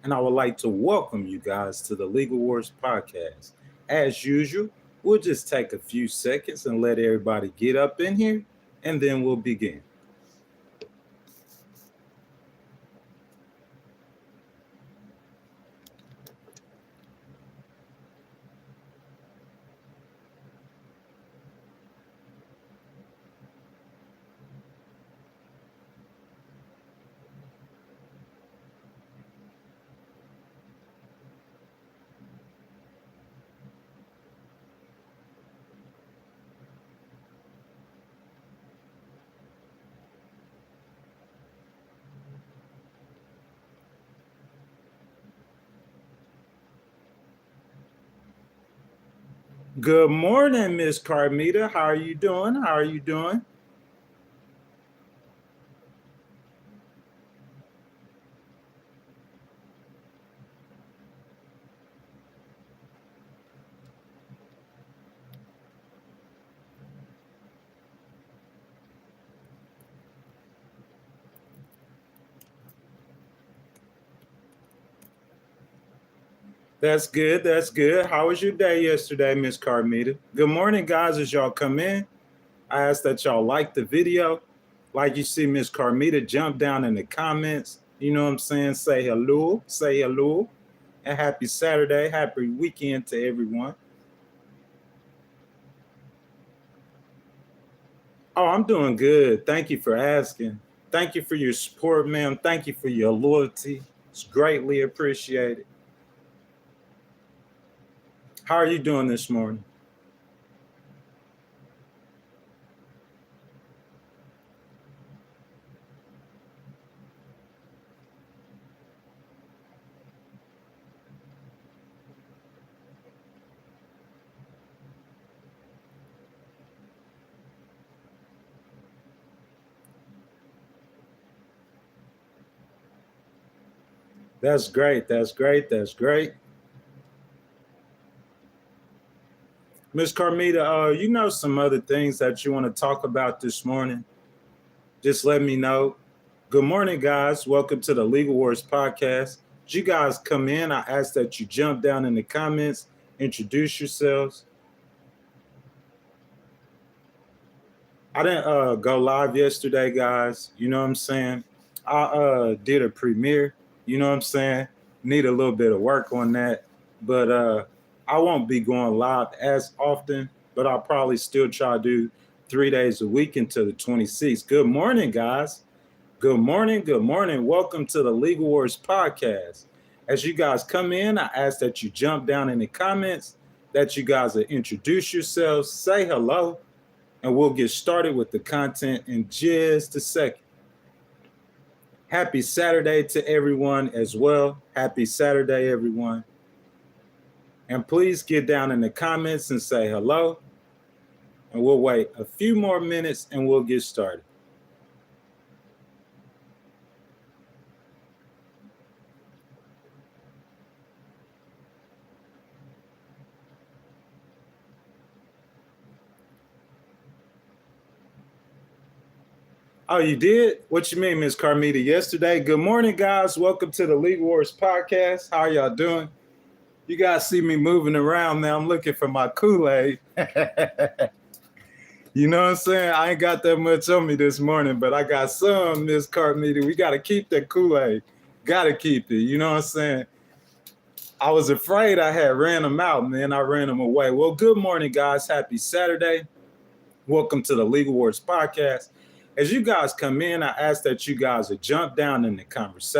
and I would like to welcome you guys to the Legal Wars podcast. As usual, we'll just take a few seconds and let everybody get up in here, and then we'll begin. Good morning, Miss Carmita. How are you doing? How are you doing? That's good. That's good. How was your day yesterday, Miss Carmita? Good morning, guys. As y'all come in, I ask that y'all like the video. Like you see Miss Carmita jump down in the comments. You know what I'm saying? Say hello, and happy Saturday, happy weekend to everyone. Oh, I'm doing good. Thank you for asking. Thank you for your support, ma'am. Thank you for your loyalty. It's greatly appreciated. How are you doing this morning? That's great. That's great. That's great. Miss Carmita, you know some other things that you want to talk about this morning? Just let me know. Good morning, guys. Welcome to the Legal Wars podcast. As you guys come in, I ask that you jump down in the comments, introduce yourselves. I didn't go live yesterday, guys. You know what I'm saying? I did a premiere. You know what I'm saying? Need a little bit of work on that, but I won't be going live as often. But I'll probably still try to do 3 days a week until the 26th. Good morning, guys. Good morning. Good morning. Welcome to the Legal Wars podcast. As you guys come in, I ask that you jump down in the comments, that you guys will introduce yourselves, say hello, and we'll get started with the content in just a second. Happy Saturday to everyone as well. Happy Saturday, everyone. And please get down in the comments and say hello. And we'll wait a few more minutes and we'll get started. Oh, you did? What you mean, Miss Carmita? Yesterday? Good morning, guys. Welcome to the League Wars podcast. How y'all doing? You guys see me moving around now. I'm looking for my Kool-Aid. You know what I'm saying? I ain't got that much on me this morning, but I got some, Miss Carmita. We got to keep that Kool-Aid. Got to keep it. You know what I'm saying? I was afraid I had ran them out, man. I ran them away. Well, good morning, guys. Happy Saturday. Welcome to the Legal Wars podcast. As you guys come in, I ask that you guys would jump down in the comments,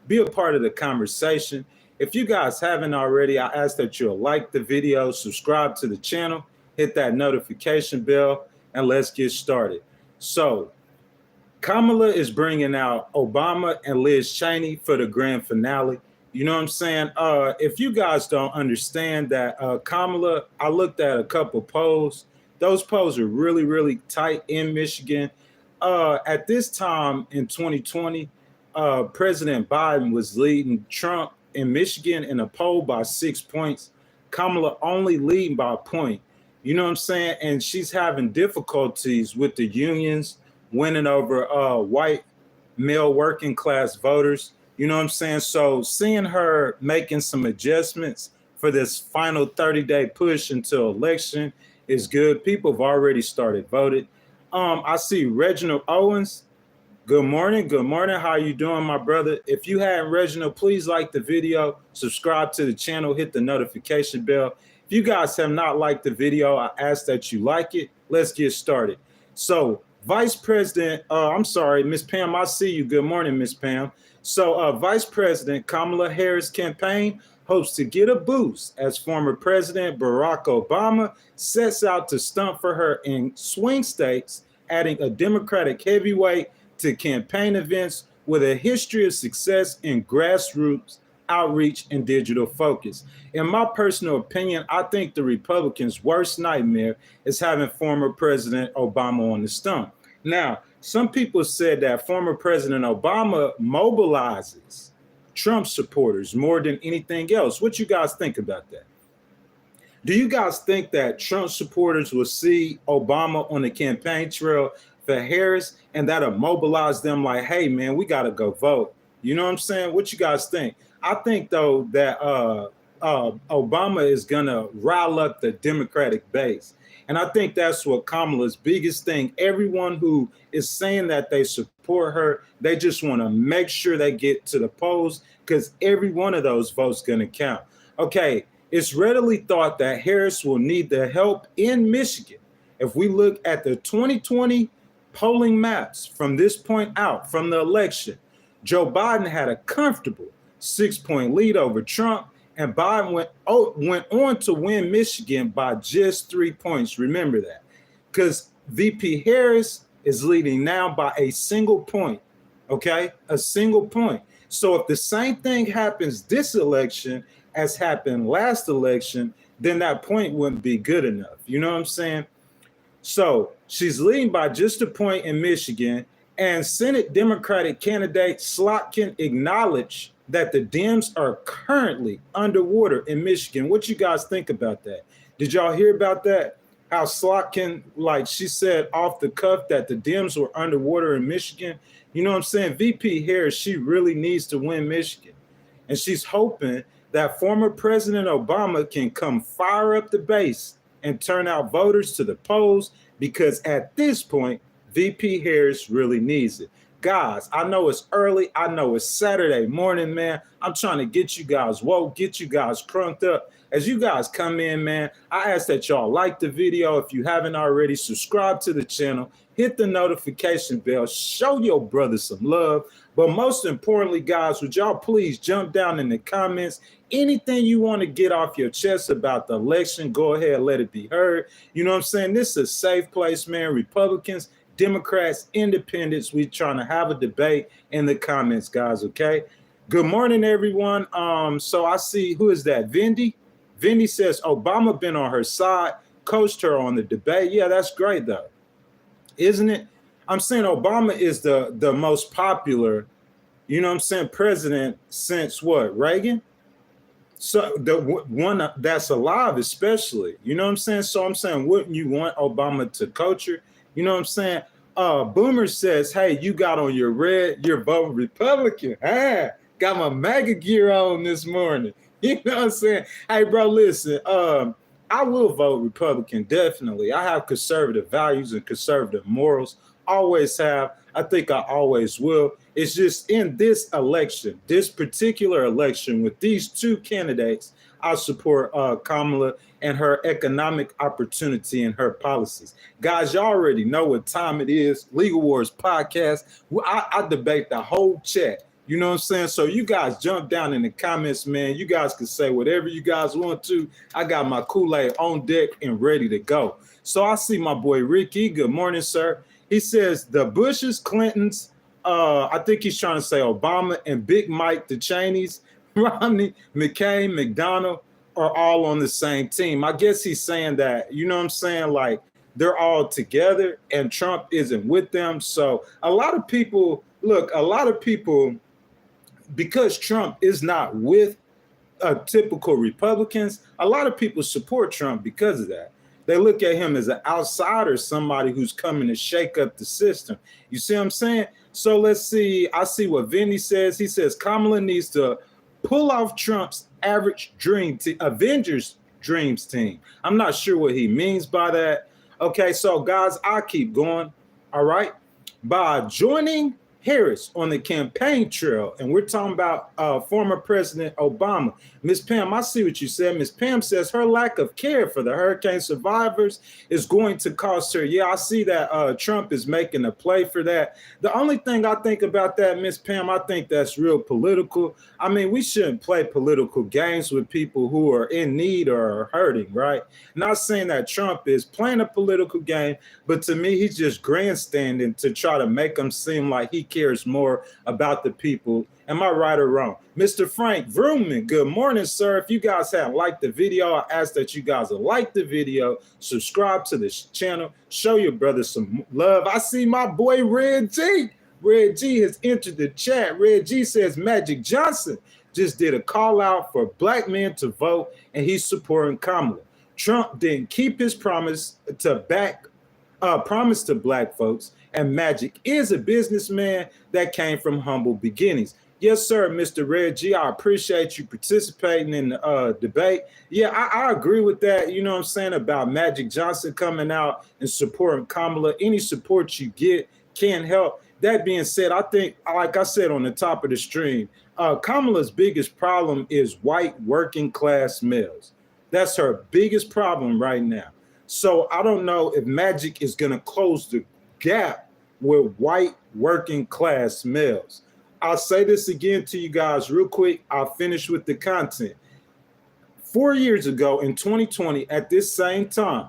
be a part of the conversation. If you guys haven't already, I ask that you'll like the video, subscribe to the channel, hit that notification bell, and let's get started. So, Kamala is bringing out Obama and Liz Cheney for the grand finale. You know what I'm saying? If you guys don't understand that Kamala, I looked at a couple polls. Those polls are really, really tight in Michigan. At this time in 2020, President Biden was leading Trump in Michigan in a poll by 6 points. Kamala only leading by a point. You know what I'm saying? And she's having difficulties with the unions winning over white male working class voters. You know what I'm saying? So seeing her making some adjustments for this final 30-day push until election is good. People have already started voting. I see Reginald Owens. Good morning. Good morning. How you doing, my brother? If you hadn't, Reginald, please like the video, subscribe to the channel, hit the notification bell. If you guys have not liked the video, I ask that you like it. Let's get started. So Vice President, I'm sorry, Miss Pam, I see you. Good morning, Miss Pam. So Vice President Kamala Harris' campaign hopes to get a boost as former President Barack Obama sets out to stunt for her in swing states, adding a Democratic heavyweight to campaign events with a history of success in grassroots outreach and digital focus. In my personal opinion, I think the Republicans' worst nightmare is having former President Obama on the stump. Now, some people said that former President Obama mobilizes Trump supporters more than anything else. What you guys think about that? Do you guys think that Trump supporters will see Obama on the campaign trail for Harris and that'll mobilize them like, hey, man, we got to go vote? You know what I'm saying? What you guys think? I think, though, that Obama is going to rile up the Democratic base. And I think that's what Kamala's biggest thing. Everyone who is saying that they support her, they just want to make sure they get to the polls because every one of those votes going to count. Okay, it's readily thought that Harris will need the help in Michigan. If we look at the 2020 polling maps from this point out, from the election, Joe Biden had a comfortable 6-point lead over Trump, and Biden went on to win Michigan by just 3 points. Remember that, because VP Harris is leading now by a single point, okay? A single point. So if the same thing happens this election as happened last election, then that point wouldn't be good enough. You know what I'm saying? So she's leading by just a point in Michigan, and Senate Democratic candidate Slotkin acknowledged that the Dems are currently underwater in Michigan. What you guys think about that? Did y'all hear about that? How Slotkin, like she said off the cuff that the Dems were underwater in Michigan. You know what I'm saying? VP Harris, she really needs to win Michigan. And she's hoping that former President Obama can come fire up the base and turn out voters to the polls, because at this point, VP Harris really needs it. Guys, I know it's early. I know it's Saturday morning, man. I'm trying to get you guys woke, get you guys crunked up. As you guys come in, man, I ask that y'all like the video. If you haven't already, subscribe to the channel, hit the notification bell, show your brother some love. But most importantly, guys, would y'all please jump down in the comments. Anything you want to get off your chest about the election, go ahead, let it be heard. You know what I'm saying? This is a safe place, man. Republicans, Democrats, independents, we trying to have a debate in the comments, guys, okay? Good morning, everyone. So I see, who is that? Vindy? Vindy says Obama been on her side, coached her on the debate. Yeah, that's great, though. Isn't it? I'm saying Obama is the most popular, you know what I'm saying, president since what, Reagan? So the one that's alive, especially, you know what I'm saying? So I'm saying, wouldn't you want Obama to coach her? You know what I'm saying? Boomer says, hey, you got on your red, you're voting Republican. Ah, got my MAGA gear on this morning. You know what I'm saying? Hey, bro, listen, I will vote Republican, definitely. I have conservative values and conservative morals. Always have. I think I always will. It's just in this election, this particular election with these two candidates, I support Kamala and her economic opportunity and her policies. Guys, y'all already know what time it is. Legal Wars Podcast. I debate the whole chat. You know what I'm saying? So you guys jump down in the comments, man. You guys can say whatever you guys want to. I got my Kool-Aid on deck and ready to go. So I see my boy Ricky. Good morning, sir. He says the Bushes, Clintons, I think he's trying to say Obama, and Big Mike, the Cheneys, Romney, McCain, McDonald are all on the same team. I guess he's saying that, you know what I'm saying? Like they're all together and Trump isn't with them. So a lot of people, because Trump is not with typical Republicans, a lot of people support Trump because of that. They look at him as an outsider, somebody who's coming to shake up the system. You see what I'm saying? So let's see. I see what Vinny says. He says Kamala needs to pull off Trump's average dream team, Avengers dreams team. I'm not sure what he means by that. Okay, so guys, I'll keep going. All right. By joining Harris on the campaign trail, and we're talking about former President Obama. Miss Pam, I see what you said. Miss Pam says her lack of care for the hurricane survivors is going to cost her. Yeah, I see that Trump is making a play for that. The only thing I think about that, Miss Pam, I think that's real political. I mean, we shouldn't play political games with people who are in need or are hurting, right? Not saying that Trump is playing a political game, but to me, he's just grandstanding to try to make him seem like he cares more about the people. Am I right or wrong? Mr. Frank Vrooman, good morning, sir. If you guys haven't liked the video, I ask that you guys will like the video, subscribe to this channel, show your brother some love. I see my boy Red G. Red G has entered the chat. Red G says Magic Johnson just did a call out for black men to vote, and he's supporting Kamala. Trump didn't keep his promise to black folks, and Magic is a businessman that came from humble beginnings. Yes, sir, Mr. Red G. I appreciate you participating in the debate. Yeah, I agree with that. You know what I'm saying about Magic Johnson coming out and supporting Kamala. Any support you get can help. That being said, I think, like I said on the top of the stream, Kamala's biggest problem is white working class males. That's her biggest problem right now. So I don't know if Magic is going to close the gap with white working class males. I'll say this again to you guys real quick. I'll finish with the content. 4 years ago in 2020, at this same time,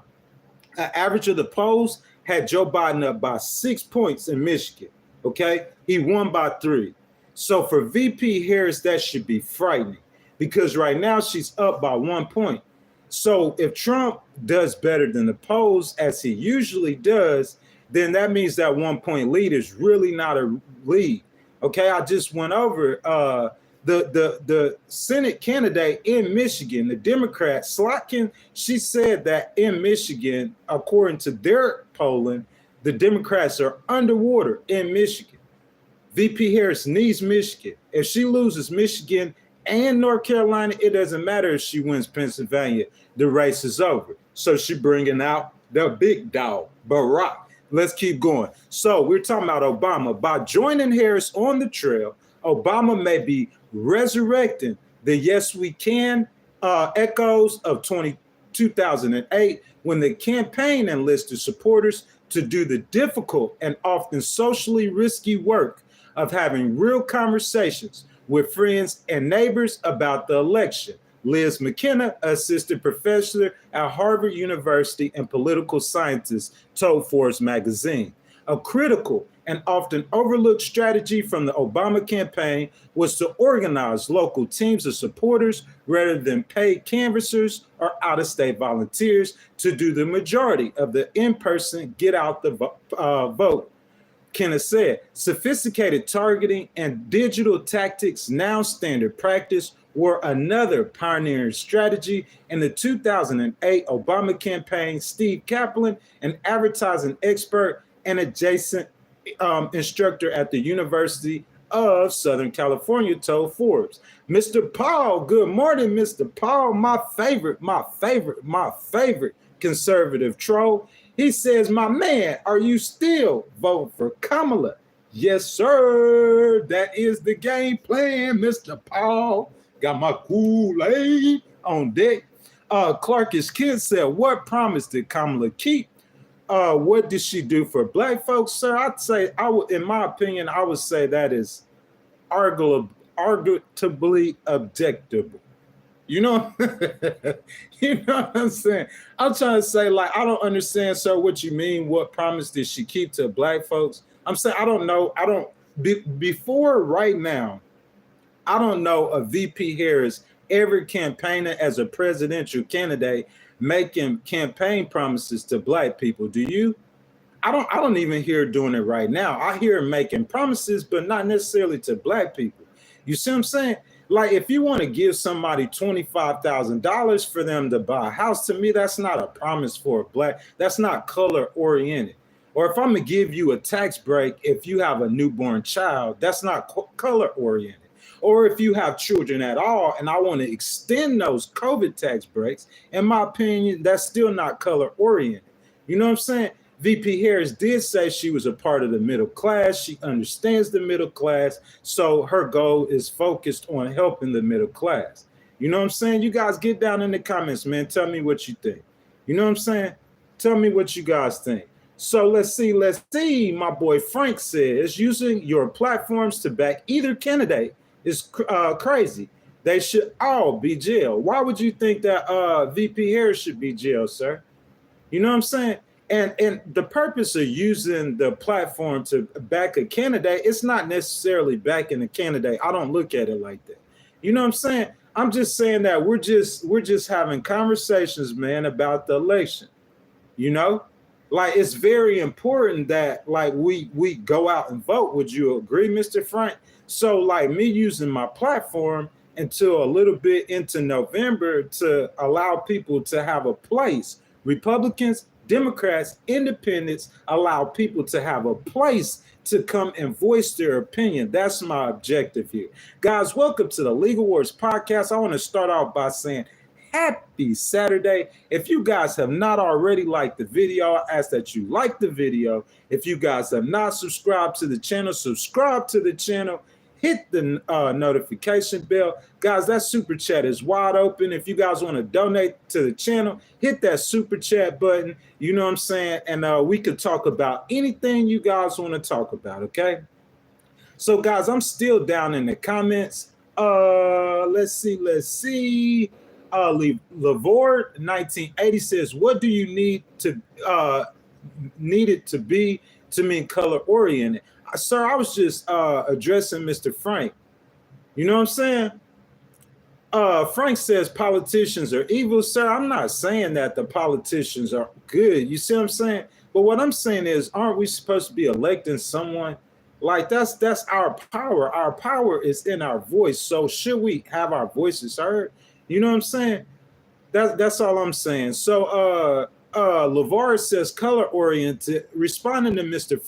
an average of the polls had Joe Biden up by 6 points in Michigan. Okay, he won by 3. So for VP Harris, that should be frightening because right now she's up by 1 point. So if Trump does better than the polls, as he usually does, then that means that 1 point lead is really not a lead. Okay, I just went over the Senate candidate in Michigan, the Democrat, Slotkin. She said that in Michigan, according to their polling, the Democrats are underwater in Michigan. VP Harris needs Michigan. If she loses Michigan and North Carolina, it doesn't matter if she wins Pennsylvania. The race is over. So she's bringing out the big dog, Barack. Let's keep going. So we're talking about Obama. By joining Harris on the trail, Obama may be resurrecting the Yes We Can echoes of 2008 when the campaign enlisted supporters to do the difficult and often socially risky work of having real conversations with friends and neighbors about the election. Liz McKenna, assistant professor at Harvard University and political scientist, told Forbes magazine. A critical and often overlooked strategy from the Obama campaign was to organize local teams of supporters rather than paid canvassers or out-of-state volunteers to do the majority of the in-person get out the vote. Kenna said, sophisticated targeting and digital tactics, now standard practice, were another pioneering strategy in the 2008 Obama campaign. Steve Kaplan, an advertising expert and adjacent instructor at the University of Southern California, told Forbes. Mr. Paul, good morning, Mr. Paul, my favorite conservative troll. He says, my man, are you still voting for Kamala? Yes, sir. That is the game plan, Mr. Paul. Got my Kool-Aid on deck. Clarkus Kid said, what promise did Kamala keep? What did she do for black folks, sir? I'd say, in my opinion, I would say that is arguably objectable. You know, you know what I'm saying? I'm trying to say, like, I don't understand, sir, what you mean. What promise did she keep to black folks? I'm saying, I don't know. Before right now, I don't know a VP Harris ever campaigning as a presidential candidate making campaign promises to black people. Do you? I don't even hear her doing it right now. I hear her making promises, but not necessarily to black people. You see what I'm saying? Like, if you want to give somebody $25,000 for them to buy a house, to me, that's not a promise for a black. That's not color oriented. Or if I'm going to give you a tax break if you have a newborn child, that's not color oriented. Or if you have children at all and I want to extend those COVID tax breaks, in my opinion, that's still not color oriented. You know what I'm saying? VP Harris did say she was a part of the middle class. She understands the middle class. So her goal is focused on helping the middle class. You know what I'm saying? You guys get down in the comments, man. Tell me what you think. You know what I'm saying? Tell me what you guys think. So let's see. My boy Frank says using your platforms to back either candidate is crazy. They should all be jailed. Why would you think that VP Harris should be jailed, sir? You know what I'm saying? And the purpose of using the platform to back a candidate, it's not necessarily backing a candidate. I don't look at it like that. You know what I'm saying? I'm just saying that we're just having conversations, man, about the election. You know? Like, it's very important that like we go out and vote. Would you agree, Mr. Frank? So like me using my platform until a little bit into November to allow people to have a place. Republicans, Democrats, independents, allow people to have a place to come and voice their opinion. That's my objective here. Guys, welcome to the Legal Wars podcast. I want to start off by saying happy Saturday. If you guys have not already liked the video, I ask that you like the video. If you guys have not subscribed to the channel, subscribe to the channel. Hit the notification bell. Guys, that super chat is wide open. If you guys want to donate to the channel, hit that super chat button. You know what I'm saying? And we could talk about anything you guys want to talk about, okay? So, guys, I'm still down in the comments. Let's see. Lavord 1980 says, what do you need it to be to mean color oriented? Sir, I was just addressing Mr. Frank. You know what I'm saying? Frank says politicians are evil. Sir, I'm not saying that the politicians are good. You see what I'm saying? But what I'm saying is, aren't we supposed to be electing someone? Like, that's our power. Our power is in our voice. So should we have our voices heard? You know what I'm saying? That's all I'm saying. So LeVar says color oriented. Responding to Mr.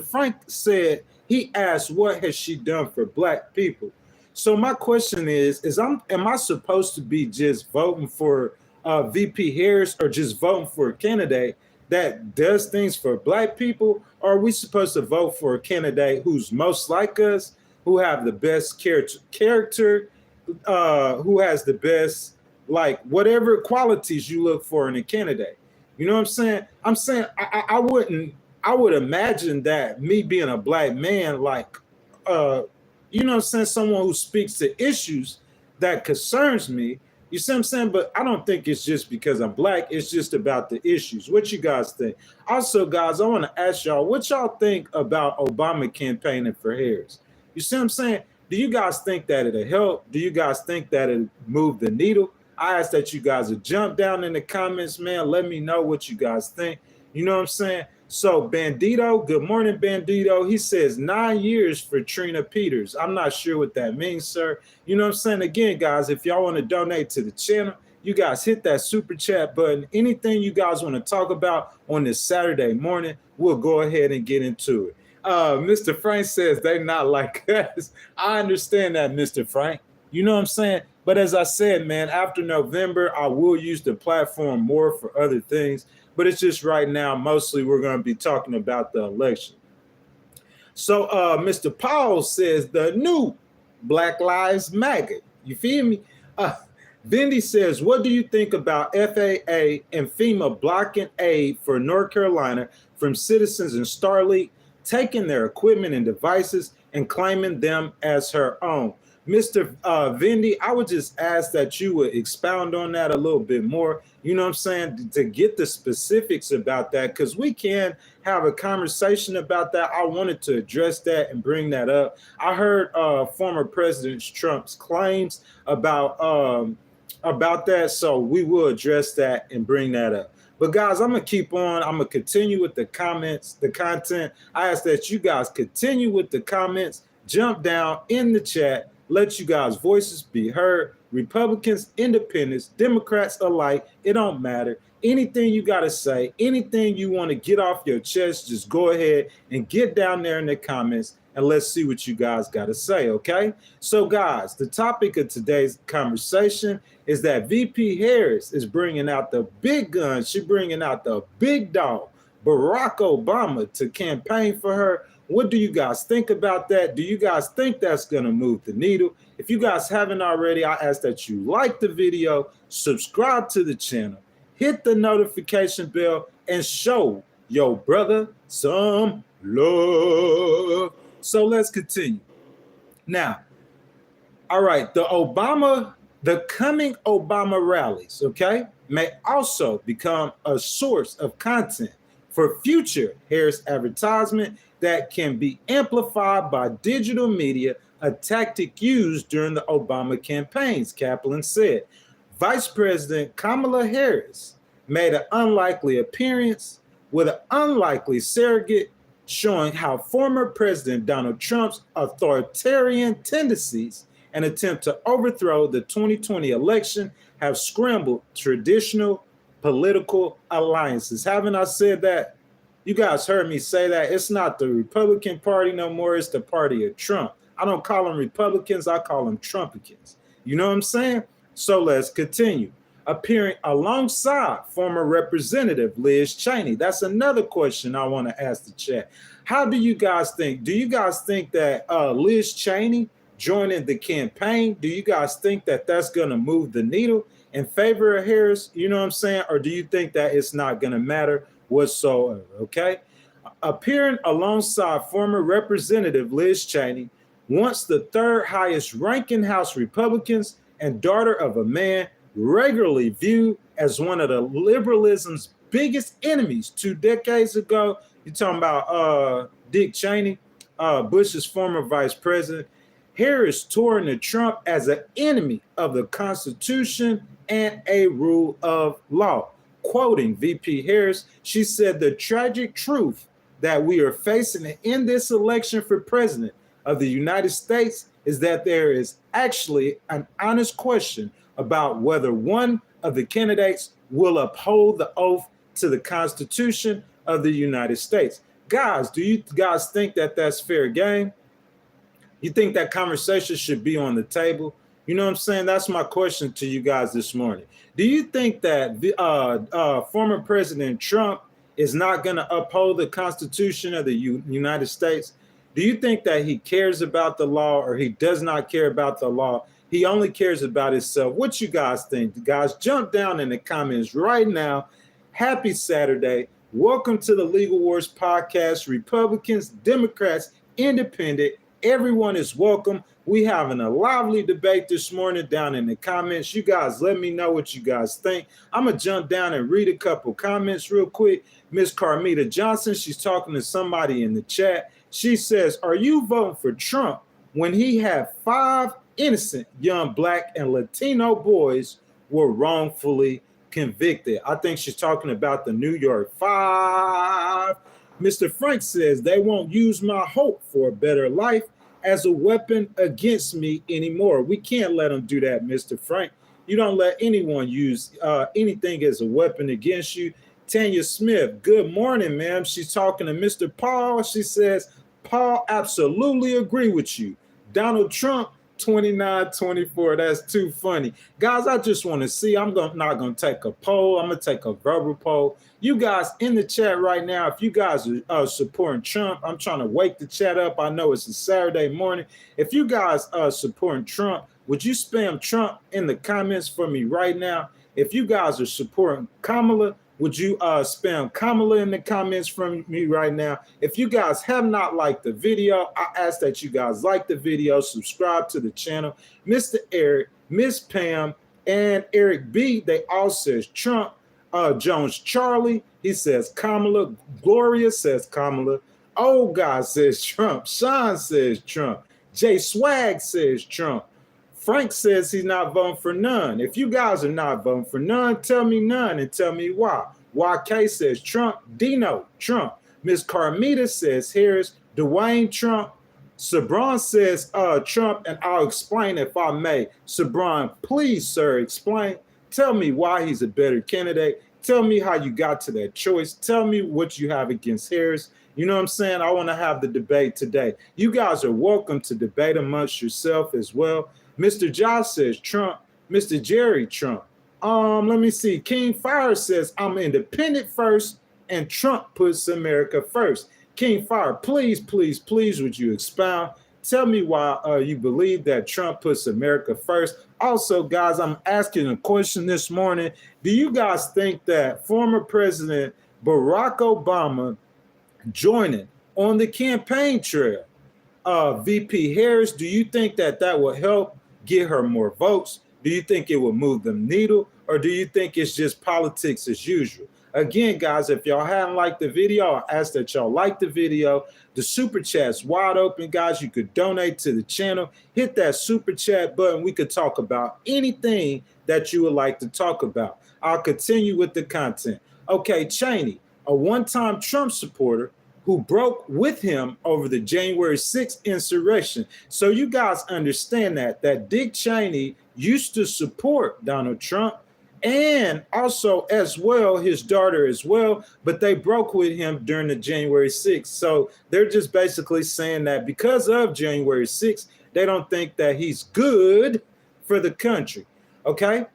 Frank said he asked, what has she done for black people? So my question is am I supposed to be just voting for VP Harris or just voting for a candidate that does things for black people? Or are we supposed to vote for a candidate who's most like us, who have the best character, who has the best, like, whatever qualities you look for in a candidate? You know what I'm saying? I'm saying I would imagine that me being a black man, like, you know what I'm saying, someone who speaks to issues that concerns me, you see what I'm saying? But I don't think it's just because I'm black. It's just about the issues. What you guys think? Also, guys, I want to ask y'all, what y'all think about Obama campaigning for Harris? You see what I'm saying? Do you guys think that it'll help? Do you guys think that it'll move the needle? I ask that you guys would jump down in the comments, man. Let me know what you guys think. You know what I'm saying? So Bandito, good morning, Bandito. He says 9 years for Trina Peters. I'm not sure what that means, sir. You know what I'm saying? Again, guys, if y'all want to donate to the channel, you guys hit that super chat button. Anything you guys want to talk about on this Saturday morning, we'll go ahead and get into it. Mr. Frank says they're not like us. I understand that, Mr. Frank. You know what I'm saying? But as I said, man, after November, I will use the platform more for other things. But it's just right now, mostly we're going to be talking about the election. So Mr. Paul says the new Black Lives Matter. You feel me? Vindy says, what do you think about FAA and FEMA blocking aid for North Carolina from citizens in Starlink, taking their equipment and devices and claiming them as her own? Mr. Vindy, I would just ask that you would expound on that a little bit more, you know what I'm saying, to get the specifics about that, because we can have a conversation about that. I wanted to address that and bring that up. I heard former President Trump's claims about that, so we will address that and bring that up. But guys, I'm going to keep on. I'm going to continue with the comments, the content. I ask that you guys continue with the comments, jump down in the chat, Let you guys' voices be heard. Republicans, independents, Democrats alike, it don't matter. Anything you got to say, anything you want to get off your chest, just go ahead and get down there in the comments and let's see what you guys got to say, okay? So, guys, the topic of today's conversation is that VP Harris is bringing out the big guns. She's bringing out the big dog, Barack Obama, to campaign for her. What do you guys think about that? Do you guys think that's going to move the needle? If you guys haven't already, I ask that you like the video, subscribe to the channel, hit the notification bell, and show your brother some love. So let's continue. Now, all right, the coming Obama rallies, okay, may also become a source of content for future Harris advertisement that can be amplified by digital media, a tactic used during the Obama campaigns, Kaplan said. Vice President Kamala Harris made an unlikely appearance with an unlikely surrogate, showing how former President Donald Trump's authoritarian tendencies and attempt to overthrow the 2020 election have scrambled traditional political alliances. Haven't I said that? You guys heard me say that. It's not the Republican Party no more. It's the party of Trump. I don't call them Republicans. I call them Trumpicans. You know what I'm saying? So let's continue. Appearing alongside former Representative Liz Cheney. That's another question I want to ask the chat. How do you guys think? Do you guys think that Liz Cheney joining the campaign, do you guys think that that's going to move the needle in favor of Harris? You know what I'm saying? Or do you think that it's not going to matter whatsoever? Okay. Appearing alongside former Representative Liz Cheney, once the third highest ranking House Republicans and daughter of a man regularly viewed as one of the liberalism's biggest enemies 2 decades ago. You're talking about Dick Cheney, Bush's former vice president. Harris touring to Trump as an enemy of the Constitution and a rule of law. Quoting VP Harris, she said, "The tragic truth that we are facing in this election for president of the United States is that there is actually an honest question about whether one of the candidates will uphold the oath to the Constitution of the United States." Guys, do you guys think that that's fair game? You think that conversation should be on the table? You know what I'm saying? That's my question to you guys this morning. Do you think that former President Trump is not going to uphold the Constitution of the United States? Do you think that he cares about the law, or he does not care about the law? He only cares about himself. What you guys think? Guys, jump down in the comments right now. Happy Saturday. Welcome to the Legal Wars podcast. Republicans, Democrats, Independent, everyone is welcome. We having a lively debate this morning down in the comments. You guys let me know what you guys think. I'm going to jump down and read a couple comments real quick. Miss Carmita Johnson, she's talking to somebody in the chat. She says, "Are you voting for Trump when he had 5 innocent young Black and Latino boys were wrongfully convicted?" I think she's talking about the New York 5. Mr. Frank says, "They won't use my hope for a better life as a weapon against me anymore." We can't let them do that, Mr. Frank. You don't let anyone use anything as a weapon against you. Tanya Smith, good morning, ma'am. She's talking to Mr. Paul. She says, "Paul, absolutely agree with you. Donald Trump, 29-24. That's too funny." Guys, I just want to see. I'm not going to take a poll. I'm going to take a verbal poll. You guys in the chat right now, if you guys are supporting Trump, I'm trying to wake the chat up. I know it's a Saturday morning. If you guys are supporting Trump, would you spam Trump in the comments for me right now? If you guys are supporting Kamala, would you spam Kamala in the comments from me right now? If you guys have not liked the video, I ask that you guys like the video, subscribe to the channel. Mr. Eric, Miss Pam, and Eric B, they all says Trump. Jones Charlie, he says Kamala. Gloria says Kamala. Old guy says Trump. Sean says Trump. Jay Swag says Trump. Frank says he's not voting for none. If you guys are not voting for none, tell me none and tell me why. YK says Trump. Dino, Trump. Miss Carmita says Harris. Dwayne, Trump. Sabron says, Trump, and I'll explain if I may. Sabron, please, sir, explain. Tell me why he's a better candidate. Tell me how you got to that choice. Tell me what you have against Harris. You know what I'm saying? I want to have the debate today. You guys are welcome to debate amongst yourself as well. Mr. Josh says Trump. Mr. Jerry, Trump. Let me see. King Fire says I'm independent first, and Trump puts America first. King Fire, please, please, please, would you expound? Tell me why you believe that Trump puts America first. Also, guys, I'm asking a question this morning. Do you guys think that former President Barack Obama joining on the campaign trail, VP Harris, do you think that that will help get her more votes? Do you think it will move the needle? Or do you think it's just politics as usual? Again, guys, if y'all haven't liked the video, I ask that y'all like the video. The super chat's wide open, guys. You could donate to the channel. Hit that super chat button. We could talk about anything that you would like to talk about. I'll continue with the content. Okay, Cheney, a one-time Trump supporter who broke with him over the January 6th insurrection. So you guys understand that Dick Cheney used to support Donald Trump, and also as well his daughter as well, but they broke with him during the January 6th. So they're just basically saying that because of January 6th, they don't think that he's good for the country. Okay,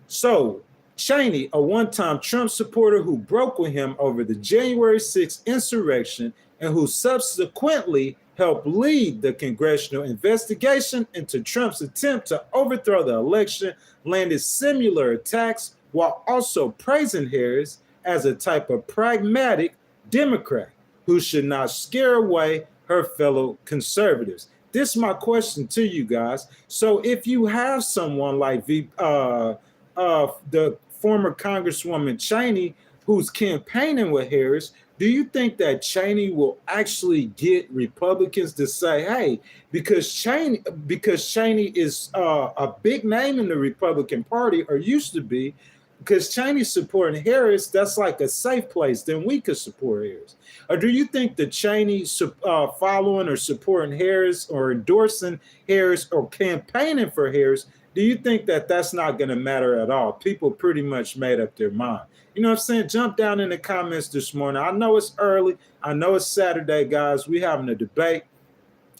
so Cheney, a one-time Trump supporter who broke with him over the January 6th insurrection and who subsequently helped lead the congressional investigation into Trump's attempt to overthrow the election, landed similar attacks while also praising Harris as a type of pragmatic Democrat who should not scare away her fellow conservatives. This is my question to you guys. So if you have someone like the former Congresswoman Cheney who's campaigning with Harris, do you think that Cheney will actually get Republicans to say, hey, because Cheney is a big name in the Republican Party, or used to be, because Cheney's supporting Harris, that's like a safe place, then we could support Harris. Or do you think that Cheney following or supporting Harris or endorsing Harris or campaigning for Harris, do you think that that's not going to matter at all? People pretty much made up their mind. You know what I'm saying? Jump down in the comments this morning. I know it's early. I know it's Saturday, guys. We're having a debate,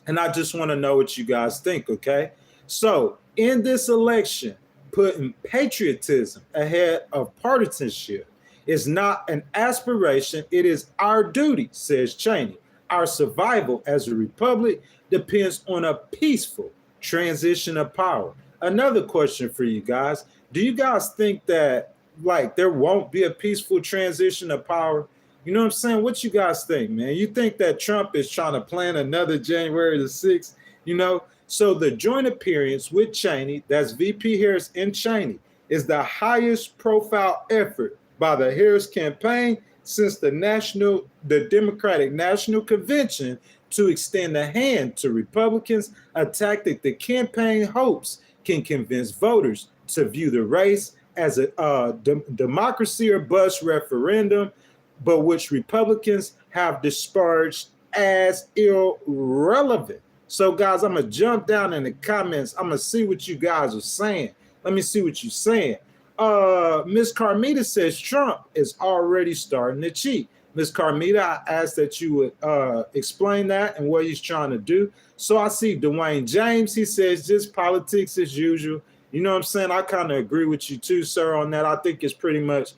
and I just want to know what you guys think, okay? So in this election, putting patriotism ahead of partisanship is not an aspiration. It is our duty, says Cheney. Our survival as a republic depends on a peaceful transition of power. Another question for you guys. Do you guys think that there won't be a peaceful transition of power? You know what I'm saying? What you guys think, man? You think that Trump is trying to plan another January the 6th? You know? So the joint appearance with Cheney, that's VP Harris and Cheney, is the highest profile effort by the Harris campaign since the Democratic National Convention to extend a hand to Republicans, a tactic the campaign hopes can convince voters to view the race as a democracy or bust referendum, but which Republicans have disparaged as irrelevant. So, guys, I'm going to jump down in the comments. I'm going to see what you guys are saying. Let me see what you're saying. Ms. Carmita says Trump is already starting to cheat. Ms. Carmita, I asked that you would explain that and what he's trying to do. So I see Dwayne James. He says just politics as usual. You know what I'm saying? I kind of agree with you too, sir, on that. I think it's pretty much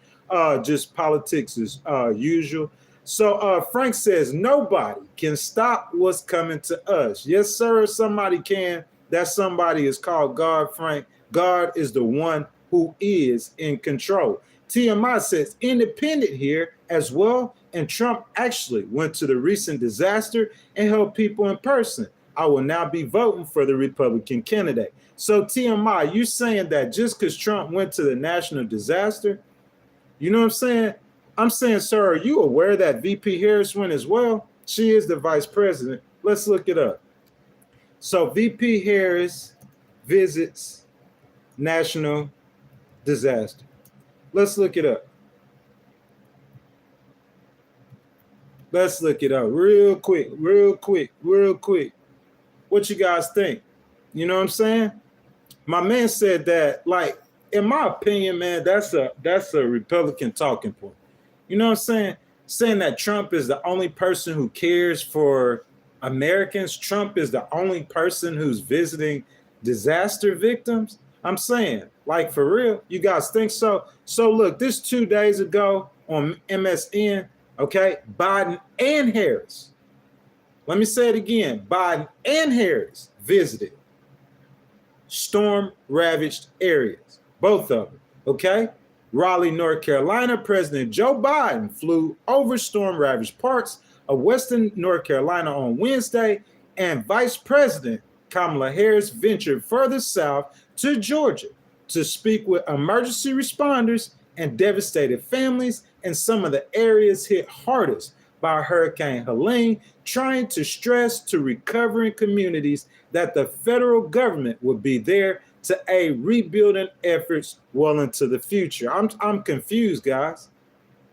just politics as usual. So Frank says nobody can stop what's coming to us. Yes, sir, somebody can. That somebody is called God, Frank. God is the one who is in control. TMI says independent here as well. And Trump actually went to the recent disaster and helped people in person. I will now be voting for the Republican candidate. So TMI, you saying that just because Trump went to the national disaster, you know what I'm saying? I'm saying, sir, are you aware that VP Harris went as well? She is the vice president. Let's look it up. So VP Harris visits national disaster. Let's look it up. Let's look it up real quick. What you guys think? You know what I'm saying? My man said that, like, in my opinion, man, that's a Republican talking point. You know what I'm saying? Saying that Trump is the only person who cares for Americans. Trump is the only person who's visiting disaster victims. I'm saying, like, for real, you guys think so? So look, this 2 days ago on MSN, okay, Biden and Harris. Let me say it again. Biden and Harris visited storm-ravaged areas, both of them, okay? Raleigh, North Carolina, President Joe Biden flew over storm-ravaged parts of western North Carolina on Wednesday, and Vice President Kamala Harris ventured further south to Georgia to speak with emergency responders and devastated families in some of the areas hit hardest by Hurricane Helene, trying to stress to recovering communities that the federal government would be there to aid rebuilding efforts well into the future. I'm confused, guys.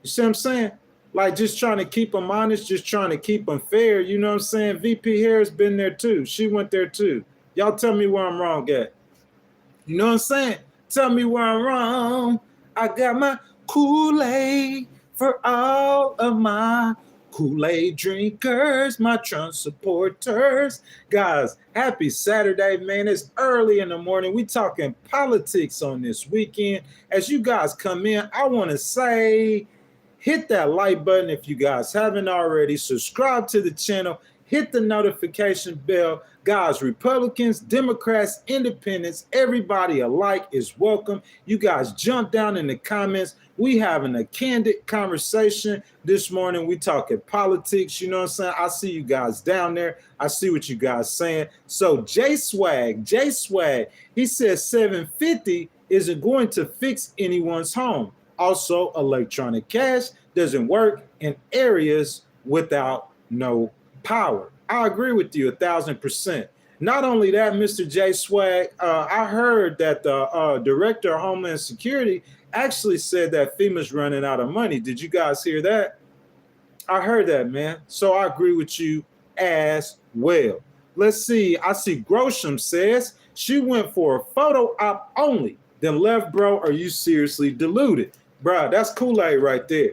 You see what I'm saying? Like, just trying to keep them honest, just trying to keep them fair. You know what I'm saying? VP Harris been there too. She went there too. Y'all tell me where I'm wrong at. You know what I'm saying? Tell me where I'm wrong. I got my Kool-Aid for all of my Kool-Aid drinkers, my Trump supporters. Guys, happy Saturday, man. It's early in the morning. We talking politics on this weekend. As you guys come in, I want to say, hit that like button if you guys haven't already. Subscribe to the channel. Hit the notification bell. Guys, Republicans, Democrats, Independents, everybody alike is welcome. You guys jump down in the comments. We having a candid conversation this morning. We talking politics, you know what I'm saying? I see you guys down there. I see what you guys saying. So J Swag, he says 750 isn't going to fix anyone's home. Also, electronic cash doesn't work in areas without no power. I agree with you 1,000%. Not only that, Mr. J Swag, I heard that the director of Homeland Security actually said that FEMA's running out of money. Did you guys hear that? I heard that, man. So I agree with you as well. Let's see. I see Grosham says she went for a photo op only, then left, bro. Are you seriously deluded? Bro, that's Kool-Aid right there.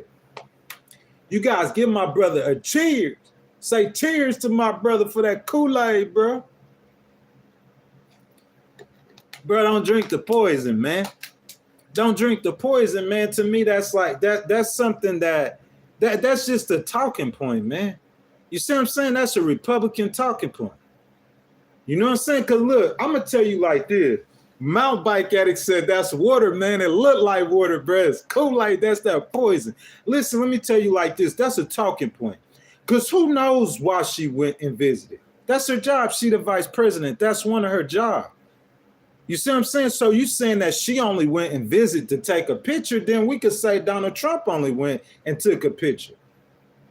You guys give my brother a cheers. Say cheers to my brother for that Kool-Aid, bro. Bro, don't drink the poison, man. Don't drink the poison, man. To me, that's like that's something that's just a talking point, man. You see what I'm saying? That's a Republican talking point. You know what I'm saying? Because look, I'm gonna tell you like this. Mountain Bike Addict said that's water, man. It looked like water, bro. It's Kool-Aid, that's that poison. Listen, let me tell you like this. That's a talking point. Because who knows why she went and visited? That's her job. She the vice president. That's one of her jobs. You see what I'm saying? So you saying that she only went and visited to take a picture, then we could say Donald Trump only went and took a picture.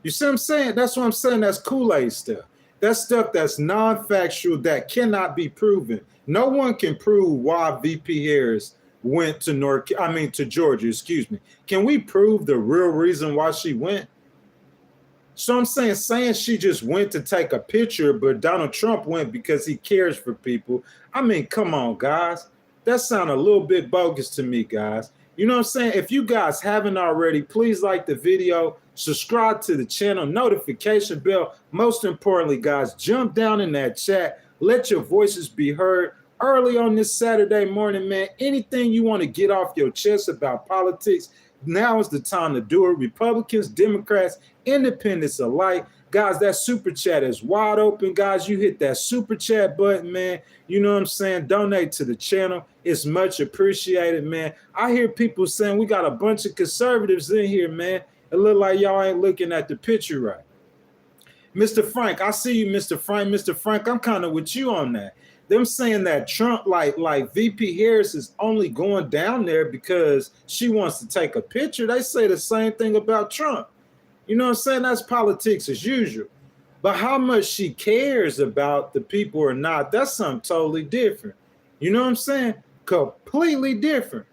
You see what I'm saying? That's what I'm saying. That's Kool-Aid stuff. That's stuff that's non-factual, that cannot be proven. No one can prove why VP Harris went to Georgia, excuse me. Can we prove the real reason why she went? So I'm saying she just went to take a picture, but Donald Trump went because he cares for people. I mean, come on, guys. That sounds a little bit bogus to me, guys. You know what I'm saying? If you guys haven't already, please like the video, subscribe to the channel, notification bell. Most importantly, guys, jump down in that chat. Let your voices be heard early on this Saturday morning, man. Anything you want to get off your chest about politics, now is the time to do it. Republicans, Democrats, Independents alike. Guys, that super chat is wide open. Guys, you hit that super chat button, man. You know what I'm saying? Donate to the channel. It's much appreciated, man. I hear people saying we got a bunch of conservatives in here, man. It look like y'all ain't looking at the picture right. Mr. Frank, I see you, Mr. Frank. Mr. Frank, I'm kind of with you on that. Them saying that Trump, like VP Harris is only going down there because she wants to take a picture. They say the same thing about Trump. You know what I'm saying? That's politics as usual. But how much she cares about the people or not, that's something totally different. You know what I'm saying? Completely different.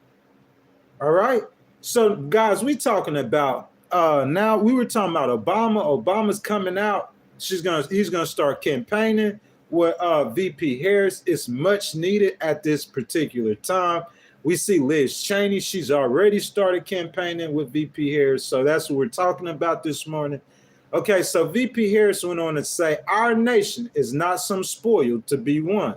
All right? So, guys, we talking about, now we were talking about Obama. Obama's coming out. He's gonna start campaigning with VP Harris is much needed at this particular time. We see Liz Cheney. She's already started campaigning with VP Harris. So that's what we're talking about this morning. Okay, so VP Harris went on to say, our nation is not some spoil to be won.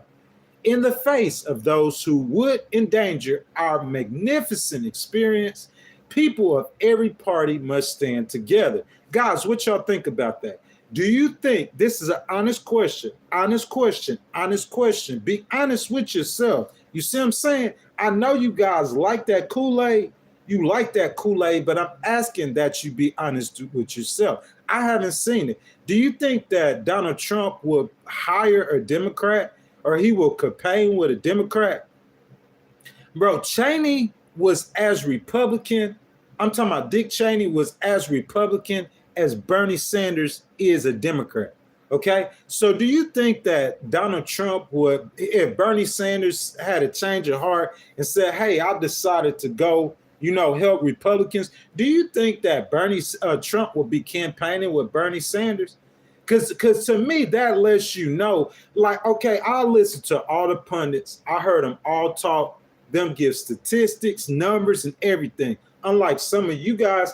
In the face of those who would endanger our magnificent experience, people of every party must stand together. Guys, what y'all think about that? Do you think this is an honest question? Honest question, honest question. Be honest with yourself. You see what I'm saying? I know you guys like that Kool-Aid. You like that Kool-Aid, but I'm asking that you be honest with yourself. I haven't seen it. Do you think that Donald Trump will hire a Democrat or he will campaign with a Democrat? Bro, Cheney was as Republican. I'm talking about Dick Cheney was as Republican as Bernie Sanders is a Democrat. Okay, so do you think that Donald Trump would, if Bernie Sanders had a change of heart and said, hey, I've decided to go, help Republicans, do you think that Trump would be campaigning with Bernie Sanders? Because to me, that lets you know, like, okay, I listened to all the pundits. I heard them all talk, them give statistics, numbers, and everything. Unlike some of you guys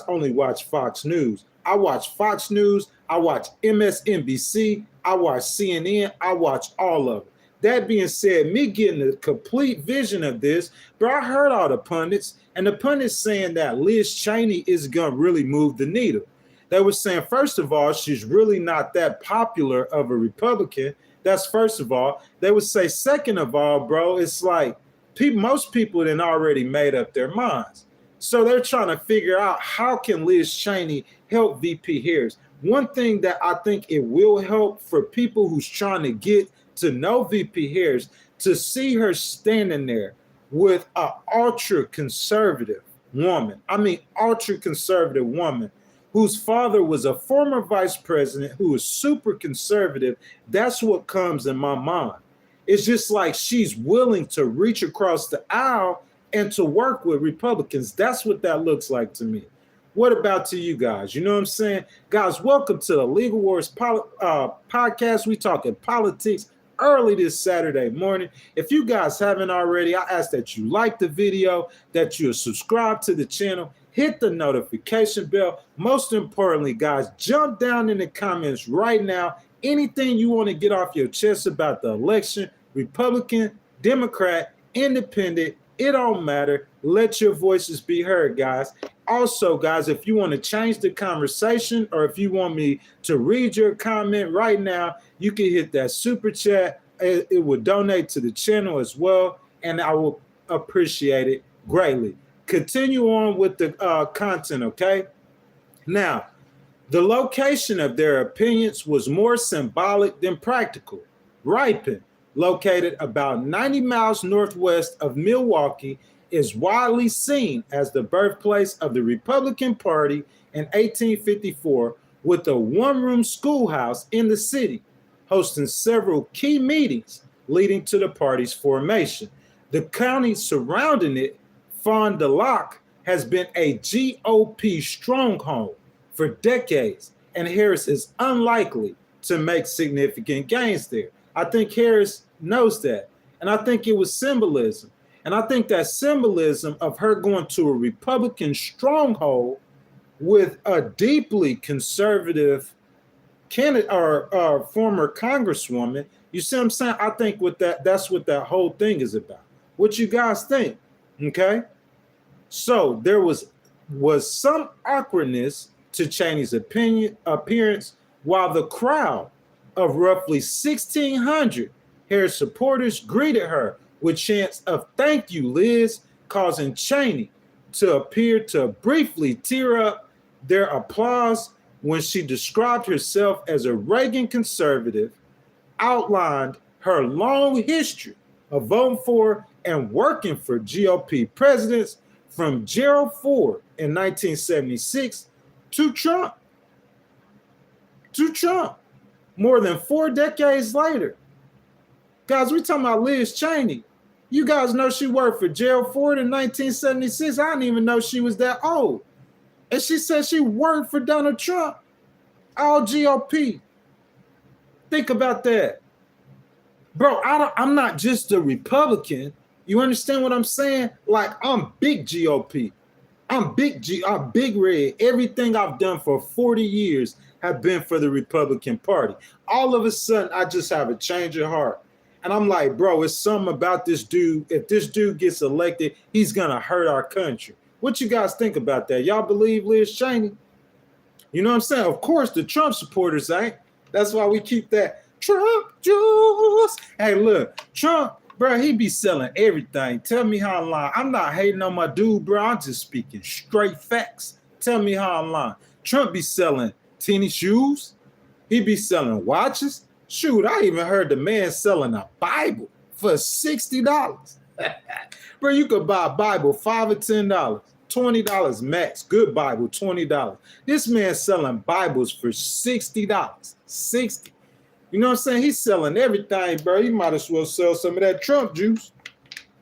only watch Fox News. I watch Fox News, I watch MSNBC, I watch CNN, I watch all of it. That being said, me getting a complete vision of this, but I heard all the pundits, and the pundits saying that Liz Cheney is going to really move the needle. They were saying, first of all, she's really not that popular of a Republican. That's first of all. They would say, second of all, bro, it's like most people then already made up their minds. So they're trying to figure out how can Liz Cheney help VP Harris. One thing that I think it will help for people who's trying to get to know VP Harris, to see her standing there with an ultra-conservative woman. I mean, ultra-conservative woman whose father was a former vice president who is super conservative. That's what comes in my mind. It's just like she's willing to reach across the aisle and to work with Republicans. That's what that looks like to me. What about to you guys? You know what I'm saying? Guys, welcome to the Legal Wars podcast. We talking politics early this Saturday morning. If you guys haven't already, I ask that you like the video, that you subscribe to the channel, hit the notification bell. Most importantly, guys, jump down in the comments right now. Anything you want to get off your chest about the election, Republican, Democrat, Independent, it don't matter. Let your voices be heard, guys. Also, guys, if you want to change the conversation or if you want me to read your comment right now, you can hit that super chat. It will donate to the channel as well, and I will appreciate it greatly. Continue on with the content, okay? Now, the location of their opinions was more symbolic than practical. Ripon, located about 90 miles northwest of Milwaukee, is widely seen as the birthplace of the Republican Party in 1854, with a one-room schoolhouse in the city, hosting several key meetings leading to the party's formation. The county surrounding it, Fond du Lac, has been a GOP stronghold for decades, and Harris is unlikely to make significant gains there. I think Harris knows that, and I think it was symbolism. And I think that symbolism of her going to a Republican stronghold with a deeply conservative candidate or former congresswoman, you see what I'm saying? I think that's what that whole thing is about. What you guys think? Okay. So there was some awkwardness to Cheney's appearance, while the crowd of roughly 1,600 Harris supporters greeted her with chants of "Thank you, Liz," causing Cheney to appear to briefly tear up. Their applause when she described herself as a Reagan conservative, outlined her long history of voting for and working for GOP presidents from Gerald Ford in 1976 to Trump. More than 4 decades later. Guys, we're talking about Liz Cheney. You guys know she worked for Gerald Ford in 1976. I didn't even know she was that old. And she said she worked for Donald Trump, all GOP. Think about that. Bro, I'm not just a Republican. You understand what I'm saying? Like, I'm big GOP. I'm big red. Everything I've done for 40 years have been for the Republican Party. All of a sudden, I just have a change of heart. And I'm like, bro, it's something about this dude. If this dude gets elected, he's going to hurt our country. What you guys think about that? Y'all believe Liz Cheney? You know what I'm saying? Of course, the Trump supporters ain't. That's why we keep that Trump juice. Hey, look, Trump, bro, he be selling everything. Tell me how I'm lying. I'm not hating on my dude, bro. I'm just speaking straight facts. Tell me how I'm lying. Trump be selling tennis shoes. He be selling watches. Shoot, I even heard the man selling a Bible for $60. Bro, you could buy a Bible $5 or $10. $20 max. Good Bible, $20. This man selling Bibles for $60. $60. You know what I'm saying? He's selling everything, bro. He might as well sell some of that Trump juice.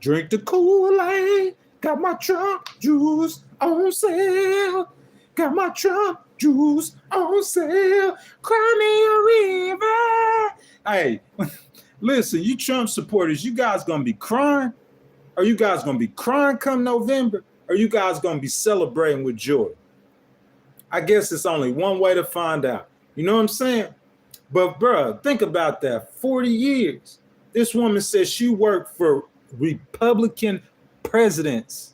Drink the Kool-Aid. Got my Trump juice on sale. Got my Trump juice on sale. Cry me a river. Hey, listen, you Trump supporters, you guys gonna be crying? Are you guys gonna be crying come November? Or you guys gonna be celebrating with joy? I guess it's only one way to find out. You know what I'm saying? But bro, think about that. 40 years. This woman says she worked for Republican presidents.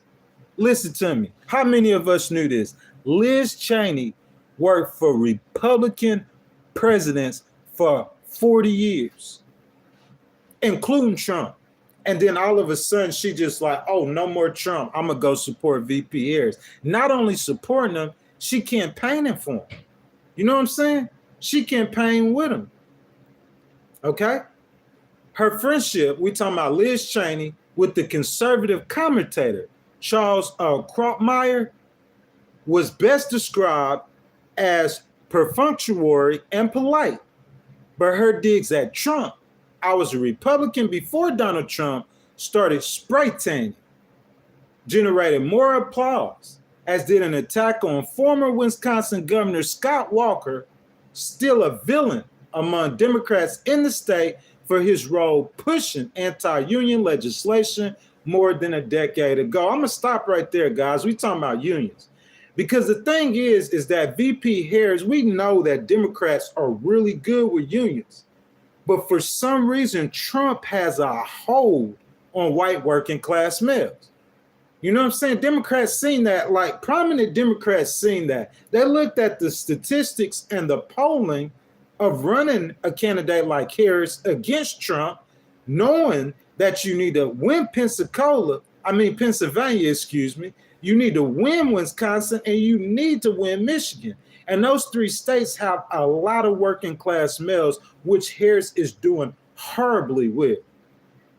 Listen to me. How many of us knew this? Liz Cheney worked for Republican presidents for 40 years, including Trump. And then all of a sudden, she just like, oh, no more Trump. I'm going to go support VP Harris. Not only supporting him, she campaigning for him. You know what I'm saying? She campaigned with him. Okay? Her friendship, we talking about Liz Cheney with the conservative commentator, Charles Krautmeyer, was best described as perfunctory and polite. But her digs at Trump, I was a Republican before Donald Trump, started spray tanning, generated more applause, as did an attack on former Wisconsin Governor Scott Walker, still a villain among Democrats in the state for his role pushing anti-union legislation more than a decade ago. I'm going to stop right there, guys. We're talking about unions. Because the thing is that VP Harris, we know that Democrats are really good with unions. But for some reason, Trump has a hold on white working class males. You know what I'm saying? Democrats seen that, like prominent Democrats seen that. They looked at the statistics and the polling of running a candidate like Harris against Trump, knowing that you need to win Pennsylvania, you need to win Wisconsin, and you need to win Michigan. And those three states have a lot of working class males, which Harris is doing horribly with.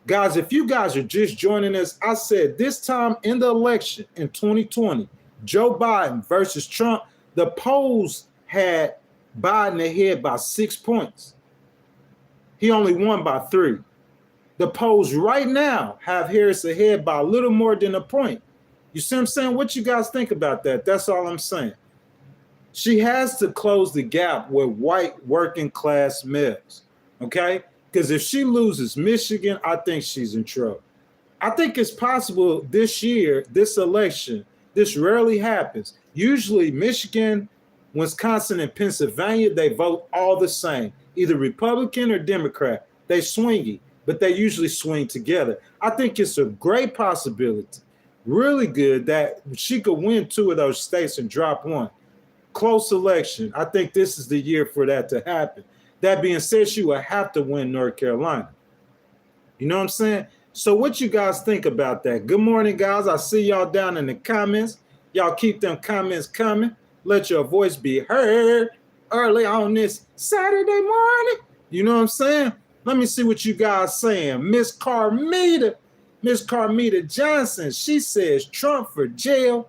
Guys, if you guys are just joining us, I said this time in the election in 2020, Joe Biden versus Trump, the polls had Biden ahead by 6 points. He only won by 3. The polls right now have Harris ahead by a little more than a point. You see what I'm saying? What you guys think about that? That's all I'm saying. She has to close the gap with white working class males, okay? Because if she loses Michigan, I think she's in trouble. I think it's possible this year, this election, this rarely happens. Usually Michigan, Wisconsin, and Pennsylvania, they vote all the same, either Republican or Democrat. They swingy, but they usually swing together. I think it's a great possibility, really good, that she could win 2 of those states and drop 1. Close election. I think this is the year for that to happen. That being said, she will have to win North Carolina. You know what I'm saying? So what you guys think about that? Good morning, guys. I see y'all down in the comments. Y'all keep them comments coming. Let your voice be heard early on this Saturday morning. You know what I'm saying? Let me see what you guys saying. Miss Carmita Johnson, she says Trump for jail,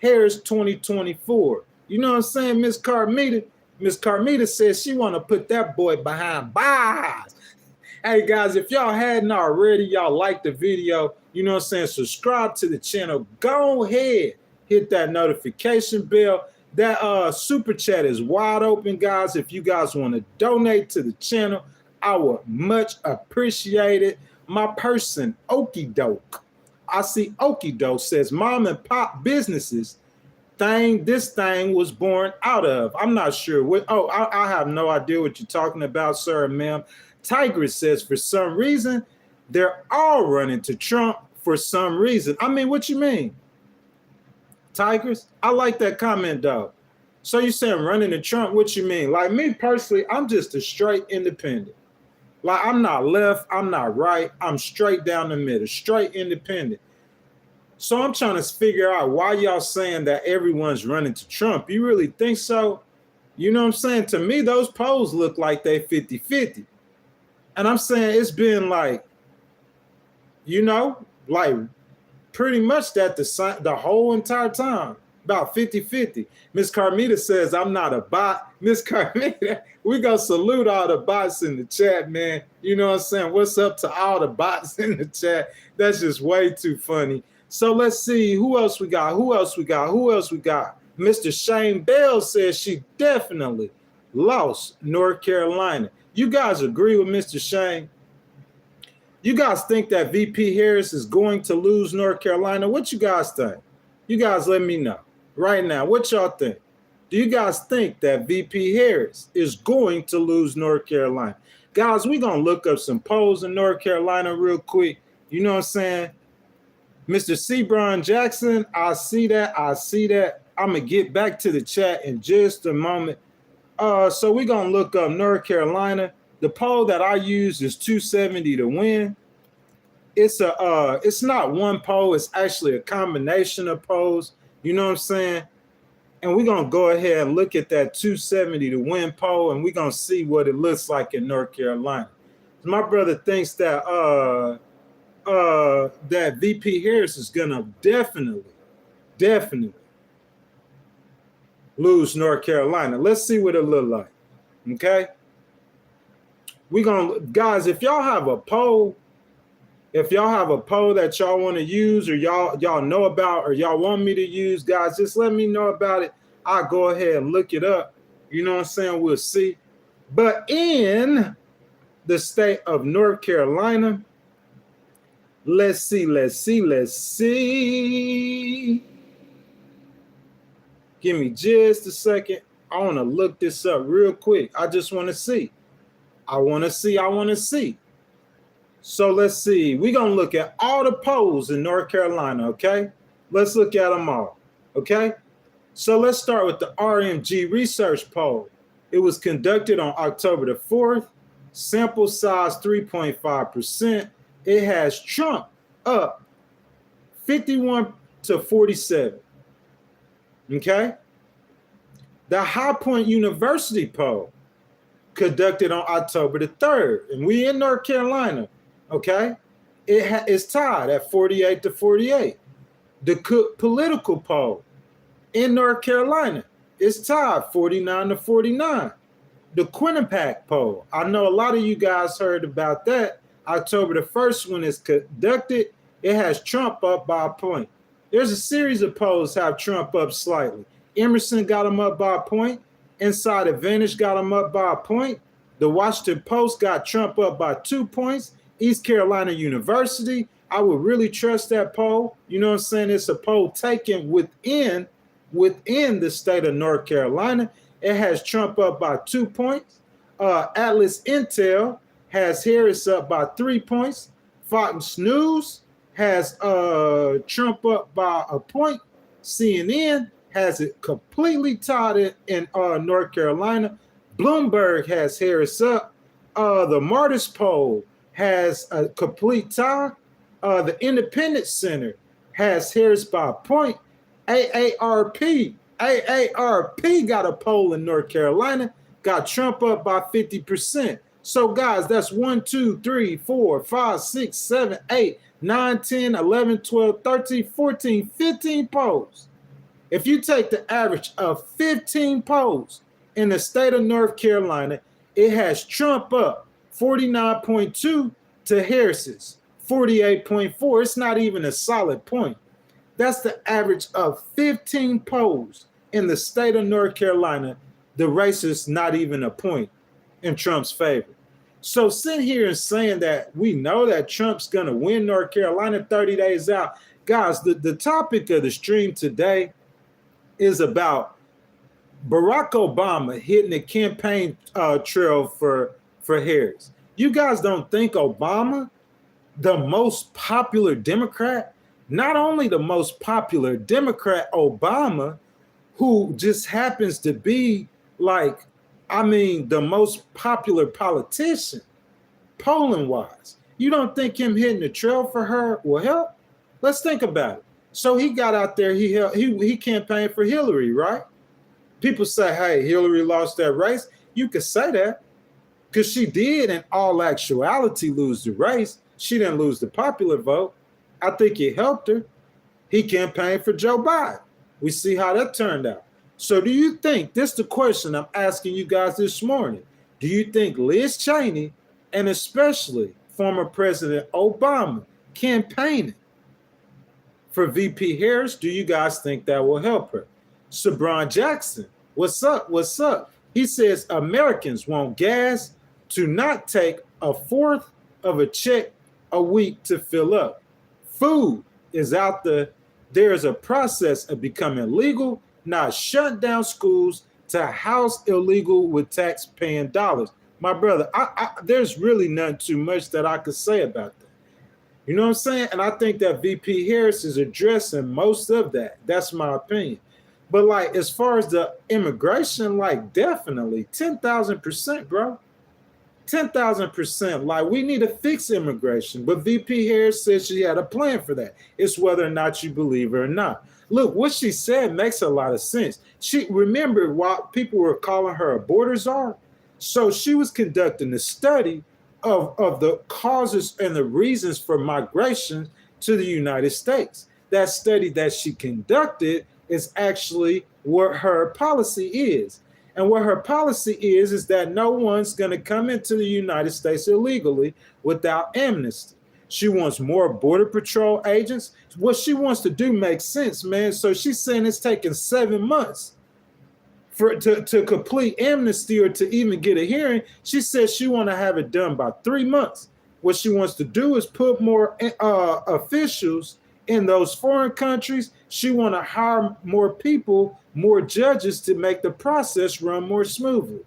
Harris 2024. You know what I'm saying, Miss Carmita? Miss Carmita says she want to put that boy behind bars. Hey, guys, if y'all hadn't already, y'all like the video, you know what I'm saying, subscribe to the channel. Go ahead, hit that notification bell. That super chat is wide open, guys. If you guys want to donate to the channel, I would much appreciate it. My person, Okie Doke. I see Okie Doke says mom and pop businesses this thing was born out of. I'm not sure what. Oh, I have no idea what you're talking about, sir and ma'am. Tigress says for some reason they're all running to Trump for some reason. I mean, what you mean, Tigress? I like that comment though. So you saying running to Trump? What you mean? Like me personally, I'm just a straight independent. Like I'm not left, I'm not right. I'm straight down the middle, straight independent. So I'm trying to figure out why y'all saying that everyone's running to Trump. You really think so? You know what I'm saying? To me, those polls look like they 50-50. And I'm saying it's been like, you know, like pretty much that the whole entire time, about 50-50. Miss Carmita says, I'm not a bot. Miss Carmita, we gonna salute all the bots in the chat, man. You know what I'm saying? What's up to all the bots in the chat? That's just way too funny. So let's see who else we got. Mr. Shane Bell says she definitely lost North Carolina. You guys agree with Mr. Shane? You guys think that VP Harris is going to lose North Carolina? What you guys think? You guys let me know right now. What y'all think? Do you guys think that VP Harris is going to lose North Carolina? Guys, we're going to look up some polls in North Carolina real quick. You know what I'm saying? Mr. Sebron Jackson, I see that. I'm going to get back to the chat in just a moment. So we're going to look up North Carolina. The poll that I use is 270 to win. It's not one poll. It's actually a combination of polls. You know what I'm saying? And we're going to go ahead and look at that 270 to win poll, and we're going to see what it looks like in North Carolina. My brother thinks that that VP Harris is gonna definitely lose North Carolina. Let's see what it look like. Okay, guys, if y'all have a poll that y'all want to use, or y'all know about, or y'all want me to use, guys, just let me know about it. I'll go ahead and look it up. You know what I'm saying? We'll see. But in the state of North Carolina, let's see. Give me just a second. I want to look this up real quick. I just want to see. I want to see. So let's see. We're going to look at all the polls in North Carolina, okay? Let's look at them all, okay? So let's start with the RMG research poll. It was conducted on October the 4th. Sample size 3.5%. It has Trump up 51 to 47. Okay? The High Point University poll conducted on October the 3rd. And we in North Carolina. Okay? It's tied at 48 to 48. The Cook political poll in North Carolina is tied 49 to 49. The Quinnipiac poll, I know a lot of you guys heard about that. October the 1st, when it's conducted, it has Trump up by a point. There's a series of polls have Trump up slightly. Emerson got him up by a point. Inside Advantage got him up by a point. The Washington Post got Trump up by 2 points. East Carolina University, I would really trust that poll. You know what I'm saying? It's a poll taken within the state of North Carolina. It has Trump up by 2 points. Atlas Intel has Harris up by 3 points. Fox News has Trump up by a point. CNN has it completely tied in North Carolina. Bloomberg has Harris up. The Martis poll has a complete tie. The Independent Center has Harris by a point. AARP got a poll in North Carolina, got Trump up by 50%. So, guys, that's 1, 2, 3, 4, 5, 6, 7, 8, 9, 10, 11, 12, 13, 14, 15 polls. If you take the average of 15 polls in the state of North Carolina, it has Trump up 49.2 to Harris's 48.4. It's not even a solid point. That's the average of 15 polls in the state of North Carolina, the race is not even a point in Trump's favor. So sitting here and saying that we know that Trump's going to win North Carolina 30 days out, guys, the topic of the stream today is about Barack Obama hitting the campaign trail for Harris. You guys don't think Obama, the most popular Democrat, not only the most popular Democrat, Obama, who just happens to be like, the most popular politician, polling-wise. You don't think him hitting the trail for her will help? Let's think about it. So he got out there, he campaigned for Hillary, right? People say, hey, Hillary lost that race. You could say that because she did in all actuality lose the race. She didn't lose the popular vote. I think it helped her. He campaigned for Joe Biden. We see how that turned out. So do you think, this is the question I'm asking you guys this morning, do you think Liz Cheney and especially former President Obama campaigning for VP Harris, do you guys think that will help her? Sabron Jackson, what's up? What's up? He says Americans want gas to not take a fourth of a check a week to fill up. Food is out there is a process of becoming legal, not shut down schools to house illegal with tax-paying dollars. My brother, there's really nothing too much that I could say about that. You know what I'm saying? And I think that VP Harris is addressing most of that. That's my opinion. But like, as far as the immigration, like definitely 10,000%, bro. 10,000%. Like, we need to fix immigration. But VP Harris said she had a plan for that. It's whether or not you believe her or not. Look, what she said makes a lot of sense. Remember while people were calling her a border czar? So she was conducting a study of the causes and the reasons for migration to the United States. That study that she conducted is actually what her policy is. And what her policy is that no one's going to come into the United States illegally without amnesty. She wants more Border Patrol agents. What she wants to do makes sense, man. So she's saying it's taking 7 months to complete amnesty or to even get a hearing. She says she want to have it done by 3 months. What she wants to do is put more officials in those foreign countries. She want to hire more people, more judges to make the process run more smoothly.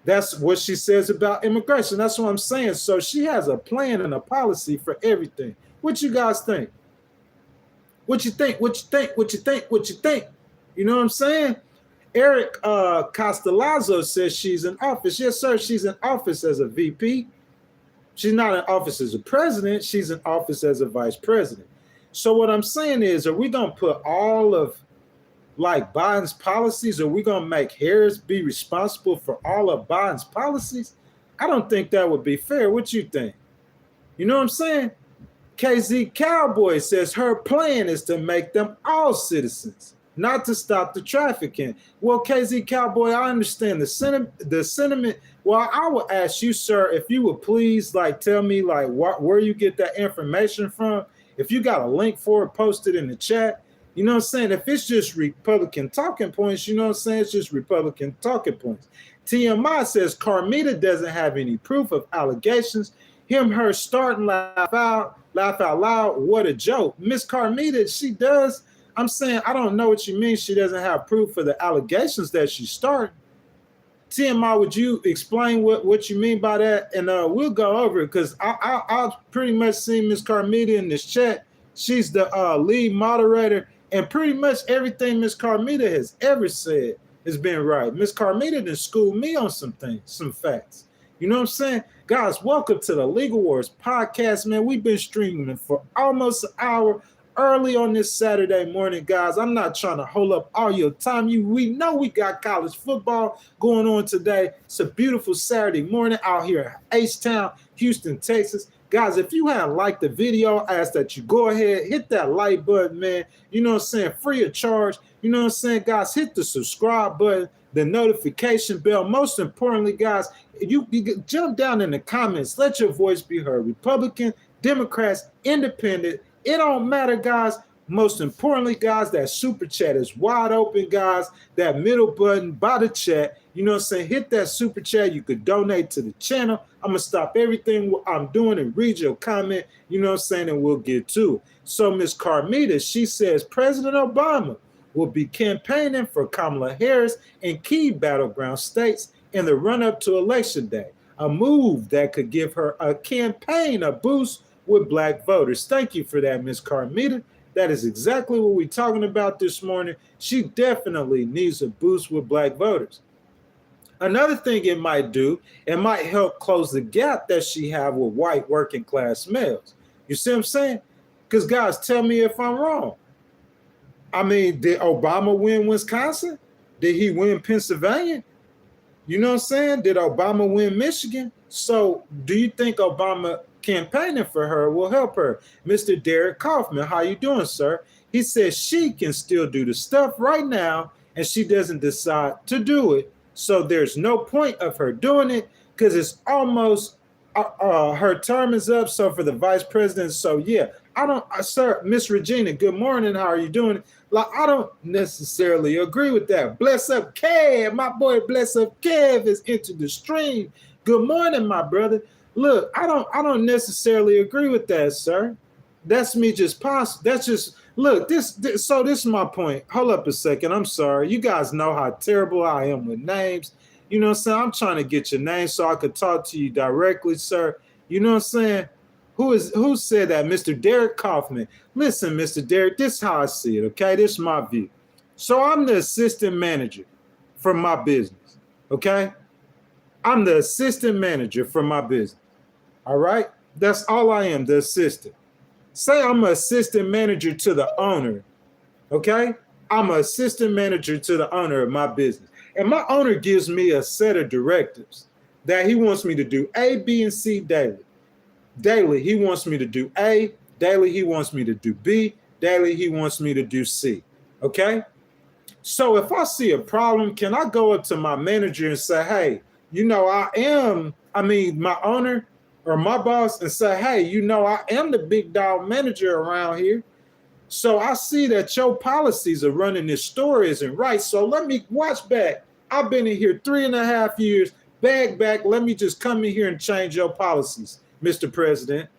That's what she says about immigration. That's what I'm saying. So she has a plan and a policy for everything. What you guys think? What you think? What you think? What you think? What you think? You know what I'm saying? Eric Costellazzo says she's in office. Yes, sir. She's in office as a VP. She's not in office as a president. She's in office as a vice president. So what I'm saying is, are we going to put all of like Biden's policies? Are we going to make Harris be responsible for all of Biden's policies? I don't think that would be fair. What you think? You know what I'm saying? KZ Cowboy says her plan is to make them all citizens, not to stop the trafficking. Well, KZ Cowboy, I understand the sentiment. Well, I will ask you, sir, if you would please like tell me like where you get that information from. If you got a link for it, post it in the chat. You know what I'm saying? If it's just Republican talking points, you know what I'm saying? It's just Republican talking points. TMI says Carmita doesn't have any proof of allegations. Her starting laugh out loud. What a joke. Miss Carmita, she does. I'm saying, I don't know what you mean she doesn't have proof for the allegations that she started. TMI, would you explain what you mean by that? And we'll go over it because I've pretty much seen Miss Carmita in this chat. She's the lead moderator, and pretty much everything Miss Carmita has ever said has been right. Miss Carmita done schooled me on some things, some facts. You know what I'm saying? Guys, welcome to the Legal Wars podcast, man. We've been streaming for almost an hour. Early on this Saturday morning, guys. I'm not trying to hold up all your time. We know we got college football going on today. It's a beautiful Saturday morning out here in H-Town, Houston, Texas. Guys, if you haven't liked the video, I ask that you go ahead, hit that like button, man. You know what I'm saying? Free of charge. You know what I'm saying, guys? Hit the subscribe button, the notification bell. Most importantly, guys, you jump down in the comments. Let your voice be heard. Republican, Democrats, Independent. It don't matter, guys. Most importantly, guys, that super chat is wide open, guys. That middle button by the chat, you know what I'm saying? Hit that super chat. You could donate to the channel. I'm going to stop everything I'm doing and read your comment, you know what I'm saying, and we'll get to it. So Ms. Carmita, she says President Obama will be campaigning for Kamala Harris in key battleground states in the run-up to Election Day, a move that could give her a campaign a boost with black voters. Thank you for that, Ms. Carmita. That is exactly what we're talking about this morning. She definitely needs a boost with black voters. Another thing it might do, it might help close the gap that she have with white working class males. You see what I'm saying? Because guys, tell me if I'm wrong. I mean, did Obama win Wisconsin? Did he win Pennsylvania? You know what I'm saying? Did Obama win Michigan? So do you think Obama campaigning for her will help her? Mr. Derek Kaufman, how you doing, sir? He says she can still do the stuff right now and she doesn't decide to do it. So there's no point of her doing it because it's almost her term is up. So for the vice president, so yeah, I don't, sir, Miss Regina, good morning. How are you doing? Like, I don't necessarily agree with that. Bless up Kev, my boy Bless up Kev is into the stream. Good morning, my brother. Look, I don't necessarily agree with that, sir. That's me just possible. That's just look, this is my point. Hold up a second. I'm sorry. You guys know how terrible I am with names. You know what I'm saying? I'm trying to get your name so I could talk to you directly, sir. You know what I'm saying? Who said that? Mr. Derek Kaufman. Listen, Mr. Derek, this is how I see it, okay? This is my view. So I'm the assistant manager for my business, okay? I'm the assistant manager for my business, all right? That's all I am, the assistant. Say I'm an assistant manager to the owner, okay? I'm an assistant manager to the owner of my business. And my owner gives me a set of directives that he wants me to do A, B, and C daily. Daily, he wants me to do A. Daily, he wants me to do B. Daily, he wants me to do C. Okay? So if I see a problem, can I go up to my manager and say, hey, you know, my owner or my boss and say, hey, you know, I am the big dog manager around here. So I see that your policies of running this store isn't right. So let me watch back. I've been in here 3.5 years. Bag back. Let me just come in here and change your policies. Mr. President,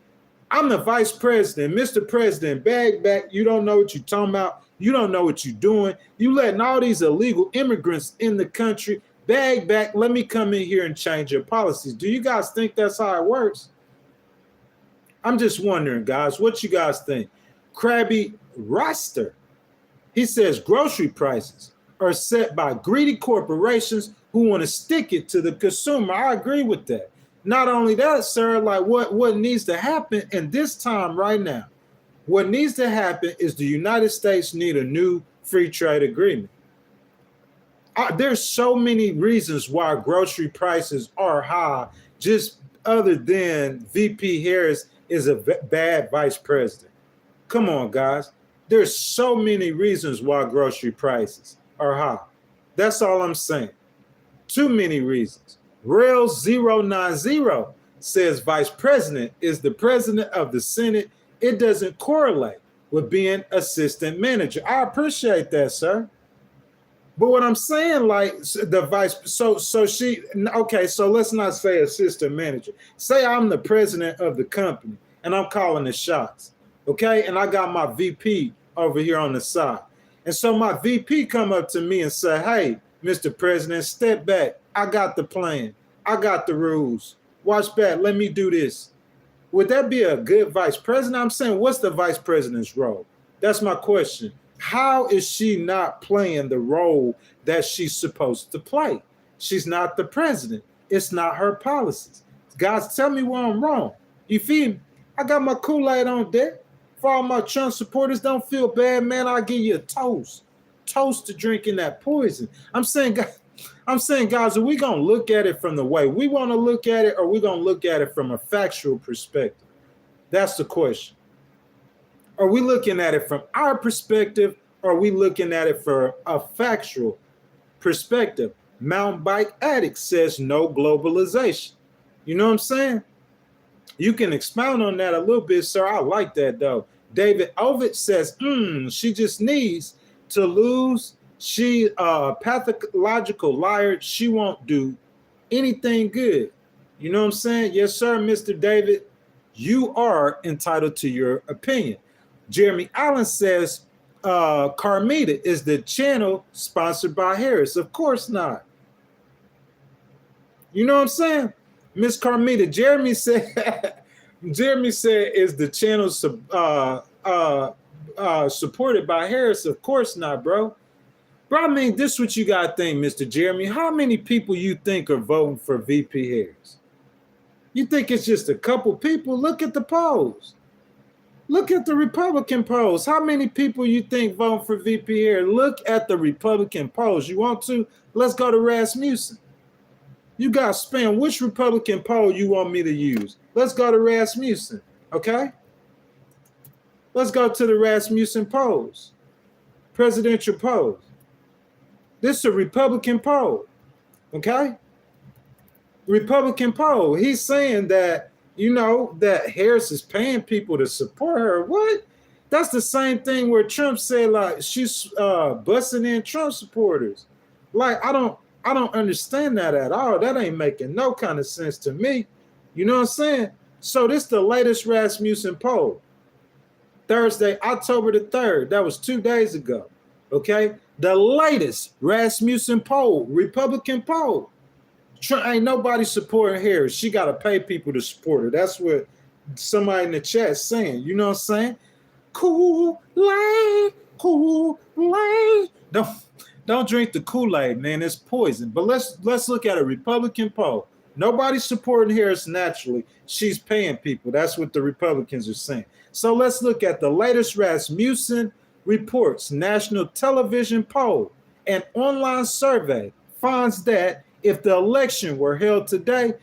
I'm the vice president. Mr. President, bag back. You don't know what you're talking about. You don't know what you're doing. You letting all these illegal immigrants in the country. Bag back. Let me come in here and change your policies. Do you guys think that's how it works? I'm just wondering, guys, what you guys think? Krabby Roster, he says grocery prices are set by greedy corporations who want to stick it to the consumer. I agree with that. Not only that, sir, like what needs to happen in this time right now, what needs to happen is the United States need a new free trade agreement. There's so many reasons why grocery prices are high, just other than VP Harris is a bad vice president. Come on, guys. There's so many reasons why grocery prices are high. That's all I'm saying. Too many reasons. Rails 090 says vice president is the president of the Senate. It doesn't correlate with being assistant manager. I appreciate that, sir. But what I'm saying, like the vice, so she, okay, so let's not say assistant manager. Say I'm the president of the company and I'm calling the shots, okay? And I got my VP over here on the side. And so my VP come up to me and say, hey, Mr. President, step back. I got the plan. I got the rules. Watch back. Let me do this. Would that be a good vice president? I'm saying, what's the vice president's role? That's my question. How is she not playing the role that she's supposed to play? She's not the president. It's not her policies. Guys, tell me where I'm wrong. You feel me? I got my Kool-Aid on deck. For all my Trump supporters, don't feel bad, man. I'll give you a toast. Toast to drinking that poison. I'm saying, guys, are we going to look at it from the way we want to look at it, or are we going to look at it from a factual perspective? That's the question. Are we looking at it from our perspective, or are we looking at it from a factual perspective? Mountain Bike Addict says no globalization. You know what I'm saying? You can expound on that a little bit, sir. I like that, though. David Ovid says, she just needs to lose. She pathological liar. She won't do anything good. You know what I'm saying? Yes, sir, Mr. David. You are entitled to your opinion. Jeremy Allen says, Carmita, is the channel sponsored by Harris? Of course not. You know what I'm saying? Miss Carmita, Jeremy said, is the channel supported by Harris? Of course not, bro. Bro, I mean, this is what you got to think, Mr. Jeremy. How many people you think are voting for VP Harris? You think it's just a couple people? Look at the polls. Look at the Republican polls. How many people you think vote for VP Harris? Look at the Republican polls. You want to? Let's go to Rasmussen. You got to spam which Republican poll you want me to use. Let's go to Rasmussen, okay? Let's go to the Rasmussen polls, presidential polls. This is a Republican poll, okay? Republican poll. He's saying that, you know, that Harris is paying people to support her. What? That's the same thing where Trump said, like, she's busting in Trump supporters. Like, I don't understand that at all. That ain't making no kind of sense to me. You know what I'm saying? So this is the latest Rasmussen poll. Thursday, October the 3rd. That was 2 days ago. Okay? The latest Rasmussen poll, Republican poll. Ain't nobody supporting Harris. She got to pay people to support her. That's what somebody in the chat saying. You know what I'm saying? Kool-Aid, Kool-Aid. Don't drink the Kool-Aid, man. It's poison. But let's look at a Republican poll. Nobody's supporting Harris naturally. She's paying people. That's what the Republicans are saying. So let's look at the latest Rasmussen Reports national television poll. An online survey finds that if the election were held today,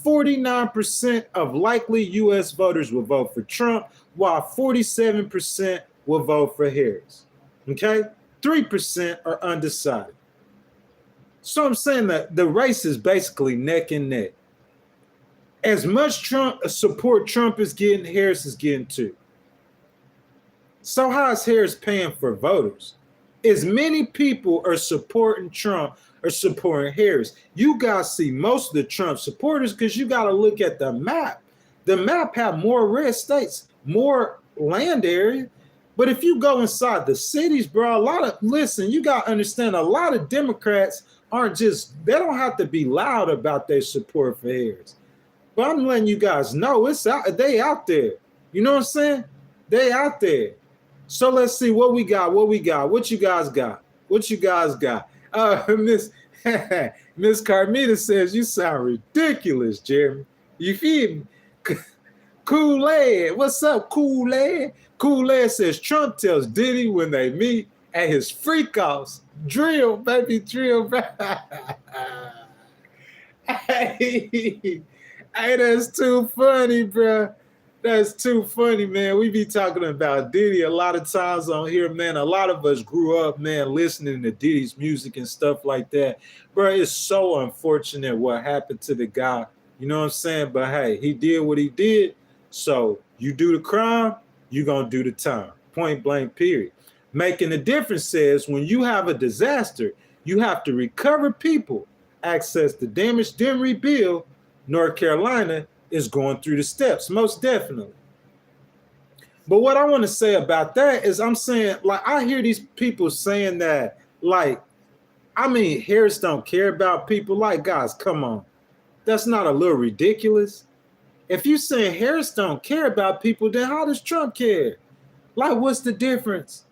49% of likely U.S. voters will vote for Trump, while 47% will vote for Harris. Okay? 3% are undecided. So I'm saying that the race is basically neck and neck. As much Trump support Trump is getting, Harris is getting too. So how is Harris paying for voters? As many people are supporting Trump or supporting Harris. You guys see most of the Trump supporters because you got to look at the map. The map have more red states, more land area. But if you go inside the cities, bro, you got to understand, a lot of Democrats they don't have to be loud about their support for Harris. But I'm letting you guys know they out there. You know what I'm saying? They out there. So let's see what we got. What you guys got? Miss Carmita says you sound ridiculous, Jeremy. You feel me? Kool-Aid. What's up, Kool-Aid? Kool-Aid says Trump tells Diddy when they meet at his freak-offs. Drill, baby, drill. Hey, that's too funny, bro. That's too funny, man. We be talking about Diddy a lot of times on here, man. A lot of us grew up, man, listening to Diddy's music and stuff like that. Bro, it's so unfortunate what happened to the guy. You know what I'm saying? But hey, he did what he did. So you do the crime, you're going to do the time. Point blank, period. Making a difference says when you have a disaster, you have to recover people, access the damage, then rebuild. North Carolina is going through the steps, most definitely. But what I want to say about that is I'm saying, like, I hear these people saying that, like, I mean, Harris don't care about people. Like, guys, come on. That's not a little ridiculous? If you saying Harris don't care about people, then how does Trump care? Like, what's the difference?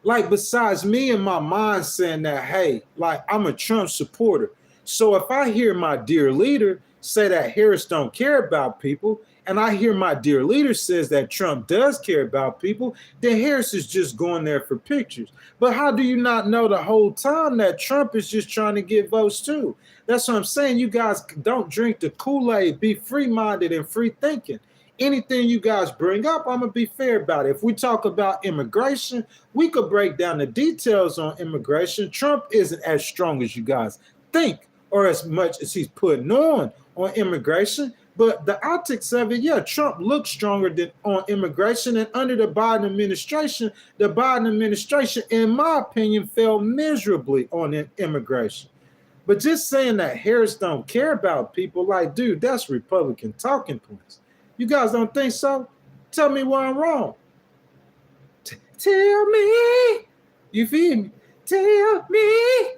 Like, besides me and my mind saying that, hey, like, I'm a Trump supporter. So if I hear my dear leader say that Harris don't care about people, and I hear my dear leader says that Trump does care about people, then Harris is just going there for pictures. But how do you not know the whole time that Trump is just trying to get votes too? That's what I'm saying. You guys don't drink the Kool-Aid. Be free-minded and free-thinking. Anything you guys bring up, I'm going to be fair about it. If we talk about immigration, we could break down the details on immigration. Trump isn't as strong as you guys think or as much as he's putting on immigration. But the optics of it, yeah, Trump looked stronger than on immigration. And under the Biden administration, in my opinion, failed miserably on immigration. But just saying that Harris don't care about people, like, dude, that's Republican talking points. You guys don't think so? Tell me where I'm wrong. Tell me. You feel me? Tell me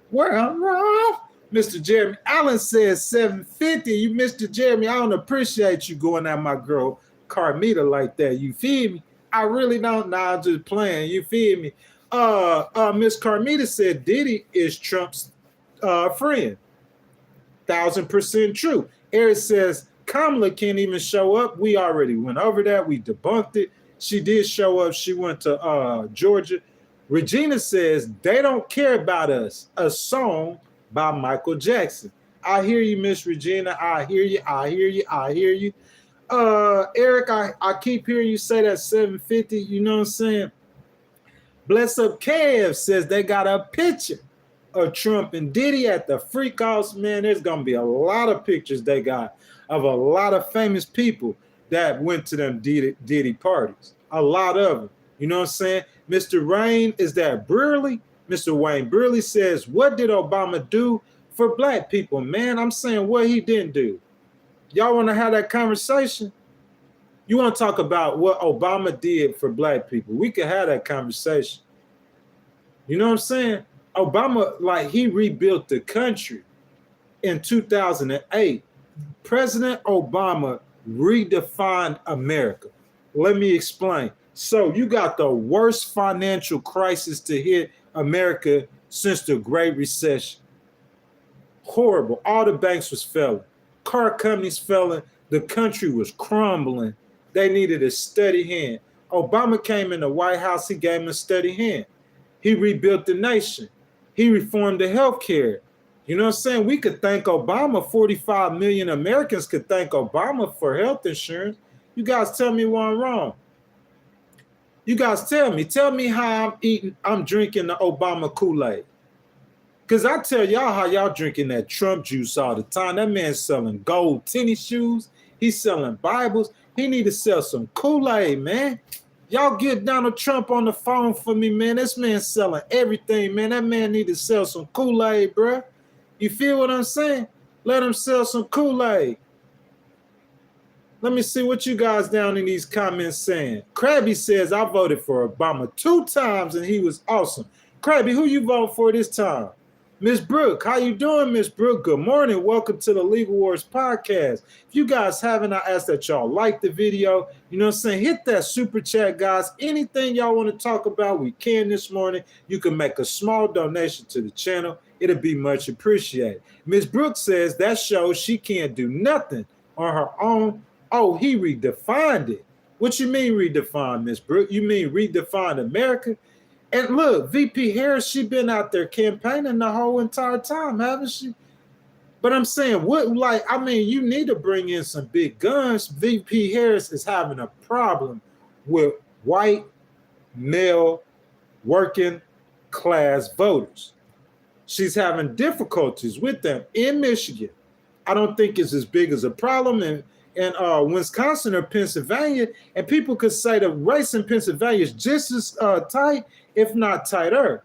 where I'm wrong. Mr. Jeremy Allen says 750. You, Mr. Jeremy, I don't appreciate you going at my girl Carmita like that. You feel me? I really don't. Nah, I'm just playing. You feel me? Miss Carmita said Diddy is Trump's friend. 1000% true. Eric says Kamala can't even show up. We already went over that. We debunked it. She did show up. She went to Georgia. Regina says they don't care about us. A song by Michael Jackson. I hear you, Miss Regina. I hear you. I hear you. I hear you. Eric, I keep hearing you say that 750. You know what I'm saying? Bless Up Kev says they got a picture of Trump and Diddy at the Freak House. Man, there's going to be a lot of pictures they got of a lot of famous people that went to them Diddy parties. A lot of them. You know what I'm saying? Mr. Rain, is that Brearley? Mr. Wayne Brearley says, what did Obama do for black people? Man, I'm saying what he didn't do. Y'all want to have that conversation? You want to talk about what Obama did for black people? We could have that conversation. You know what I'm saying? Obama, like, he rebuilt the country in 2008. President Obama redefined America. Let me explain. So you got the worst financial crisis to hit America since the Great Recession. Horrible. All the banks was failing. Car companies failing. The country was crumbling. They needed a steady hand. Obama came in the White House. He gave him a steady hand. He rebuilt the nation. He reformed the health care. You know what I'm saying? We could thank Obama. 45 million Americans could thank Obama for health insurance. You guys tell me why I'm wrong. You guys tell me how I'm drinking the Obama Kool-Aid. Because I tell y'all how y'all drinking that Trump juice all the time. That man's selling gold tennis shoes. He's selling Bibles. He need to sell some Kool-Aid, man. Y'all get Donald Trump on the phone for me, man. This man's selling everything, man. That man need to sell some Kool-Aid, bro. You feel what I'm saying? Let him sell some Kool-Aid. Let me see what you guys down in these comments saying. Krabby says, I voted for Obama 2 times and he was awesome. Krabby, who you vote for this time? Miss Brooke, how you doing, Miss Brooke? Good morning. Welcome to the Legal Wars podcast. If you guys haven't, I ask that y'all like the video. You know what I'm saying? Hit that super chat, guys. Anything y'all want to talk about, we can this morning. You can make a small donation to the channel. It'll be much appreciated. Miss Brooke says that shows she can't do nothing on her own. Oh, he redefined it. What you mean redefined, Miss Brooke? You mean redefined America? And look, VP Harris, she been out there campaigning the whole entire time, haven't she? But I'm saying, you need to bring in some big guns. VP Harris is having a problem with white, male, working class voters. She's having difficulties with them in Michigan. I don't think it's as big as a problem in Wisconsin or Pennsylvania, and people could say the race in Pennsylvania is just as tight, if not tighter.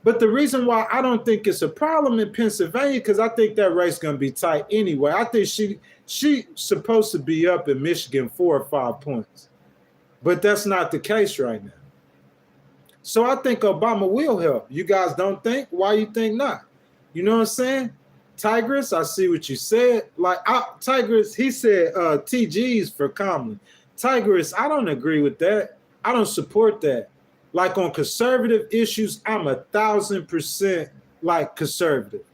But the reason why I don't think it's a problem in Pennsylvania, because I think that race is going to be tight anyway. I think she's supposed to be up in Michigan 4 or 5 points, but that's not the case right now. So I think Obama will help. You guys don't think? Why you think not? You know what I'm saying? Tigress, I see what you said. Tigress, he said TGs for Kamala. Tigress, I don't agree with that. I don't support that. Like on conservative issues, I'm 1,000% like conservative.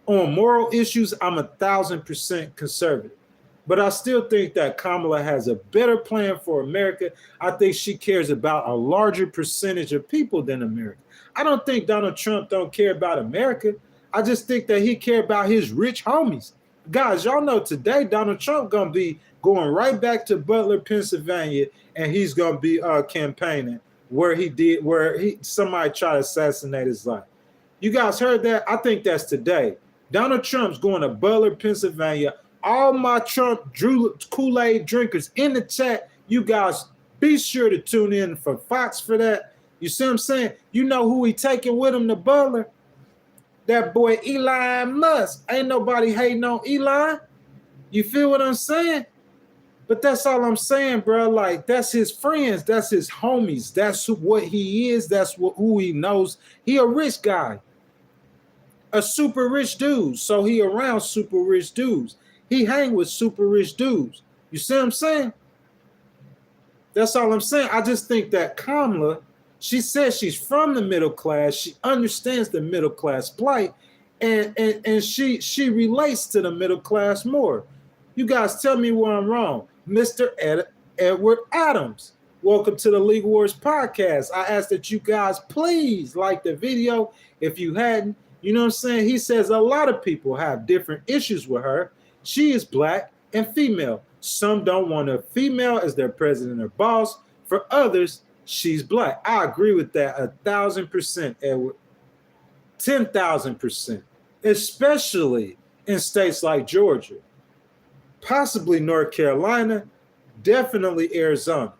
On moral issues, I'm 1,000% conservative. But I still think that Kamala has a better plan for America. I think she cares about a larger percentage of people than America. I don't think Donald Trump don't care about America. I just think that he care about his rich homies. Guys, y'all know today Donald Trump gonna be going right back to Butler, Pennsylvania, and he's gonna be campaigning where somebody tried to assassinate his life. You guys heard that? I think that's today. Donald Trump's going to Butler, Pennsylvania, all my Trump Kool-Aid drinkers in the chat, you guys be sure to tune in for Fox for that. You see what I'm saying? You know who he taking with him, the butler? That boy Elon Musk. Ain't nobody hating on Elon. You feel what I'm saying? But that's all I'm saying, bro. Like, that's his friends. That's his homies. That's what he is. That's who he knows. He a rich guy. A super rich dude. So he around super rich dudes. He hang with super rich dudes. You see what I'm saying? That's all I'm saying. I just think that Kamala, she says she's from the middle class. She understands the middle class plight. And she relates to the middle class more. You guys tell me where I'm wrong. Mr. Edward Adams, welcome to the Legal Wars podcast. I ask that you guys please like the video if you hadn't. You know what I'm saying? He says a lot of people have different issues with her. She is black and female. Some don't want a female as their president or boss. For others, she's black. I agree with that 1,000%, Edward. 10,000%, especially in states like Georgia, possibly North Carolina, definitely Arizona.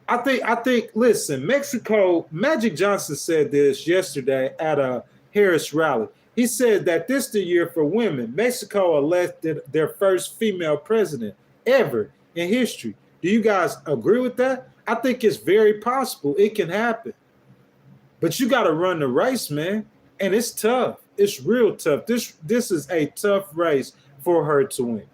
I think, listen, Mexico, Magic Johnson said this yesterday at a Harris rally. He said that this is the year for women. Mexico elected their first female president ever in history. Do you guys agree with that? I think it's very possible. It can happen. But you got to run the race, man. And it's tough. It's real tough. This is a tough race for her to win.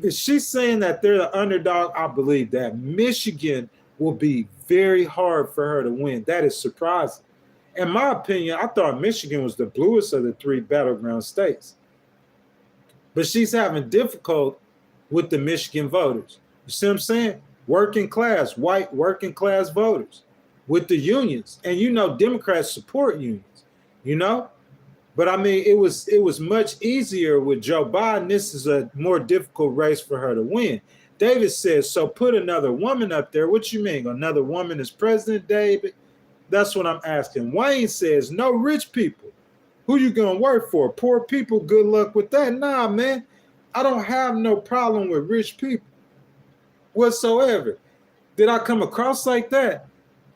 If she's saying that they're the underdog, I believe that. Michigan will be very hard for her to win. That is surprising. In my opinion, I thought Michigan was the bluest of the three battleground states. But she's having difficulty with the Michigan voters. You see what I'm saying? Working class, white working class voters with the unions. And you know, Democrats support unions, you know? But I mean, it was much easier with Joe Biden. This is a more difficult race for her to win. David says, so put another woman up there. What you mean? Another woman is president, David? That's what I'm asking. Wayne says, no rich people. Who you gonna work for? Poor people, good luck with that. Nah, man. I don't have no problem with rich people whatsoever. Did I come across like that?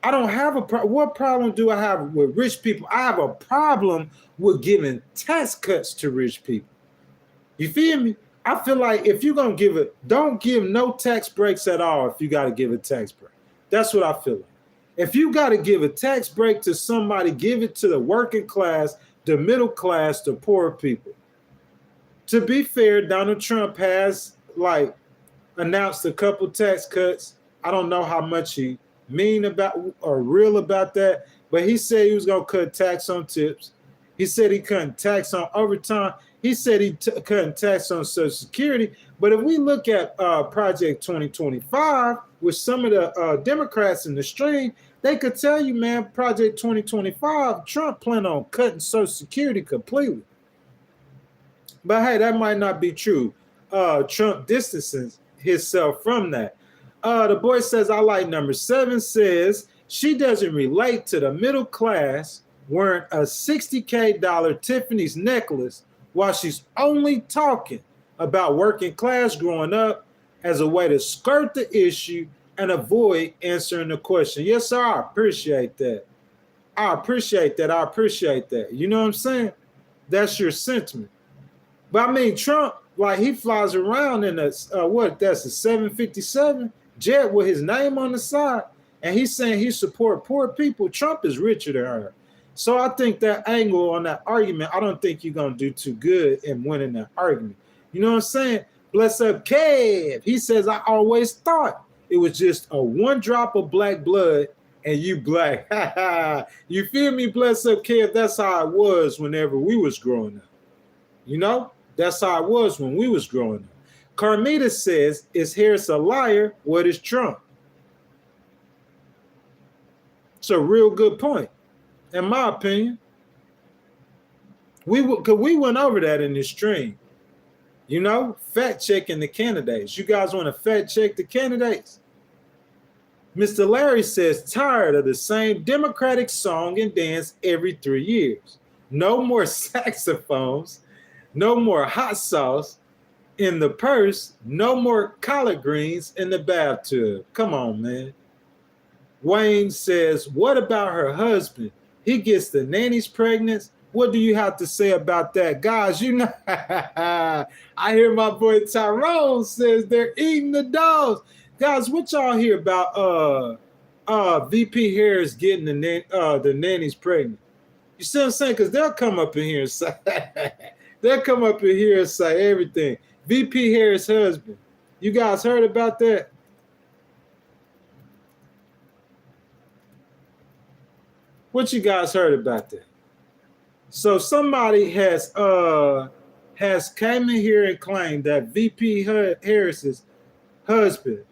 I don't have a problem. What problem do I have with rich people? I have a problem with giving tax cuts to rich people. You feel me? I feel like if you're going to give it, don't give no tax breaks at all if you got to give a tax break. That's what I feel like. If you got to give a tax break to somebody, give it to the working class, the middle class, the poor people. To be fair, Donald Trump has announced a couple tax cuts. I don't know how much he mean about or real about that, but he said he was going to cut tax on tips. He said he couldn't tax on overtime. He said he couldn't tax on Social Security. But if we look at Project 2025 with some of the Democrats in the stream, they could tell you, man, Project 2025, Trump planned on cutting Social Security completely. But hey, that might not be true. Trump distances himself from that. The boy says, I like number 7, says she doesn't relate to the middle class wearing a $60K Tiffany's necklace while she's only talking about working class growing up as a way to skirt the issue and avoid answering the question. Yes, sir, I appreciate that. I appreciate that. You know what I'm saying? That's your sentiment. But I mean, Trump, he flies around in that's a 757 jet with his name on the side, and he's saying he support poor people. Trump is richer than her. So I think that angle on that argument, I don't think you're going to do too good in winning that argument. You know what I'm saying? Bless up Kev. He says, I always thought it was just a one drop of black blood and you black. You feel me? Bless up Kev. That's how it was whenever we was growing up. You know? That's how it was when we was growing up. Carmita says, is Harris a liar? What is Trump? It's a real good point. In my opinion, we went over that in this stream. You know, fact checking the candidates. You guys want to fact check the candidates? Mr. Larry says, tired of the same Democratic song and dance every 3 years. No more saxophones. No more hot sauce in the purse, no more collard greens in the bathtub. Come on, man. Wayne says, what about her husband? He gets the nannies pregnant. What do you have to say about that? Guys, you know, I hear my boy Tyrone says they're eating the dogs. Guys, what y'all hear about VP Harris getting the nannies pregnant? You see what I'm saying? Because they'll come up in here and say, they'll come up in here and say everything. VP Harris' husband. You guys heard about that? What you guys heard about that? So somebody has came in here and claimed that VP Harris's husband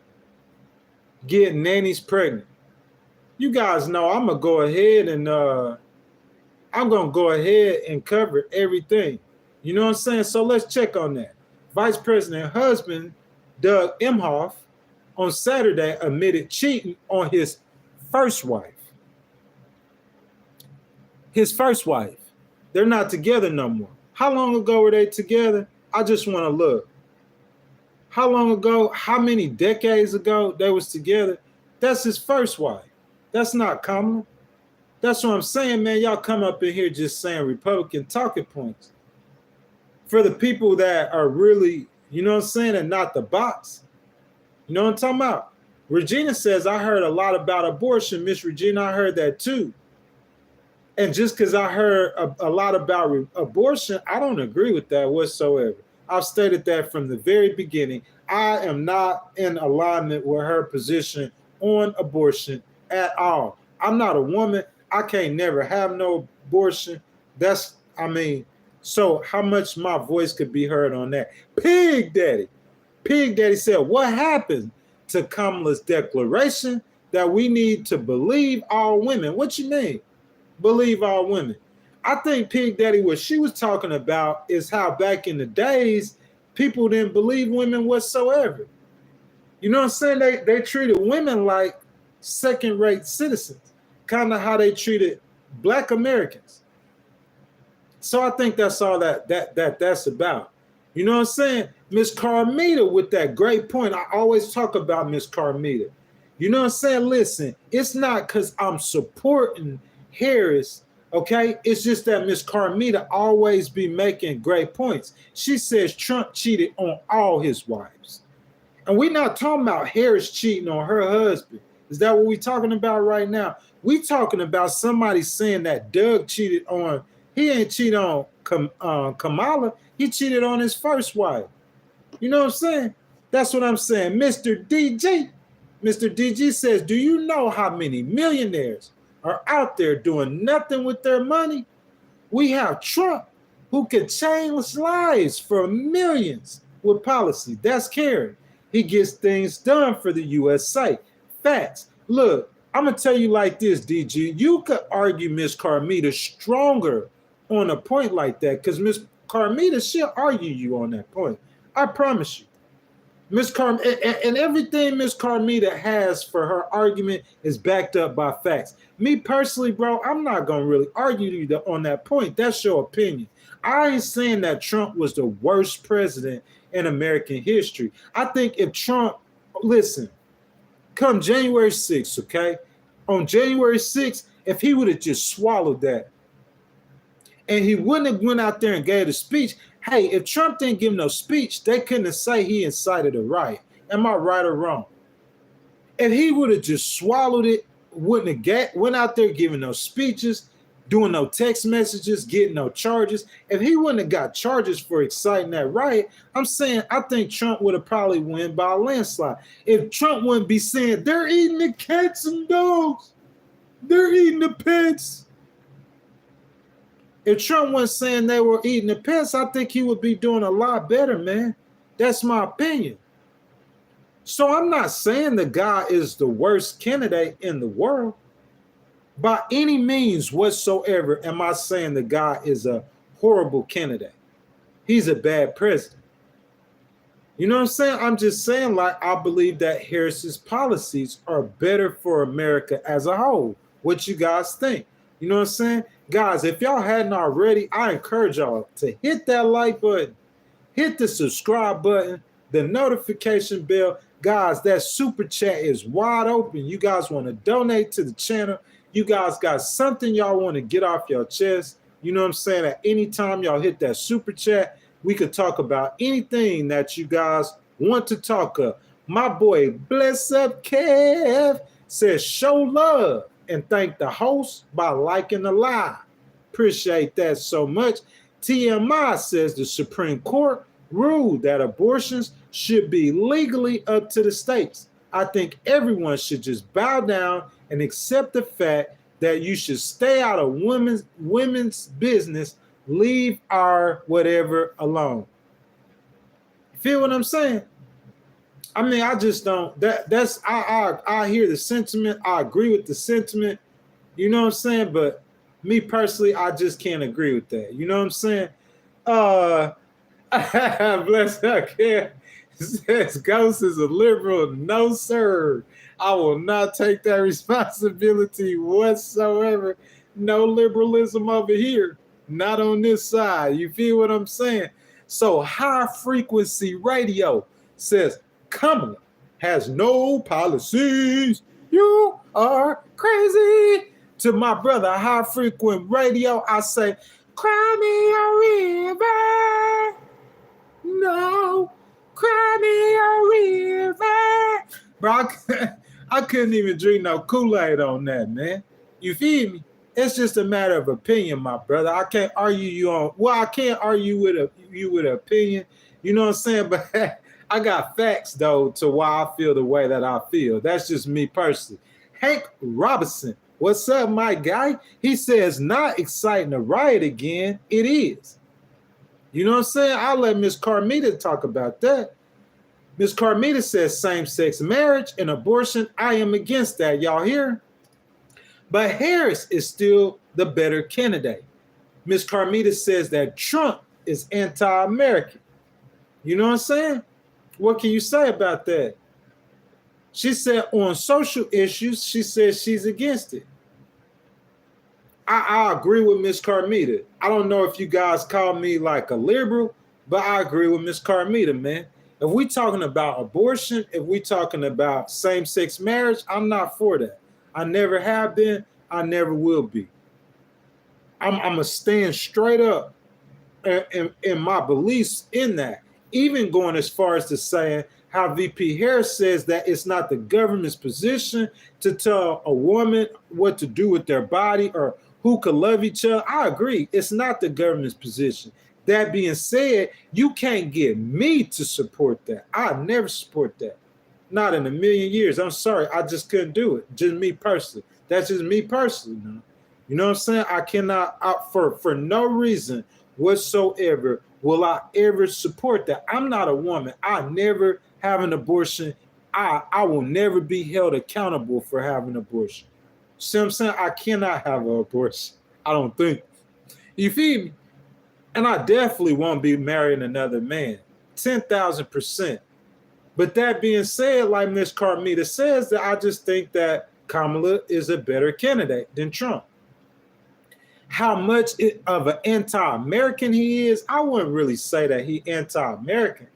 getting nannies pregnant. You guys know I'm gonna go ahead and cover everything. You know what I'm saying? So let's check on that. Vice President husband Doug Emhoff on Saturday admitted cheating on his first wife. His first wife. They're not together no more. How long ago were they together? I just want to look. How long ago, how many decades ago they was together? That's his first wife. That's not Kamala. That's what I'm saying, man. Y'all come up in here just saying Republican talking points. For the people that are really, you know what I'm saying, and not the bots. You know what I'm talking about? Regina says, I heard a lot about abortion. Miss Regina, I heard that too. And just because I heard a lot about abortion, I don't agree with that whatsoever. I've stated that from the very beginning. I am not in alignment with her position on abortion at all. I'm not a woman. I can't never have no abortion. So how much my voice could be heard on that? Pig Daddy said, what happened to Kamala's declaration that we need to believe all women? What you mean? Believe all women. I think Pig Daddy, what she was talking about is how back in the days, people didn't believe women whatsoever. You know what I'm saying? They treated women like second-rate citizens, kind of how they treated Black Americans. So I think that's all that's about. You know what I'm saying? Miss Carmita with that great point. I always talk about Miss Carmita. You know what I'm saying? Listen, it's not because I'm supporting Harris, okay? It's just that Miss Carmita always be making great points. She says Trump cheated on all his wives. And we're not talking about Harris cheating on her husband. Is that what we're talking about right now? We talking about somebody saying that Doug cheated on, he ain't cheated on Kamala, he cheated on his first wife. You know what I'm saying? That's what I'm saying. Mr. DG says, do you know how many millionaires are out there doing nothing with their money? We have Trump, who can change lives for millions with policy. That's caring. He gets things done for the USA. Facts. Look, I'm going to tell you like this, DG. You could argue Miss Carmita stronger on a point like that, because Miss Carmita, she'll argue you on that point. I promise you. Miss and everything Miss Carmita has for her argument is backed up by facts. Me personally, bro, I'm not going to really argue you on that point. That's your opinion. I ain't saying that Trump was the worst president in American history. I think if Trump, listen, come January 6th, okay? On January 6th, if he would have just swallowed that and he wouldn't have went out there and gave a speech, hey, if Trump didn't give no speech, they couldn't say he incited a riot. Am I right or wrong? If he would have just swallowed it, wouldn't have went out there giving no speeches, doing no text messages, getting no charges. If he wouldn't have got charges for inciting that riot, I'm saying I think Trump would have probably won by a landslide. If Trump wouldn't be saying, they're eating the cats and dogs, they're eating the pets. If Trump wasn't saying they were eating the pets, I think he would be doing a lot better, man. That's my opinion. So I'm not saying the guy is the worst candidate in the world. By any means whatsoever am I saying the guy is a horrible candidate. He's a bad president. You know what I'm saying? I'm just saying, like, I believe that Harris's policies are better for America as a whole. What you guys think? You know what I'm saying? Guys, if y'all hadn't already, I encourage y'all to hit that like button. hit the subscribe button, the notification bell. Guys, that super chat is wide open. You guys want to donate to the channel. You guys got something y'all want to get off your chest. You know what I'm saying? At any time y'all hit that super chat, we could talk about anything that you guys want to talk of. My boy, Bless Up Kev, says show love and thank the host by liking the live. Appreciate that so much. TMI says the Supreme Court ruled that abortions should be legally up to the states. I think everyone should just bow down and accept the fact that you should stay out of women's business, leave our whatever alone. Feel what I'm saying? I mean, I just don't. I hear the sentiment. I agree with the sentiment. You know what I'm saying? But me personally, I just can't agree with that. You know what I'm saying? Bless her care. Says Ghost is a liberal. No, sir. I will not take that responsibility whatsoever. No liberalism over here. Not on this side. You feel what I'm saying? So high frequency radio says Kamala has no policies. You are crazy. To my brother, high frequent radio, I say, cry me a river. No, cry me a river. Bro, I couldn't even drink no Kool-Aid on that, man. You feel me? It's just a matter of opinion, my brother. I can't argue you on. Well, I can't argue with you with an opinion. You know what I'm saying? But I got facts though to why I feel the way that I feel. That's just me personally. Hank Robinson, what's up, my guy? He says, not exciting to riot again. It is. You know what I'm saying? I'll let Miss Carmita talk about that. Miss Carmita says same-sex marriage and abortion. I am against that. Y'all hear? But Harris is still the better candidate. Miss Carmita says that Trump is anti-American. You know what I'm saying? What can you say about that? She said on social issues, she says she's against it. I agree with Miss Carmita. I don't know if you guys call me like a liberal, but I agree with Miss Carmita, man. If we talking about abortion, if we talking about same-sex marriage, I'm not for that. I never have been. I never will be. I'm going to stand straight up in my beliefs in that. Even going as far as to saying how VP Harris says that it's not the government's position to tell a woman what to do with their body or who could love each other. I agree. It's not the government's position. That being said, you can't get me to support that. I never support that. Not in a million years. I'm sorry. I just couldn't do it. Just me personally. That's just me personally. Now. You know what I'm saying? I cannot, for no reason whatsoever, will I ever support that. I'm not a woman. I never have an abortion. I will never be held accountable for having an abortion. See what I'm saying? I cannot have an abortion. I don't think. You feel me? And I definitely won't be marrying another man. 10,000%. But that being said, like Miss Carmita says, that I just think that Kamala is a better candidate than Trump. How much of an anti-American he is, I wouldn't really say that he anti-American.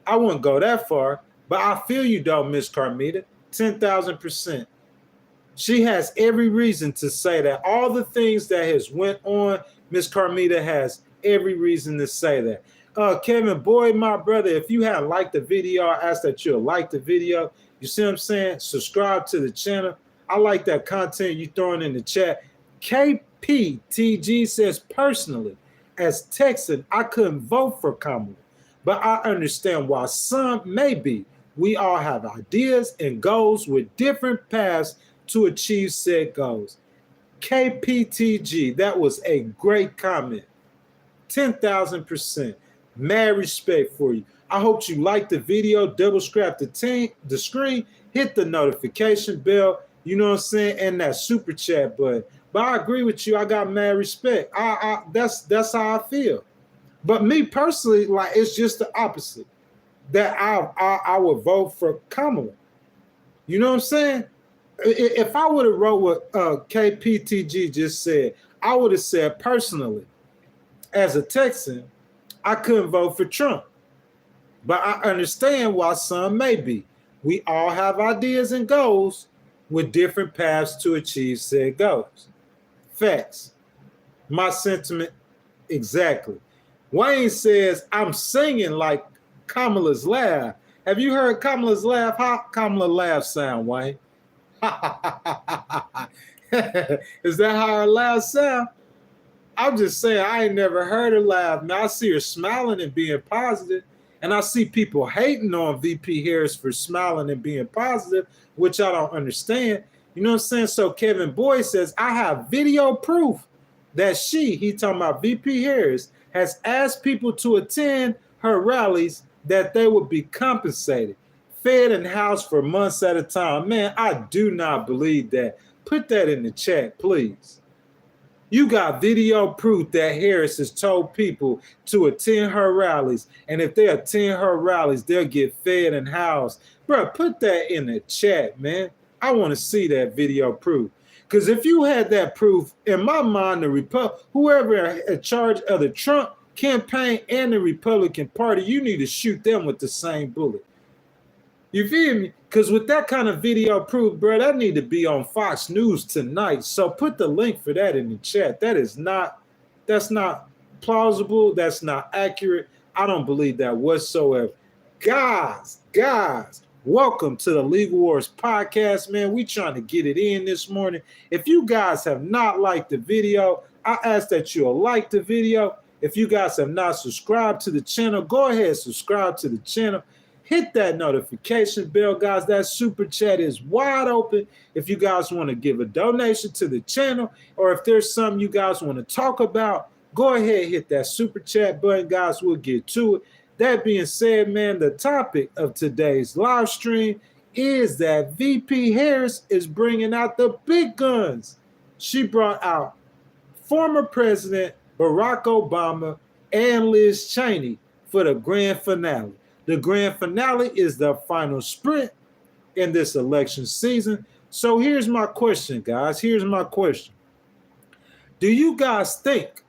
I wouldn't go that far. But I feel you though, Miss Carmita, 10,000%. She has every reason to say that. All the things that has went on, Miss Carmita has every reason to say that. Kevin Boyd, my brother, if you haven't liked the video, I ask that you'll like the video. You see what I'm saying? Subscribe to the channel. I like that content you throwing in the chat. KPTG says, personally, as Texan, I couldn't vote for Kamala, but I understand why some may be. We all have ideas and goals with different paths to achieve said goals. KPTG, that was a great comment. 10,000%. Mad respect for you. I hope you liked the video. Double scrap the screen. Hit the notification bell. You know what I'm saying? And that super chat button. But I agree with you. I got mad respect. That's how I feel. But me personally, like it's just the opposite. That I would vote for Kamala. You know what I'm saying? If I would have wrote what KPTG just said, I would have said personally, as a Texan, I couldn't vote for Trump. But I understand why some may be. We all have ideas and goals with different paths to achieve said goals. Facts. My sentiment exactly. Wayne says, I'm singing like Kamala's laugh. Have you heard Kamala's laugh? How Kamala laugh sound, Wayne? Is that how her laugh sound? I'm just saying, I ain't never heard her laugh. Now I see her smiling and being positive, and I see people hating on VP Harris for smiling and being positive, which I don't understand. You know what I'm saying? So Kevin Boyd says, I have video proof that he talking about VP Harris, has asked people to attend her rallies that they would be compensated, fed and housed for months at a time. Man, I do not believe that. Put that in the chat, please. You got video proof that Harris has told people to attend her rallies, and if they attend her rallies, they'll get fed and housed. Bro, put that in the chat, man. I want to see that video proof. Because if you had that proof, in my mind, whoever in charge of the Trump campaign and the Republican Party, you need to shoot them with the same bullet. You feel me? Because with that kind of video proof, bro, that need to be on Fox News tonight. So put the link for that in the chat. That's not plausible. That's not accurate. I don't believe that whatsoever. Guys, welcome to the Legal Wars podcast, man. We trying to get it in this morning. If you guys have not liked the video, I ask that you'll like the video. If you guys have not subscribed to the channel, go ahead and subscribe to the channel. Hit that notification bell, guys. That super chat is wide open. If you guys want to give a donation to the channel, or if there's something you guys want to talk about, go ahead, hit that super chat button, guys. We'll get to it. That being said, man, the topic of today's live stream is that VP Harris is bringing out the big guns. She brought out former President Barack Obama and Liz Cheney for the grand finale. The grand finale is the final sprint in this election season. So here's my question, guys. Here's my question. Do you guys think,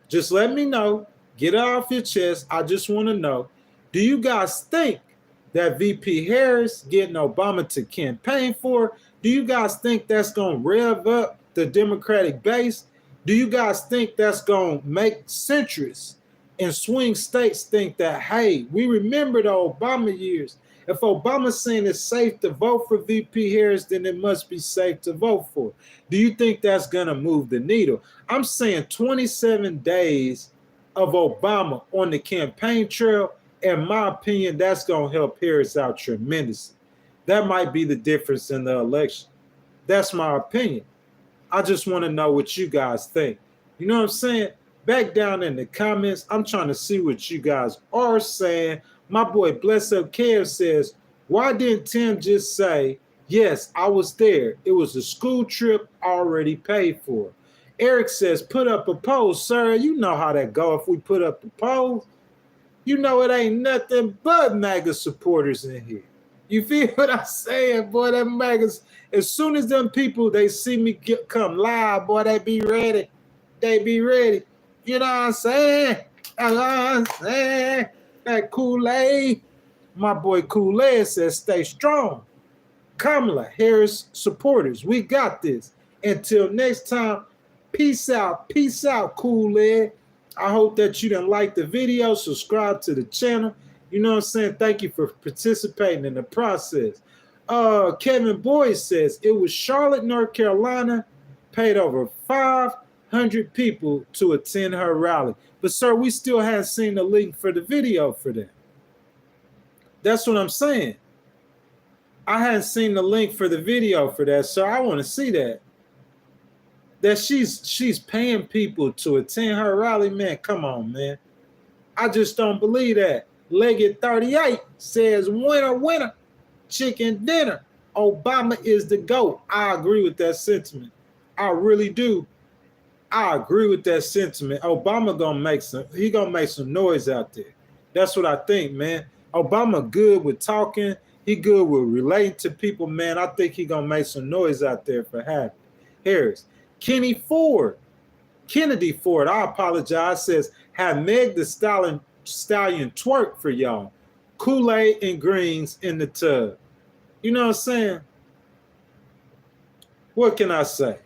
just let me know, get it off your chest, I just want to know, do you guys think that VP Harris getting Obama to campaign for, do you guys think that's going to rev up the Democratic base? Do you guys think that's going to make centrists in swing states think that, hey, we remember the Obama years. If Obama's saying it's safe to vote for VP Harris, then it must be safe to vote for. Do you think that's going to move the needle? I'm saying 27 days of Obama on the campaign trail, in my opinion, that's going to help Harris out tremendously. That might be the difference in the election. That's my opinion. I just want to know what you guys think. You know what I'm saying? Back down in the comments, I'm trying to see what you guys are saying. My boy Bless Up Kev says, why didn't Tim just say, yes, I was there. It was a school trip already paid for. Eric says, put up a poll. Sir, you know how that go if we put up the poll. You know it ain't nothing but MAGA supporters in here. You feel what I'm saying, boy? That MAGAs, as soon as them people, they see me come live, boy, they be ready. They be ready. You know what I'm saying? That Kool-Aid. My boy Kool-Aid says, stay strong. Kamala Harris supporters, we got this. Until next time, peace out. Peace out, Kool-Aid. I hope that you done like the video. Subscribe to the channel. You know what I'm saying? Thank you for participating in the process. Kevin Boyd says, it was Charlotte, North Carolina, paid over 500 people to attend her rally. But, sir, we still haven't seen the link for the video for that. That's what I'm saying. I hadn't seen the link for the video for that, so I want to see that. That she's paying people to attend her rally, man. Come on, man. I just don't believe that. Legged 38 says, winner, winner, chicken dinner. Obama is the GOAT. I agree with that sentiment. I really do. I agree with that sentiment. Obama gonna make some noise out there. That's what I think, man. Obama good with talking. He good with relating to people, man. I think he gonna make some noise out there for Harris. Kennedy Ford, I apologize, says, Have Meg the Stallion twerk for y'all. Kool-Aid and greens in the tub. You know what I'm saying? What can I say?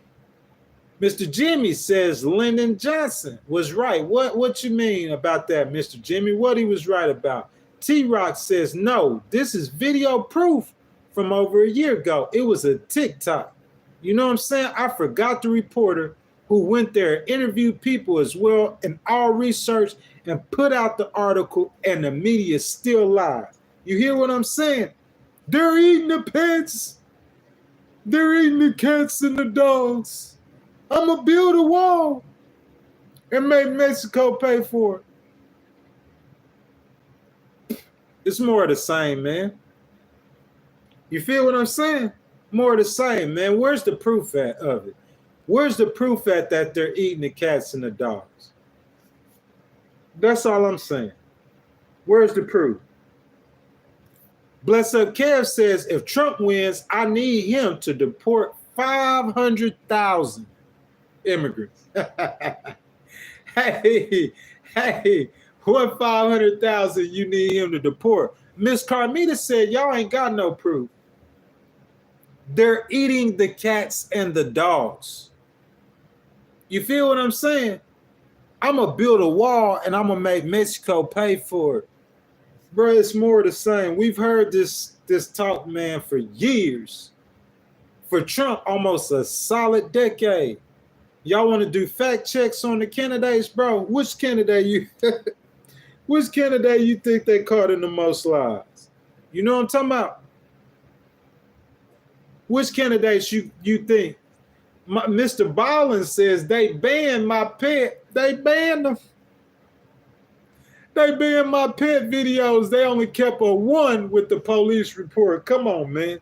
Mr. Jimmy says Lyndon Johnson was right. What you mean about that, Mr. Jimmy? What he was right about? T-Rock says, no, this is video proof from over a year ago. It was a TikTok. You know what I'm saying? I forgot the reporter who went there, interviewed people as well, and all research and put out the article, and the media still lies. You hear what I'm saying? They're eating the pets. They're eating the cats and the dogs. I'm going to build a wall and make Mexico pay for it. It's more of the same, man. You feel what I'm saying? More of the same, man. Where's the proof of it? Where's the proof that they're eating the cats and the dogs? That's all I'm saying. Where's the proof? Bless Up Kev says, if Trump wins, I need him to deport 500,000 immigrants. Hey, what 500,000 you need him to deport? Miss Carmita said, y'all ain't got no proof. They're eating the cats and the dogs. You feel what I'm saying? I'm going to build a wall and I'm going to make Mexico pay for it. Bro, it's more of the same. We've heard this talk, man, for years. For Trump, almost a solid decade. Y'all want to do fact checks on the candidates, bro? Which candidate you think they caught in the most lies? You know what I'm talking about? Which candidates you think? Mr. Ballin says they banned my pet. They banned them. They banned my pet videos. They only kept a 1 with the police report. Come on, man.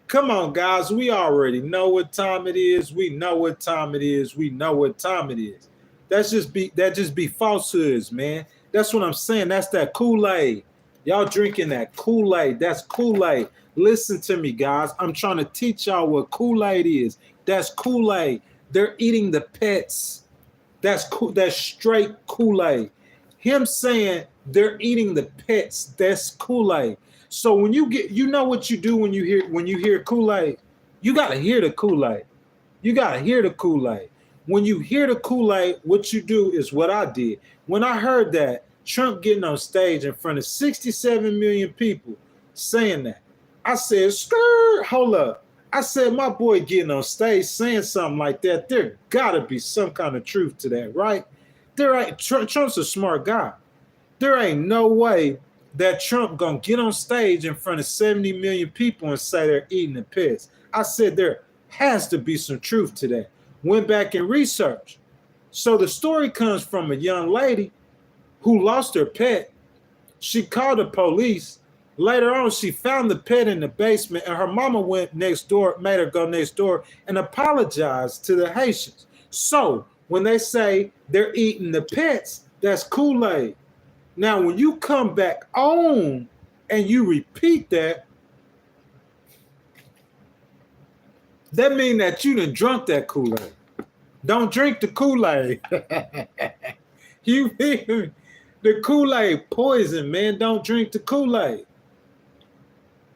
Come on, guys. We already know what time it is. We know what time it is. We know what time it is. That just be falsehoods, man. That's what I'm saying. That's that Kool-Aid. Y'all drinking that Kool-Aid. That's Kool-Aid. Listen to me, guys. I'm trying to teach y'all what Kool-Aid is. That's Kool-Aid. They're eating the pets. That's cool. That's straight Kool-Aid. Him saying they're eating the pets. That's Kool-Aid. So when you know what you do when you hear Kool-Aid, you gotta hear the Kool-Aid. You gotta hear the Kool-Aid. When you hear the Kool-Aid, what you do is what I did. When I heard that Trump getting on stage in front of 67 million people saying that, I said, skirt, hold up. I said, my boy getting on stage saying something like that, there gotta be some kind of truth to that, right? Trump's a smart guy. There ain't no way that Trump gonna get on stage in front of 70 million people and say they're eating the pets. I said there has to be some truth to that. Went back and researched. So the story comes from a young lady who lost her pet. She called the police. Later on, she found the pet in the basement, and her mama went next door, made her go next door and apologized to the Haitians. So when they say they're eating the pets, that's Kool-Aid. Now, when you come back on and you repeat that, that means that you done drunk that Kool-Aid. Don't drink the Kool-Aid. You hear? The Kool-Aid poison, man. Don't drink the Kool-Aid.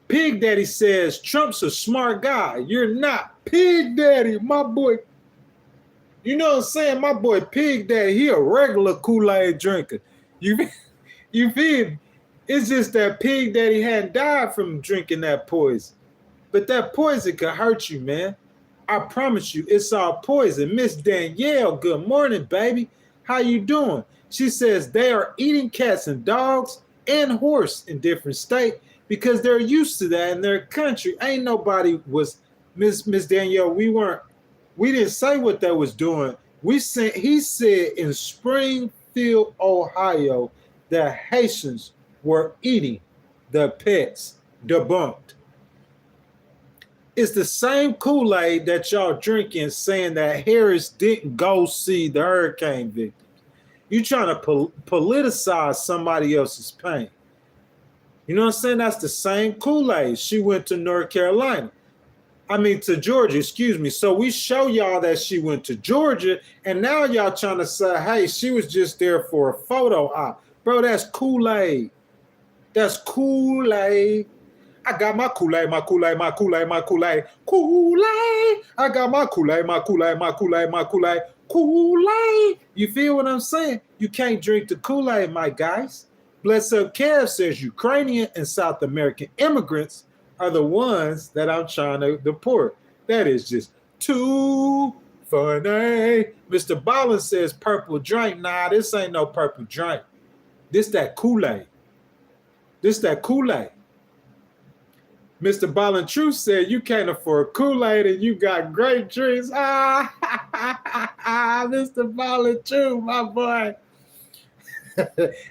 Pig Daddy says, Trump's a smart guy. You're not. Pig Daddy, my boy. You know what I'm saying? My boy Pig Daddy, he a regular Kool-Aid drinker. You feel me? It's just that Pig Daddy hadn't died from drinking that poison. But that poison could hurt you, man. I promise you, it's all poison. Miss Danielle, good morning, baby. How you doing? She says they are eating cats and dogs and horse in different states because they're used to that in their country. Ain't nobody was, Miss Danielle, we didn't say what they was doing. He said in Springfield, Ohio, that Haitians were eating the pets. Debunked. It's the same Kool-Aid that y'all drinking saying that Harris didn't go see the hurricane victims. You trying to politicize somebody else's pain. You know what I'm saying? That's the same Kool-Aid. She went to North Carolina. I mean, to Georgia, excuse me. So we show y'all that she went to Georgia, and now y'all trying to say, hey, she was just there for a photo op. Bro, that's Kool-Aid. That's Kool-Aid. I got my Kool-Aid, my Kool-Aid, my Kool-Aid, my Kool-Aid. Kool-Aid. I got my Kool-Aid, my Kool-Aid, my Kool-Aid, my Kool-Aid. Kool-Aid. You feel what I'm saying? You can't drink the Kool-Aid, my guys. Bless Up Kev says Ukrainian and South American immigrants are the ones that I'm trying to deport. That is just too funny. Mr. Ballin says purple drink. Nah, this ain't no purple drink. This that Kool-Aid. This that Kool-Aid. Mr. Ballin Truth said you can't afford Kool-Aid and you got great drinks. Mr. Ballin Truth, my boy.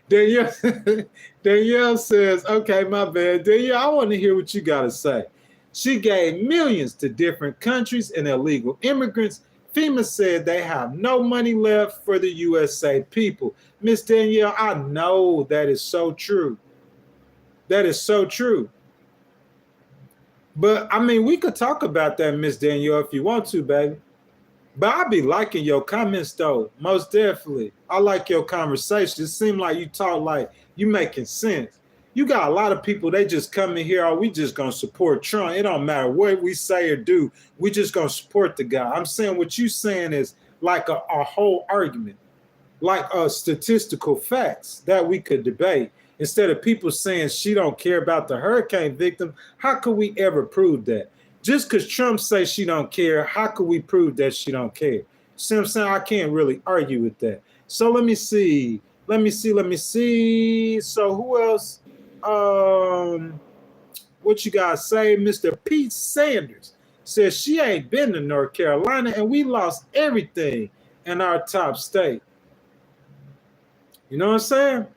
Danielle says, okay, my bad. Danielle, I want to hear what you got to say. She gave millions to different countries and illegal immigrants. FEMA said they have no money left for the USA people. Miss Danielle, I know that is so true. That is so true. But, I mean, we could talk about that, Miss Danielle, if you want to, baby. But I be liking your comments, though, most definitely. I like your conversation. It seems like you talk like you making sense. You got a lot of people, they just come in here, oh, we just going to support Trump. It don't matter what we say or do. We just going to support the guy. I'm saying what you saying is like a whole argument, like statistical facts that we could debate. Instead of people saying she don't care about the hurricane victim, how could we ever prove that? Just because Trump says she don't care, how could we prove that she don't care? See what I'm saying? I can't really argue with that. So let me see. So who else? What you guys say? Mr. Pete Sanders says she ain't been to North Carolina and we lost everything in our top state. You know what I'm saying?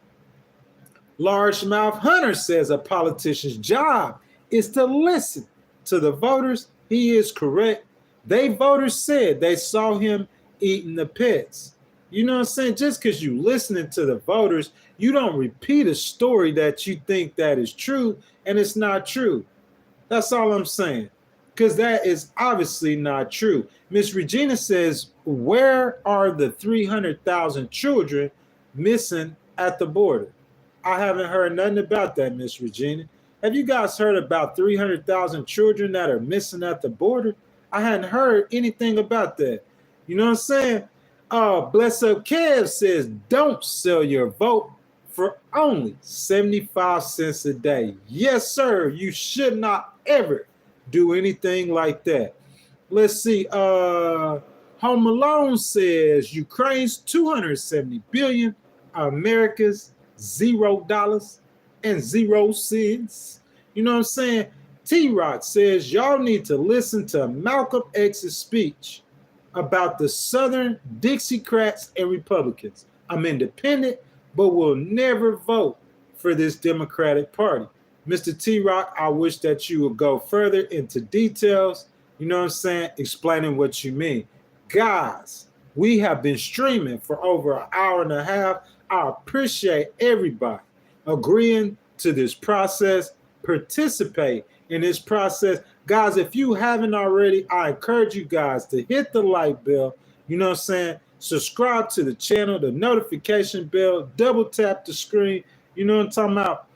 Largemouth Hunter says a politician's job is to listen to the voters. He is correct. Voters said they saw him eating the pets. You know what I'm saying? Just because you listening to the voters, you don't repeat a story that you think that is true and it's not true. That's all I'm saying. Because that is obviously not true. Miss Regina says, where are the 300,000 children missing at the border? I haven't heard nothing about that, Miss Regina. Have you guys heard about 300,000 children that are missing at the border? I hadn't heard anything about that. You know what I'm saying? Bless Up Kev says, don't sell your vote for only 75 cents a day. Yes, sir. You should not ever do anything like that. Let's see. Home Alone says, Ukraine's 270 billion, America's $0 and 0 cents. You know what I'm saying? T-Rock says y'all need to listen to Malcolm X's speech about the Southern Dixiecrats and Republicans. I'm independent, but will never vote for this Democratic Party. Mr. T-Rock, I wish that you would go further into details, you know what I'm saying, explaining what you mean. Guys, we have been streaming for over an hour and a half. I appreciate everybody agreeing to this process, participate in this process. Guys, if you haven't already, I encourage you guys to hit the like bell, you know what I'm saying? Subscribe to the channel, the notification bell, double tap the screen, you know what I'm talking about?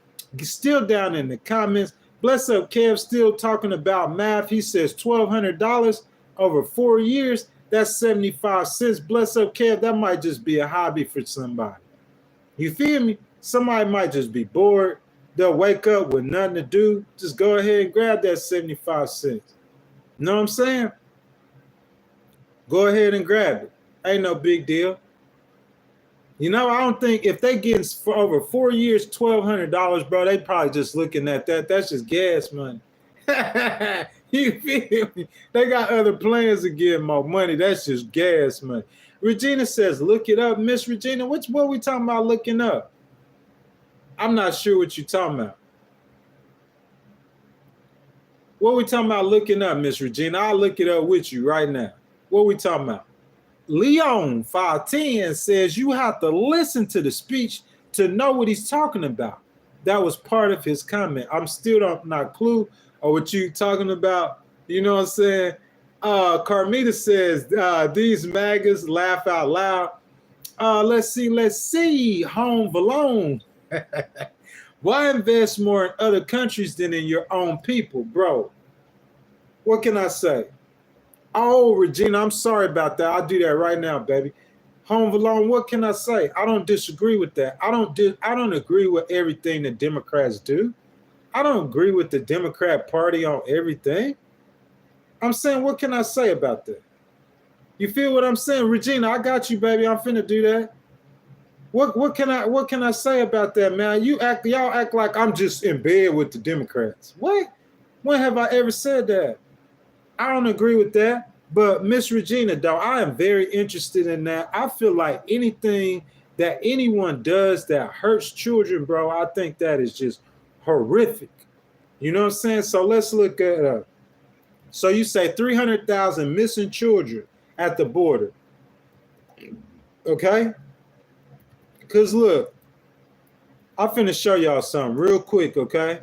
Still down in the comments. Bless Up Kev still talking about math. He says $1,200 over 4 years. That's 75 cents. Bless Up Kev, that might just be a hobby for somebody. You feel me? Somebody might just be bored. They'll wake up with nothing to do. Just go ahead and grab that 75 cents. You know what I'm saying? Go ahead and grab it. Ain't no big deal. You know, I don't think if they getting for over 4 years, $1,200, bro, they probably just looking at that. That's just gas money. You feel me? They got other plans to get more money. That's just gas money. Regina says, look it up. Miss Regina, what we talking about looking up? I'm not sure what you're talking about. What we talking about looking up, Miss Regina? I'll look it up with you right now. What we talking about? Leon 510 says you have to listen to the speech to know what he's talking about. That was part of his comment. I'm still not clue or what you talking about. You know what I'm saying? Carmita says, these MAGAs laugh out loud. Let's see. Home Valone. Why invest more in other countries than in your own people, bro? What can I say? Oh, Regina, I'm sorry about that. I'll do that right now, baby. Home Valone, what can I say? I don't disagree with that. I don't agree with everything the Democrats do. I don't agree with the Democrat Party on everything. I'm saying, what can I say about that? You feel what I'm saying? Regina, I got you, baby. I'm finna do that. What can I say about that, man? Y'all act like I'm just in bed with the Democrats. What? When have I ever said that? I don't agree with that. But Miss Regina, though, I am very interested in that. I feel like anything that anyone does that hurts children, bro, I think that is just horrific. You know what I'm saying? So let's look at so you say 300,000 missing children at the border. Okay? Because look, I'm finna show y'all something real quick, okay?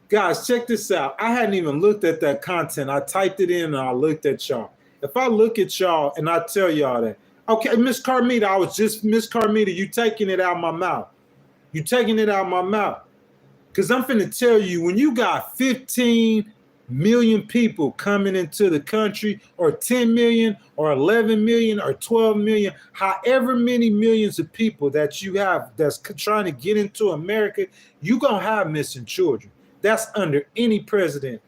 Guys, check this out. I hadn't even looked at that content. I typed it in and I looked at y'all. If I look at y'all and I tell y'all that, okay, Miss Carmita, Miss Carmita, you taking it out of my mouth. You taking it out of my mouth. Because I'm finna tell you, when you got 15 million people coming into the country, or 10 million, or 11 million, or 12 million, however many millions of people that you have that's trying to get into America, you're going to have missing children. That's under any president.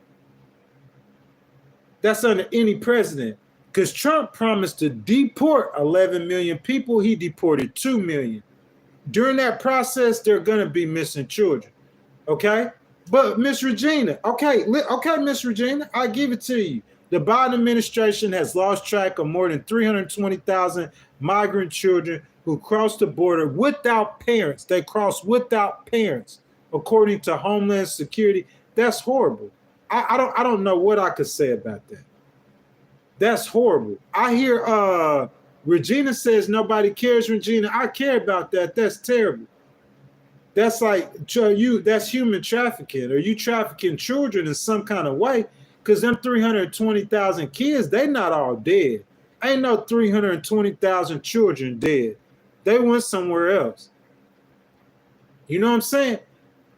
That's under any president. Because Trump promised to deport 11 million people. He deported 2 million. During that process, they're going to be missing children. Okay? But Miss Regina, okay, Miss Regina, I give it to you. The Biden administration has lost track of more than 320,000 migrant children who crossed the border without parents. They crossed without parents, according to Homeland Security. That's horrible. I don't know what I could say about that. That's horrible. I hear Regina says nobody cares. Regina, I care about that. That's terrible. That's like that's human trafficking. Are you trafficking children in some kind of way? Because them 320,000 kids, they not all dead. Ain't no 320,000 children dead. They went somewhere else. You know what I'm saying?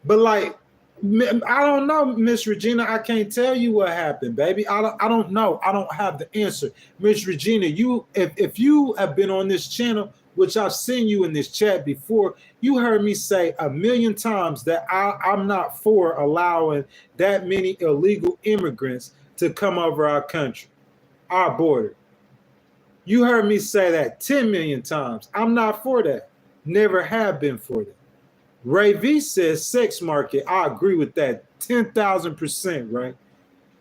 But like, I don't know, Miss Regina. I can't tell you what happened, baby. I don't know. I don't have the answer. Miss Regina, if you have been on this channel, which I've seen you in this chat before, you heard me say a million times that I'm not for allowing that many illegal immigrants to come over our country, our border. You heard me say that 10 million times. I'm not for that. Never have been for that. Ray V says sex market. I agree with that 10,000%, right?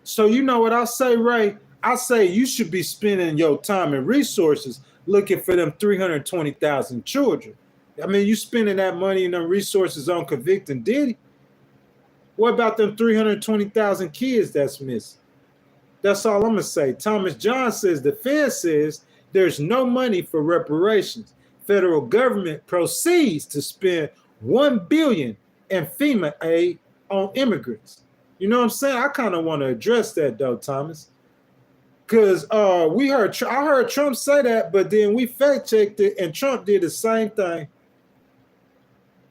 So you know what I say, Ray? I say you should be spending your time and resources looking for them 320,000 children. I mean, you spending that money and them resources on convicting Diddy. What about them 320,000 kids that's missing? That's all I'm going to say. Thomas John says the Fed says there's no money for reparations. Federal government proceeds to spend $1 billion in FEMA aid on immigrants. You know what I'm saying? I kind of want to address that though, Thomas. Because I heard Trump say that, but then we fact checked it, and Trump did the same thing.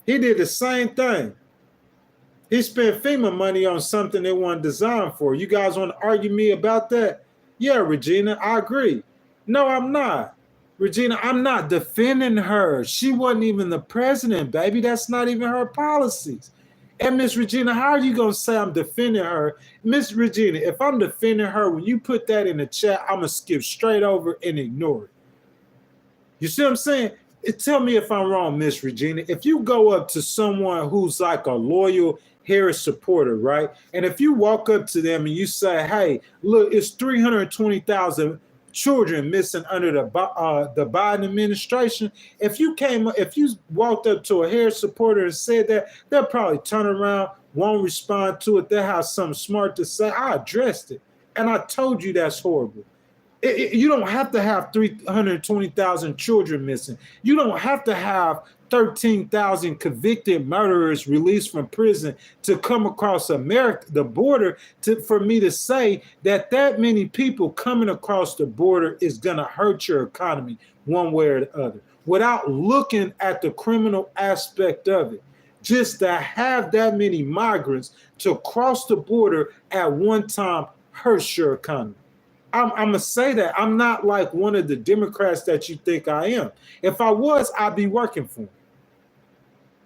He did the same thing. He spent FEMA money on something they weren't designed for. You guys want to argue me about that? Yeah, Regina, I agree. No, I'm not. Regina, I'm not defending her. She wasn't even the president, baby. That's not even her policies. And Miss Regina, how are you going to say I'm defending her? Miss Regina, if I'm defending her, when you put that in the chat, I'm going to skip straight over and ignore it. You see what I'm saying? Tell me if I'm wrong, Miss Regina. If you go up to someone who's like a loyal Harris supporter, right? And if you walk up to them and you say, hey, look, it's 320,000 children missing under the Biden administration. If you walked up to a Harris supporter and said that, they'll probably turn around, won't respond to it. They'll have something smart to say. I addressed it, and I told you that's horrible. You don't have to have 320,000 children missing. You don't have to have 13,000 convicted murderers released from prison to come across America, the border, for me to say that many people coming across the border is going to hurt your economy one way or the other, without looking at the criminal aspect of it. Just to have that many migrants to cross the border at one time hurts your economy. I'm going to say that. I'm not like one of the Democrats that you think I am. If I was, I'd be working for them.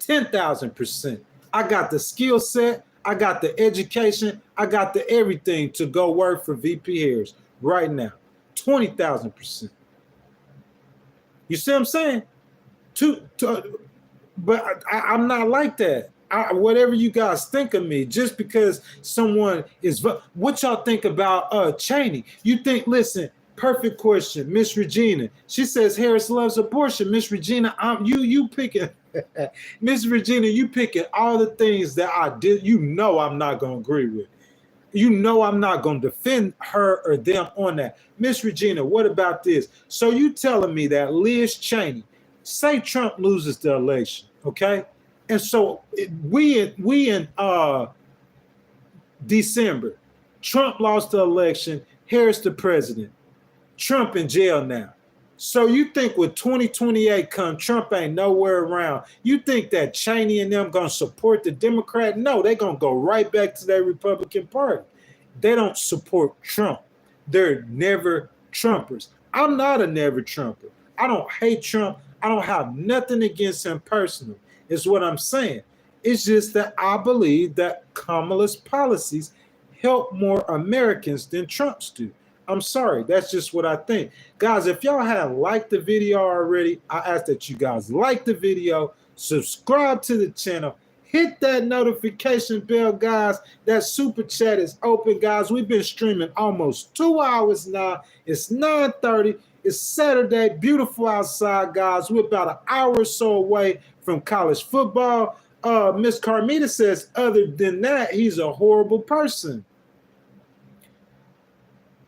10,000%. I got the skill set. I got the education. I got the everything to go work for VP Harris right now. 20,000%. You see what I'm saying? But I'm not like that. Whatever you guys think of me, just because someone is, what y'all think about Cheney? You think, listen, perfect question, Miss Regina. She says Harris loves abortion. Miss Regina, you picking, Miss Regina, you picking all the things that I did. You know I'm not gonna agree with. You know I'm not gonna defend her or them on that. Miss Regina, what about this? So you telling me that Liz Cheney, say Trump loses the election, okay? And so we in December, Trump lost the election, Harris the president, Trump in jail now. So you think with 2028 come, Trump ain't nowhere around. You think that Cheney and them gonna support the Democrat? No, they're gonna go right back to their Republican Party. They don't support Trump. They're never Trumpers. I'm not a never Trumper. I don't hate Trump. I don't have nothing against him personally. Is what I'm saying. It's just that I believe that Kamala's policies help more Americans than Trump's do. I'm sorry. That's just what I think. Guys, if y'all have liked the video already, I ask that you guys like the video, subscribe to the channel, hit that notification bell, guys. That super chat is open, guys. We've been streaming almost 2 hours now. It's 9:30. It's Saturday. Beautiful outside, guys. We're about an hour or so away from college football. Miss Carmita says, other than that, he's a horrible person.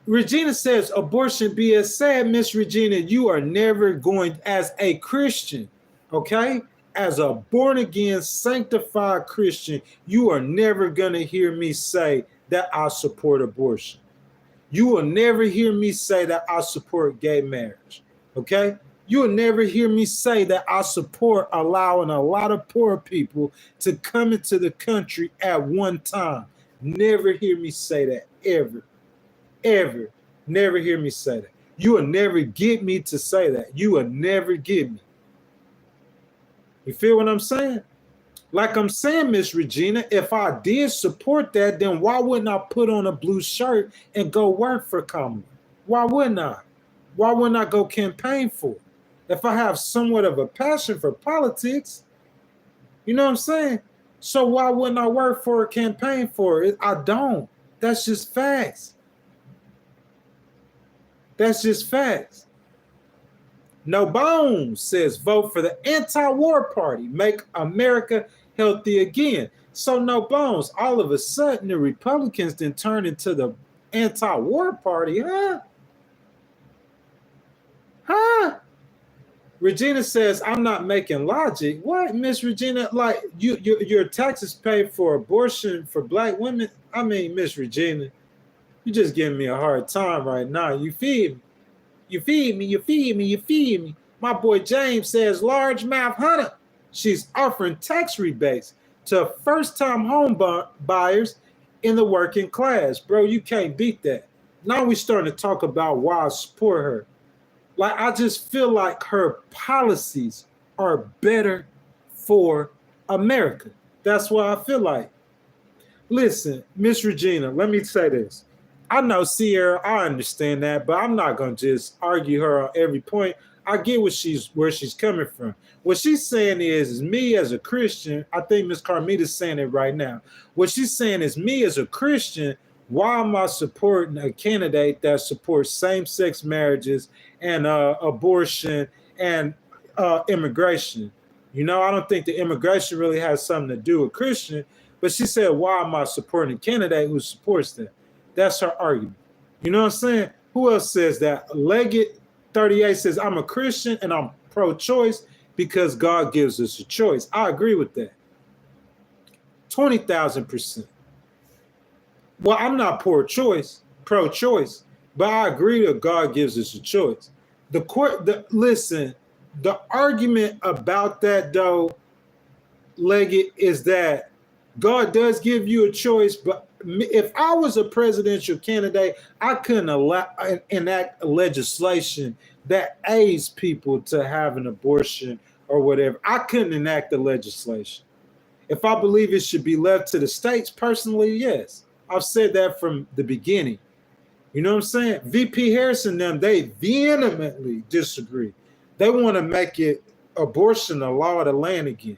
Regina says, abortion be as sad. Miss Regina, you are never going, as a Christian, okay? As a born-again, sanctified Christian, you are never going to hear me say that I support abortion. You will never hear me say that I support gay marriage, okay? You will never hear me say that I support allowing a lot of poor people to come into the country at one time. Never hear me say that, ever. Ever. Never hear me say that. You will never get me to say that. You will never get me. You feel what I'm saying? Like I'm saying, Miss Regina, if I did support that, then why wouldn't I put on a blue shirt and go work for Kamala? Why wouldn't I? Why wouldn't I go campaign for it? If I have somewhat of a passion for politics, you know what I'm saying? So why wouldn't I work for a campaign for it? I don't. That's just facts. That's just facts. No Bones says, vote for the anti-war party. Make America healthy again. So No Bones, all of a sudden the Republicans then turn into the anti-war party, huh? Huh? Regina says, I'm not making logic. What, Miss Regina? Like, your taxes paid for abortion for black women? I mean, Miss Regina, you're just giving me a hard time right now. You feed me. You feed me, you feed me, you feed me. My boy James says, largemouth hunter. She's offering tax rebates to first-time home buyers in the working class. Bro, you can't beat that. Now we're starting to talk about why I support her. Like, I just feel like her policies are better for America. That's what I feel like. Listen, Miss Regina, let me say this. I know Sierra, I understand that, but I'm not going to just argue her on every point. I get where she's coming from. What she's saying is me as a Christian, I think Miss Carmita's saying it right now. What she's saying is me as a Christian, why am I supporting a candidate that supports same-sex marriages and abortion and immigration? You know, I don't think the immigration really has something to do with Christian, but she said, why am I supporting a candidate who supports that? That's her argument. You know what I'm saying? Who else says that? Leggett 38 says, I'm a Christian and I'm pro-choice because God gives us a choice. I agree with that. 20,000%. Well, I'm not pro-choice, but I agree that God gives us a choice. Listen, the argument about that, though, Leggett, is that God does give you a choice, but if I was a presidential candidate, I couldn't enact legislation that aids people to have an abortion or whatever. I couldn't enact the legislation. If I believe it should be left to the states, personally, yes. I've said that from the beginning. You know what I'm saying? VP Harris and them, they vehemently disagree. They want to make it abortion a law of the land again.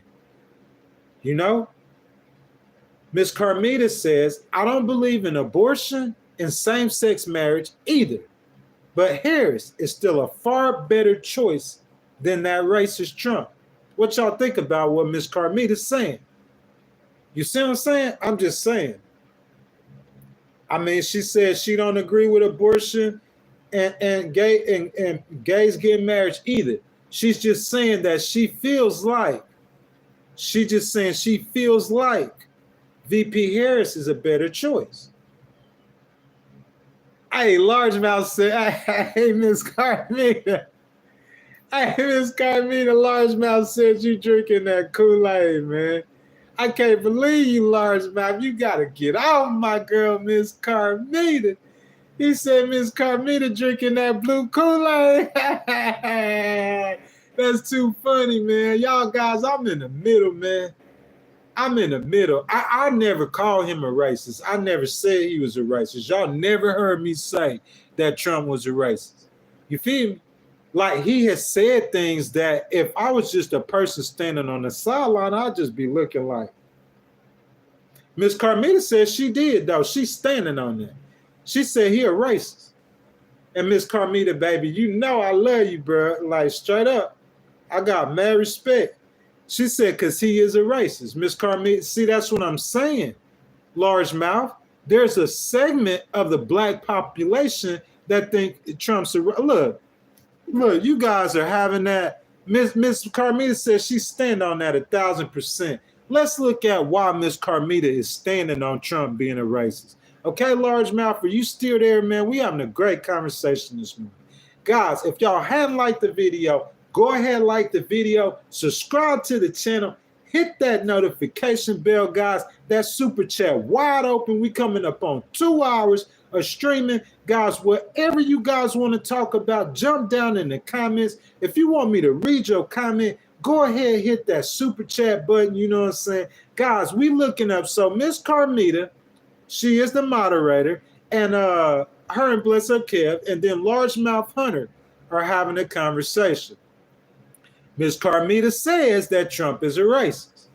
You know? Ms. Carmita says, I don't believe in abortion and same-sex marriage either. But Harris is still a far better choice than that racist Trump. What y'all think about what Ms. Carmita's saying? You see what I'm saying? I'm just saying. I mean, she says she don't agree with abortion and gays getting married either. She's just saying that she feels like VP Harris is a better choice. Hey, Largemouth said, hey, Miss Carmita. Hey, Miss Carmita, Largemouth said you drinking that Kool-Aid, man. I can't believe you, Largemouth. You got to get off my girl, Miss Carmita. He said Miss Carmita drinking that blue Kool-Aid. That's too funny, man. Y'all guys, I'm in the middle, man. I'm in the middle. I never called him a racist. I never said he was a racist. Y'all never heard me say that Trump was a racist. You feel me? Like, he has said things that if I was just a person standing on the sideline, I'd just be looking like. Miss Carmita says she did, though. She's standing on that. She said he a racist. And Miss Carmita, baby, you know I love you, bro. Like, straight up. I got mad respect. She said, because he is a racist. Miss Carmita, see, that's what I'm saying, Largemouth. There's a segment of the black population that think Trump's a Look, you guys are having that. Miss Carmita says she stand on that 1,000%. Let's look at why Miss Carmita is standing on Trump being a racist. Okay, Largemouth, are you still there, man? We having a great conversation this morning. Guys, if y'all hadn't liked the video, go ahead and like the video, subscribe to the channel, hit that notification bell, guys. That super chat wide open. We coming up on 2 hours of streaming. Guys, whatever you guys want to talk about, jump down in the comments. If you want me to read your comment, go ahead and hit that super chat button. You know what I'm saying? Guys, we looking up. So Miss Carmita, she is the moderator, and her and Bless Up Kev, and then Largemouth Hunter are having a conversation. Ms. Carmita says that Trump is a racist.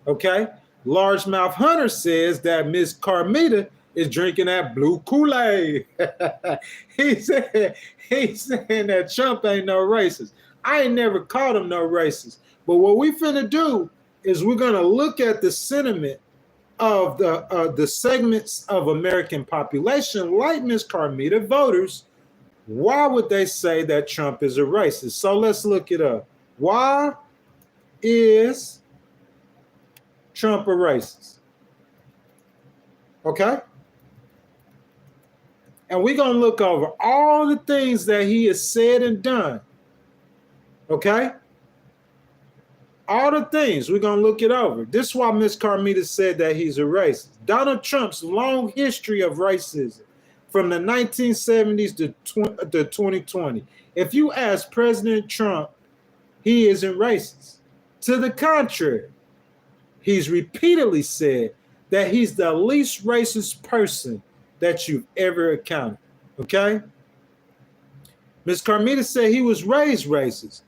Okay? Largemouth Hunter says that Ms. Carmita is drinking that blue Kool-Aid. He's saying that Trump ain't no racist. I ain't never called him no racist. But what we finna do is we're gonna look at the sentiment of the segments of American population, like Ms. Carmita, voters. Why would they say that Trump is a racist? So let's look it up. Why is Trump a racist? Okay? And we're going to look over all the things that he has said and done. Okay? All the things, we're going to look it over. This is why Ms. Carmita said that he's a racist. Donald Trump's long history of racism from the 1970s to 2020. If you ask President Trump, he isn't racist. To the contrary, he's repeatedly said that he's the least racist person that you've ever encountered. Okay? Ms. Carmita said he was raised racist.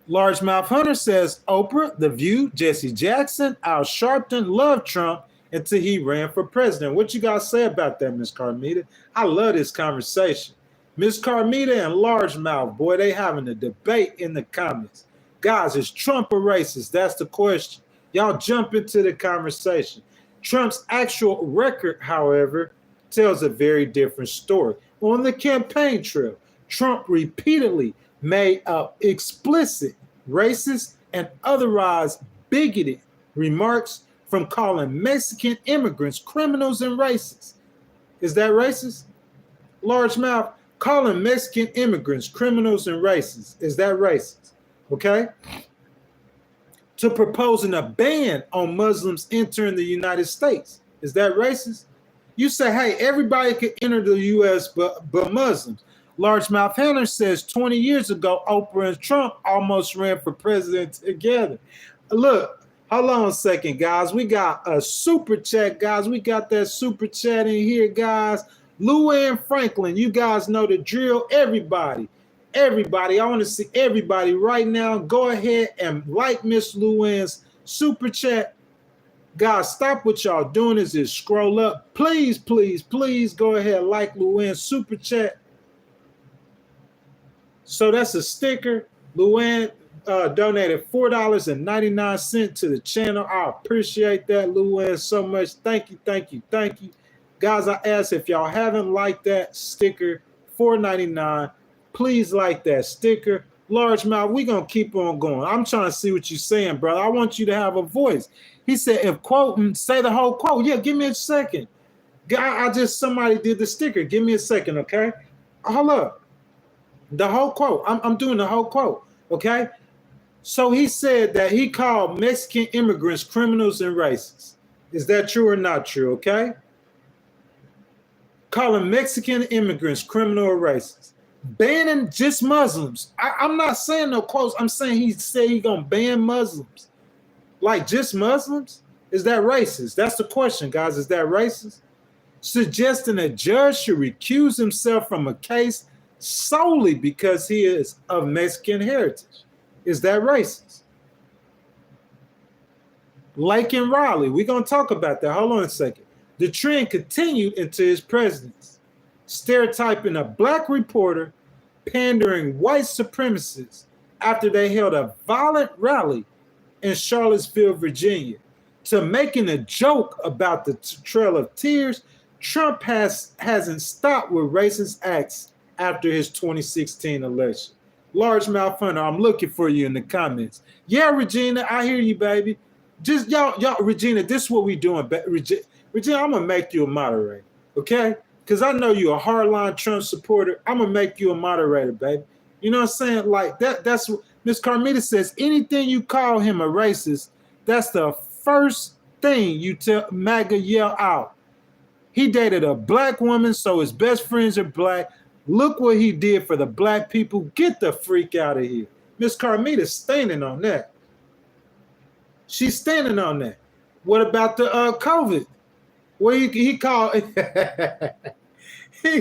Largemouth Hunter says Oprah, The View, Jesse Jackson, Al Sharpton loved Trump until he ran for president. What you guys say about that, Ms. Carmita? I love this conversation. Ms. Carmita and Largemouth, boy, they having a debate in the comments. Guys, is Trump a racist? That's the question. Y'all jump into the conversation. Trump's actual record, however, tells a very different story. On the campaign trail, Trump repeatedly made explicit racist and otherwise bigoted remarks from calling Mexican immigrants criminals and racist. Is that racist? Largemouth, calling Mexican immigrants criminals and racist. Is that racist? Okay? To proposing a ban on Muslims entering the United States. Is that racist? You say, hey, everybody could enter the U.S. but Muslims. Largemouth Hunter says 20 years ago, Oprah and Trump almost ran for president together. Look, hold on a second, guys. We got a super chat, guys. We got that super chat in here, guys. Luann Franklin, you guys know the drill. Everybody, I want to see everybody right now. Go ahead and like Miss Luann's super chat. Guys, stop what y'all doing is just scroll up. Please, please, please go ahead and like Luann's super chat. So that's a sticker. Luann donated $4.99 to the channel. I appreciate that, Luann, so much. Thank you, thank you, thank you. Guys, I ask if y'all haven't liked that sticker, $4.99, please like that sticker. Largemouth, we're going to keep on going. I'm trying to see what you're saying, brother. I want you to have a voice. He said, if quoting, say the whole quote. Yeah, give me a second. Somebody did the sticker. Give me a second, okay? Hold up. The whole quote. I'm doing the whole quote, okay? So he said that he called Mexican immigrants criminals and racists. Is that true or not true, okay? Calling Mexican immigrants criminal or racist. Banning just Muslims. I'm not saying no quotes. I'm saying he said he's going to ban Muslims. Like just Muslims? Is that racist? That's the question, guys. Is that racist? Suggesting a judge should recuse himself from a case solely because he is of Mexican heritage. Is that racist? Lake and Raleigh. We're going to talk about that. Hold on a second. The trend continued into his presidency, stereotyping a black reporter, pandering white supremacists after they held a violent rally in Charlottesville, Virginia, to making a joke about the Trail of Tears. Trump hasn't stopped with racist acts after his 2016 election. Largemouth Hunter, I'm looking for you in the comments. Yeah, Regina, I hear you, baby. Just y'all, Regina, this is what we doing. Regina, I'm gonna make you a moderator, okay? Because I know you're a hardline Trump supporter. I'm gonna make you a moderator, baby. You know what I'm saying? Like that's what Ms. Carmita says. Anything you call him a racist, that's the first thing you tell MAGA yell out. He dated a black woman, so his best friends are black. Look what he did for the black people. Get the freak out of here. Ms. Carmita's standing on that. She's standing on that. What about the COVID? Well, he called he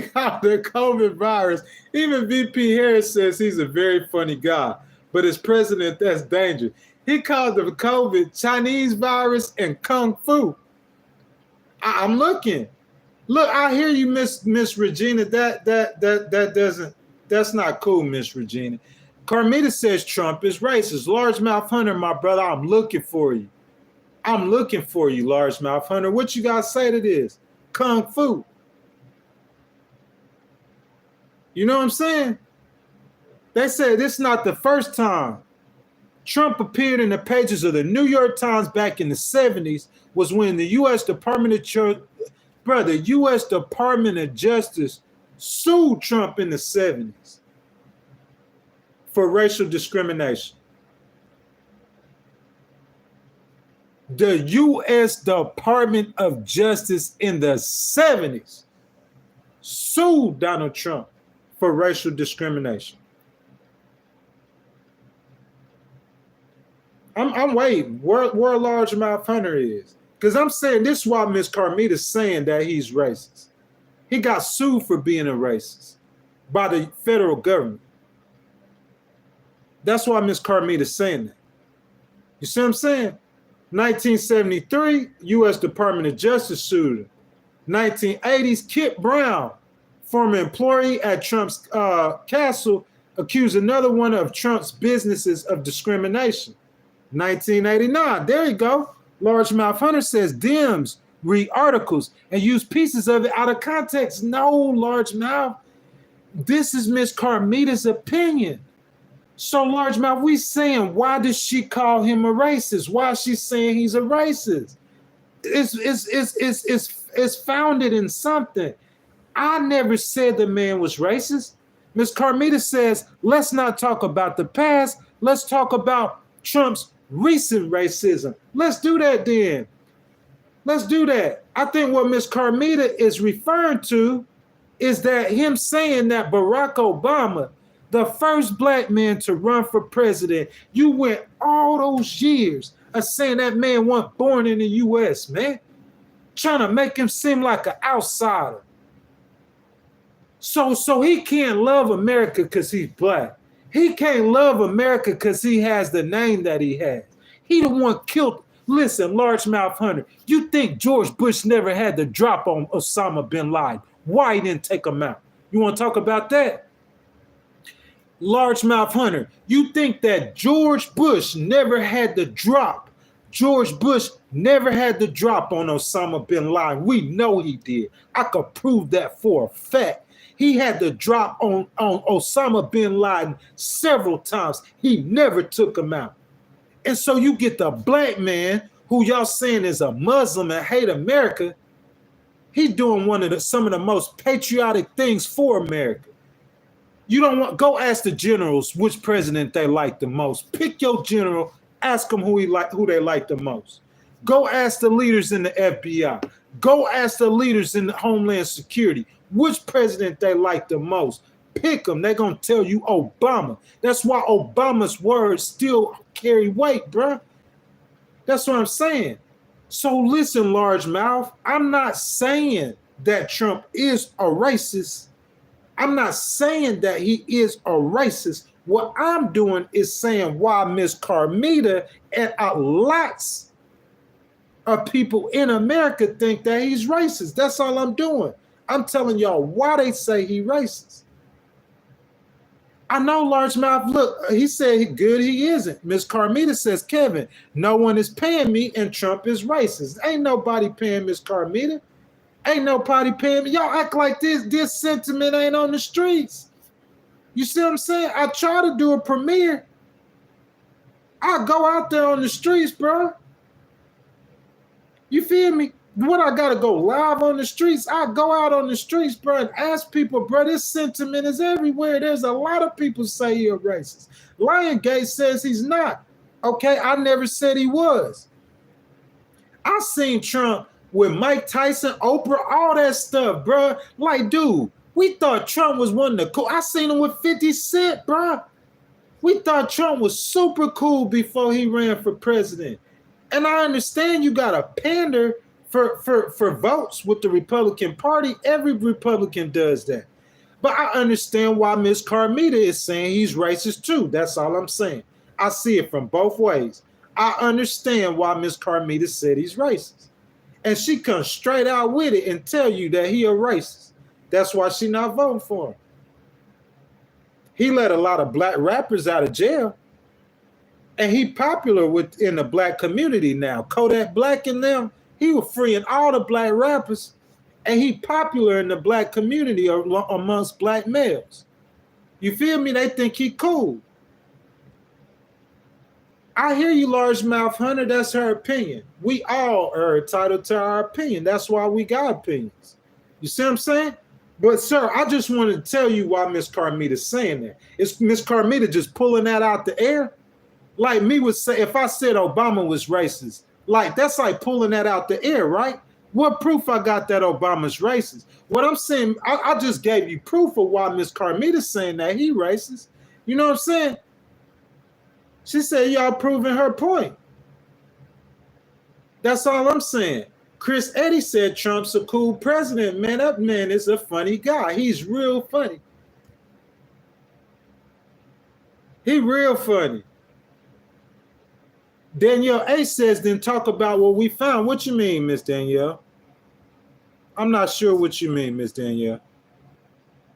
called the COVID virus. Even VP Harris says he's a very funny guy, but as president, that's dangerous. He called the COVID Chinese virus and Kung Fu. I'm looking. Look, I hear you, Miss Regina. That's not cool, Miss Regina. Carmita says Trump is racist. Largemouth Hunter, my brother, I'm looking for you. I'm looking for you, Largemouth Hunter. What you guys say to this? Kung Fu. You know what I'm saying? They said this is not the first time Trump appeared in the pages of the New York Times back in the 70s was when the U.S. Department of Justice sued Trump in the 70s for racial discrimination. The U.S. Department of Justice in the 70s sued Donald Trump for racial discrimination. I'm waiting where Largemouth Hunter is. Because I'm saying this is why Ms. Carmita's saying that he's racist. He got sued for being a racist by the federal government. That's why Ms. Carmita's saying that. You see what I'm saying? 1973, U.S. Department of Justice sued him. 1980s, Kip Brown, former employee at Trump's castle, accused another one of Trump's businesses of discrimination. 1989, there you go. Largemouth Hunter says Dems read articles and use pieces of it out of context. No, Largemouth. This is Miss Carmita's opinion. So largemouth, we saying, why does she call him a racist? Why is she saying he's a racist? It's founded in something. I never said the man was racist. Ms. Carmita says, let's not talk about the past. Let's talk about Trump's recent racism. Let's do that then. Let's do that. I think what Ms. Carmita is referring to is that him saying that Barack Obama, the first black man to run for president, you went all those years of saying that man wasn't born in the U.S., man. Trying to make him seem like an outsider. So he can't love America because he's black. He can't love America because he has the name that he has. He the one killed. Listen, largemouth hunter, you think George Bush never had the drop on Osama bin Laden? Why he didn't take him out? You want to talk about that? Largemouth hunter, you think that George Bush never had the drop? George Bush never had the drop on Osama bin Laden. We know he did. I could prove that for a fact. He had the drop on Osama bin Laden several times. He never took him out. And so you get the black man who y'all saying is a Muslim and hate America. He's doing some of the most patriotic things for America. You don't want, go ask the generals which president they like the most. Pick your general, ask them who they like the most. Go ask the leaders in the FBI. Go ask the leaders in the Homeland Security which president they like the most. Pick them. They're going to tell you Obama. That's why Obama's words still carry weight, bruh. That's what I'm saying. So listen, largemouth, I'm not saying that Trump is a racist. I'm not saying that he is a racist. What I'm doing is saying why Miss Carmita and lots of people in America think that he's racist. That's all I'm doing. I'm telling y'all why they say he's racist. I know largemouth, look, he said good he isn't. Miss Carmita says, Kevin, no one is paying me and Trump is racist. Ain't nobody paying Miss Carmita. Ain't nobody paying me. Y'all act like this sentiment ain't on the streets. You see what I'm saying? I try to do a premiere. I go out there on the streets, bro. You feel me? What, I gotta go live on the streets? I go out on the streets, bro, and ask people, bro, this sentiment is everywhere. There's a lot of people say you're racist. Liongate says he's not. Okay, I never said he was. I seen Trump with Mike Tyson, Oprah, all that stuff, bro. Like, dude, we thought Trump was one of the cool. I seen him with 50 Cent, bro. We thought Trump was super cool before he ran for president. And I understand you got to pander for votes with the Republican Party. Every Republican does that. But I understand why Miss Carmita is saying he's racist too. That's all I'm saying. I see it from both ways. I understand why Miss Carmita said he's racist. And she comes straight out with it and tell you that he a racist. That's why she not voting for him. He let a lot of black rappers out of jail. And he popular within the black community now. Kodak Black and them, he was freeing all the black rappers. And he popular in the black community amongst black males. You feel me? They think he cool. I hear you, largemouth hunter. That's her opinion. We all are entitled to our opinion. That's why we got opinions. You see what I'm saying? But, sir, I just wanted to tell you why Miss Carmita's saying that. Is Miss Carmita just pulling that out the air? Like me would say, if I said Obama was racist, like that's like pulling that out the air, right? What proof I got that Obama's racist? What I'm saying, I just gave you proof of why Miss Carmita's saying that he racist. You know what I'm saying? She said y'all proving her point. That's all I'm saying. Chris Eddy said Trump's a cool president. Man, that man is a funny guy. He's real funny. He real funny. Danielle A says, then talk about what we found. What you mean, Miss Danielle? I'm not sure what you mean, Miss Danielle.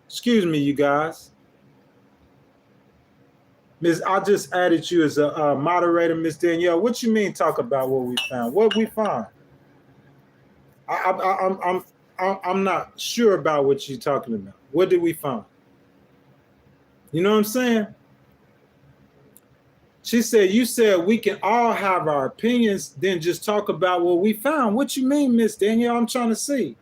Excuse me, you guys. Miss, I just added you as a moderator, Miss Danielle. What you mean talk about what we found? What we find? I'm not sure about what you're talking about. What did we find? You know what I'm saying? She said, you said we can all have our opinions, then just talk about what we found. What you mean, Miss Danielle? I'm trying to see.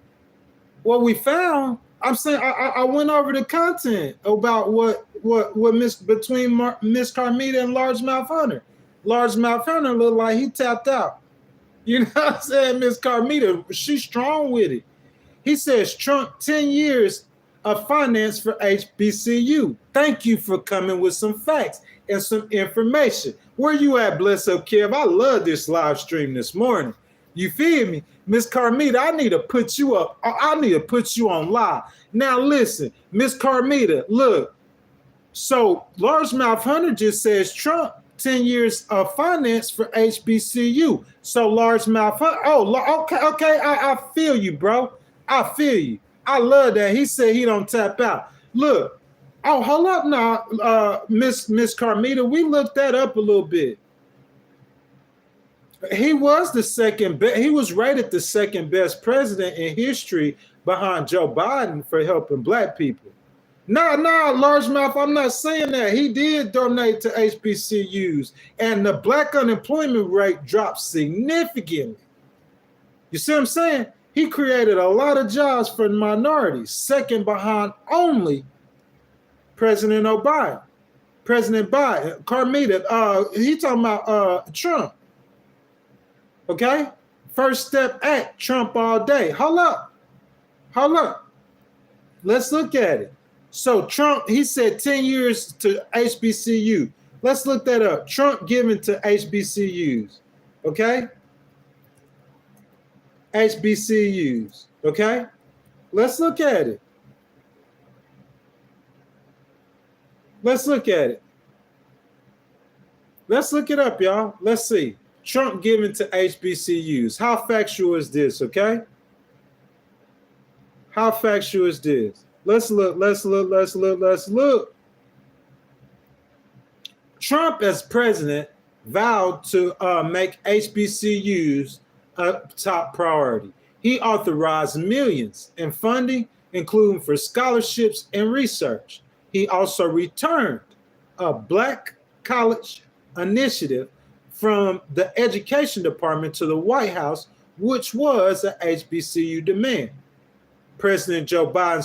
What we found, I'm saying I went over the content about what between Miss Carmita and Largemouth Hunter. Largemouth Hunter looked like he tapped out. You know what I'm saying? Miss Carmita, she's strong with it. He says Trump 10 years of finance for HBCU. Thank you for coming with some facts and some information. Where you at, Bless Up Kev? I love this live stream this morning. You feel me? Miss Carmita, I need to put you up. I need to put you on live. Now listen, Miss Carmita, look. So Largemouth Hunter just says Trump 10 years of finance for HBCU. So Largemouth Hunter, okay, I feel you, bro. I feel you. I love that. He said he don't tap out. Look, hold up now, Miss Carmita. We looked that up a little bit. He was the second best. He was rated the second best president in history behind Joe Biden for helping black people. No, Largemouth, I'm not saying that. He did donate to HBCUs, and the black unemployment rate dropped significantly. You see what I'm saying? He created a lot of jobs for minorities, second behind only President Obama. President Biden, Carmita, he talking about Trump. Okay? First step at Trump all day. Hold up. Let's look at it. So Trump, he said 10 years to HBCU. Let's look that up. Trump giving to HBCUs. Okay? HBCUs. Okay? Let's look at it. Let's look it up, y'all. Let's see. Trump giving to HBCUs. How factual is this, okay? How factual is this? Let's look. Trump, as president, vowed to make HBCUs a top priority. He authorized millions in funding, including for scholarships and research. He also returned a Black College initiative from the Education Department to the White House, which was an HBCU demand. President Joe Biden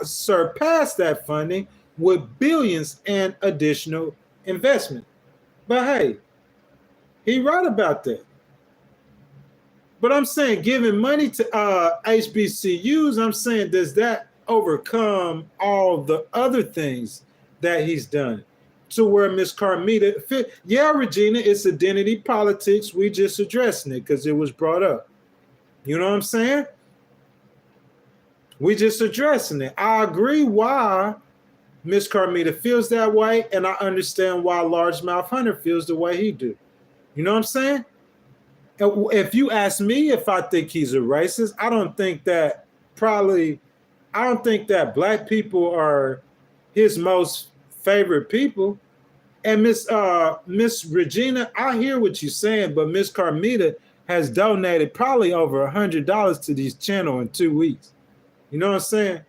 surpassed that funding with billions in additional investment. But hey, he right about that. But I'm saying giving money to HBCUs, I'm saying, does that overcome all the other things that he's done? To where Miss Carmita, yeah, Regina, it's identity politics. We just addressing it because it was brought up. You know what I'm saying? We just addressing it. I agree why Miss Carmita feels that way, and I understand why Largemouth Hunter feels the way he do. You know what I'm saying? If you ask me if I think he's a racist, I don't think that black people are his most favorite people. And Miss Regina, I hear what you're saying, but Miss Carmita has donated probably over $100 to this channel in 2 weeks. You know what I'm saying?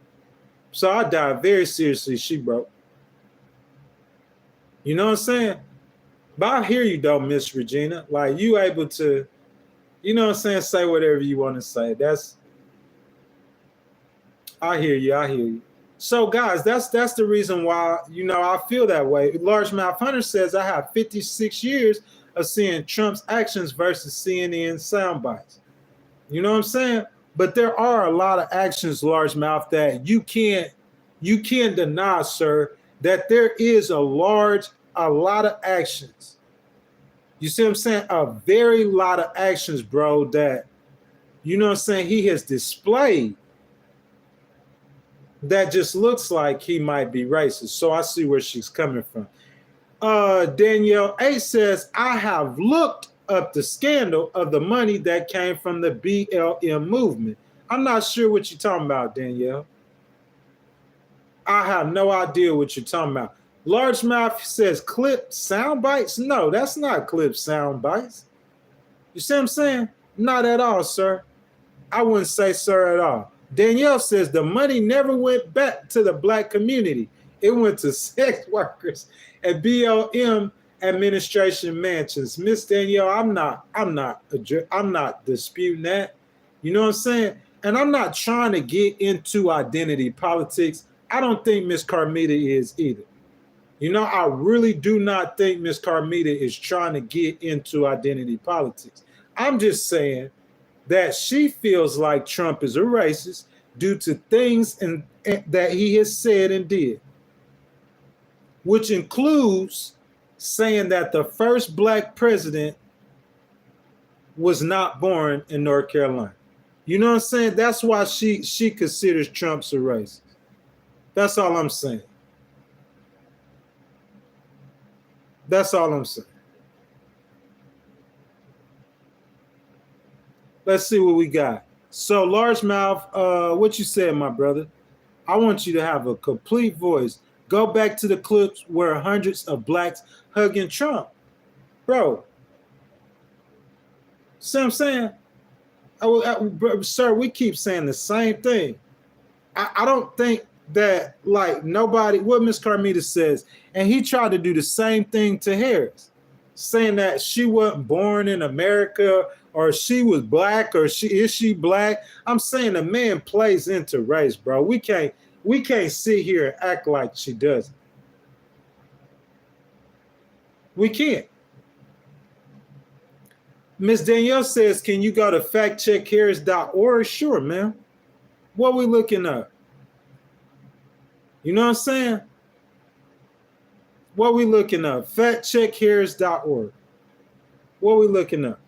So I died very seriously. She broke. You know what I'm saying? But I hear you though, Miss Regina. Like, you able to, you know what I'm saying, say whatever you want to say. I hear you. So guys, that's the reason why, you know, I feel that way. Largemouth Hunter says I have 56 years of seeing Trump's actions versus CNN sound bites. You know what I'm saying? But there are a lot of actions, Largemouth, that you can't deny, sir, that there is a lot of actions. You see what I'm saying? A very lot of actions, bro, that, you know what I'm saying, he has displayed that just looks like he might be racist. So I see where she's coming from. Danielle A says, I have looked up the scandal of the money that came from the BLM movement. I'm not sure what you're talking about, Danielle. I have no idea what you're talking about. Largemouth says clip sound bites. No, that's not clip sound bites. You see what I'm saying? Not at all, sir. I wouldn't say sir at all. Danielle says the money never went back to the black community. It went to sex workers and BLM administration mansions. Miss Danielle, I'm not disputing that. You know what I'm saying? And I'm not trying to get into identity politics. I don't think Miss Carmita is either. You know, I really do not think Miss Carmita is trying to get into identity politics. I'm just saying that she feels like Trump is a racist due to things that he has said and did, which includes saying that the first black president was not born in North Carolina. You know what I'm saying? That's why she considers Trump a racist. That's all I'm saying. That's all I'm saying. Let's see what we got. So, largemouth, what you said, my brother? I want you to have a complete voice. Go back to the clips where hundreds of blacks hugging Trump. Bro, see what I'm saying? Sir, we keep saying the same thing. I don't think that, like, nobody, what Miss Carmita says, and he tried to do the same thing to Harris, saying that she wasn't born in America, or she was black, or is she black? I'm saying the man plays into race, bro. We can't sit here and act like she doesn't. We can't. Miss Danielle says, can you go to factcheckharris.org? Sure, man. What we looking up? You know what I'm saying? What we looking up? Factcheckharris.org. What we looking up?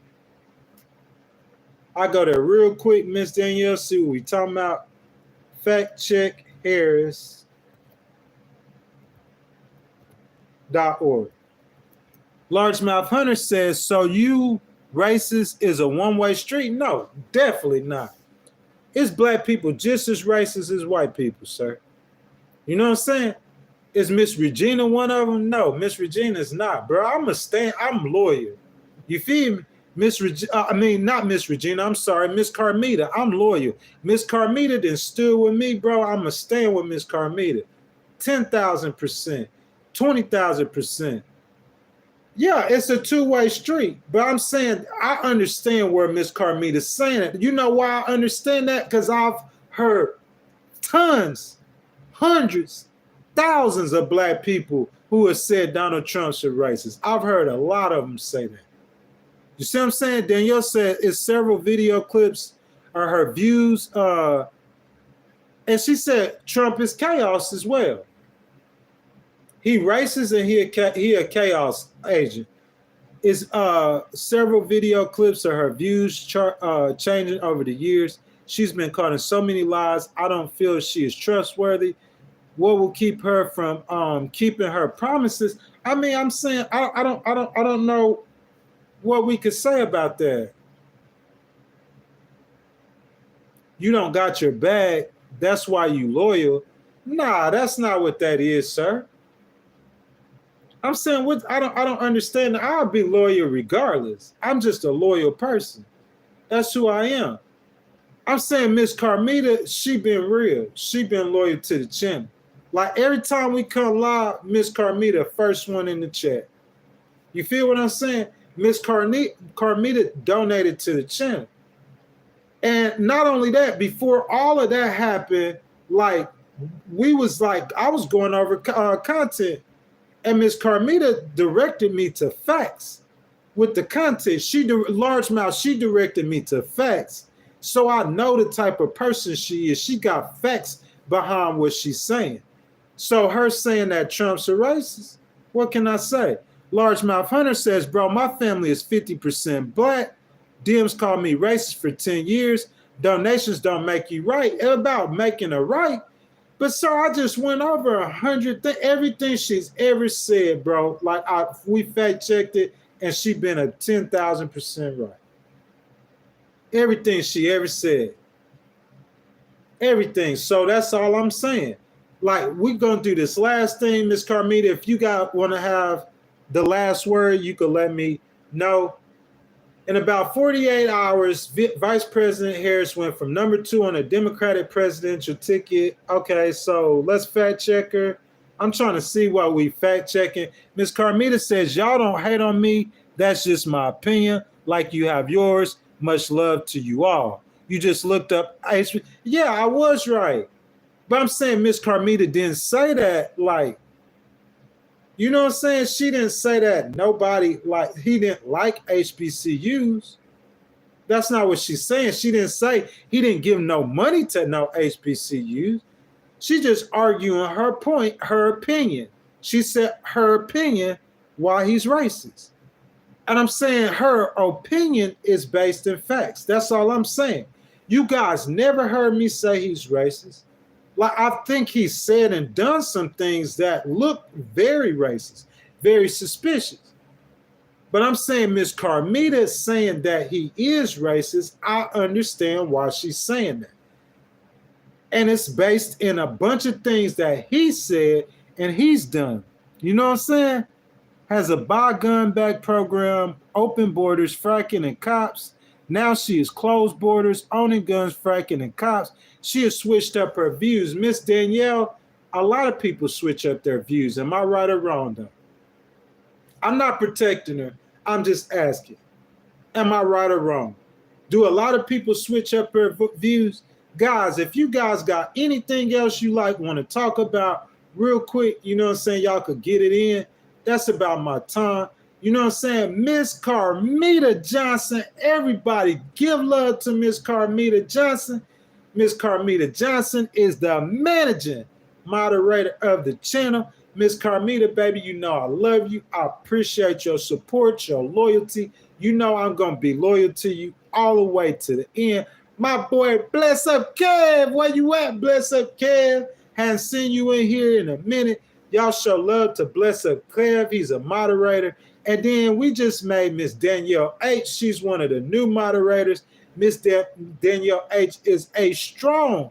I go there real quick, Miss Danielle, see what we talking about. Factcheckharris.org. Largemouth Hunter says, so you racist is a one-way street? No, definitely not. It's black people just as racist as white people, sir. You know what I'm saying? Is Miss Regina one of them? No, Miss Regina's not, bro. I'm loyal. You feel me? Not Miss Regina. I'm sorry, Miss Carmita. I'm loyal. Miss Carmita then stood with me, bro. I'm going to stand with Miss Carmita. 10,000%, 20,000%. Yeah, it's a two-way street, but I'm saying I understand where Miss Carmita's saying it. You know why I understand that? Because I've heard tons, hundreds, thousands of black people who have said Donald Trump's a racist. I've heard a lot of them say that. You see what I'm saying? Danielle said it's several video clips or her views, and she said Trump is chaos as well. He racist and he a chaos agent. Is several video clips of her views changing over the years. She's been caught in so many lies. I don't feel she is trustworthy. What will keep her from keeping her promises? I mean, I'm saying I don't know what we could say about that. You don't got your bag. That's why you loyal. Nah, that's not what that is, sir. I'm saying what I don't understand. I'll be loyal regardless. I'm just a loyal person. That's who I am. I'm saying Miss Carmita, she been real. She been loyal to the channel. Like every time we come live, Miss Carmita, first one in the chat. You feel what I'm saying? Miss Carmita donated to the channel. And not only that, before all of that happened, like I was going over content. And Miss Carmita directed me to facts with the content. She directed me to facts. So I know the type of person she is. She got facts behind what she's saying. So her saying that Trump's a racist, what can I say? Largemouth Hunter says, bro, my family is 50% black. DMs called me racist for 10 years. Donations don't make you right. It's about making a right. But sir, I just went over 100 things, everything she's ever said, bro. Like we fact checked it, and she been a 10,000% right. Everything she ever said, everything. So that's all I'm saying. Like we're gonna do this last thing, Miss Carmita. If you want to have the last word, you could let me know. In about 48 hours, Vice President Harris went from number 2 on a Democratic presidential ticket. Okay, so let's fact check her. I'm trying to see what we fact checking. Miss Carmita says, y'all don't hate on me. That's just my opinion. Like you have yours. Much love to you all. You just looked up HBCU. Yeah, I was right. But I'm saying Miss Carmita didn't say that. Like, you know what I'm saying? She didn't say that nobody, like, he didn't like HBCUs. That's not what she's saying. She didn't say he didn't give no money to no HBCUs. She just arguing her point, her opinion. She said her opinion why he's racist. And I'm saying her opinion is based in facts. That's all I'm saying. You guys never heard me say he's racist. Like, I think he said and done some things that look very racist, very suspicious. But I'm saying Miss Carmita is saying that he is racist. I understand why she's saying that. And it's based in a bunch of things that he said and he's done. You know what I'm saying? Has a buy gun back program, open borders, fracking, and cops. Now she is closed borders, owning guns, fracking, and cops. She has switched up her views. Miss Danielle, a lot of people switch up their views. Am I right or wrong, though? I'm not protecting her. I'm just asking. Am I right or wrong? Do a lot of people switch up their views? Guys, if you guys got anything else you like, want to talk about real quick, you know what I'm saying? Y'all could get it in. That's about my time. You know what I'm saying? Miss Carmita Johnson. Everybody give love to Miss Carmita Johnson. Miss Carmita Johnson is the managing moderator of the channel. Miss Carmita, baby, you know I love you. I appreciate your support, your loyalty. You know I'm going to be loyal to you all the way to the end. My boy, Bless Up Kev. Where you at, Bless Up Kev? Haven't seen you in here in a minute. Y'all show love to Bless Up Kev. He's a moderator. And then we just made Miss Danielle H. She's one of the new moderators. Miss Danielle H. is a strong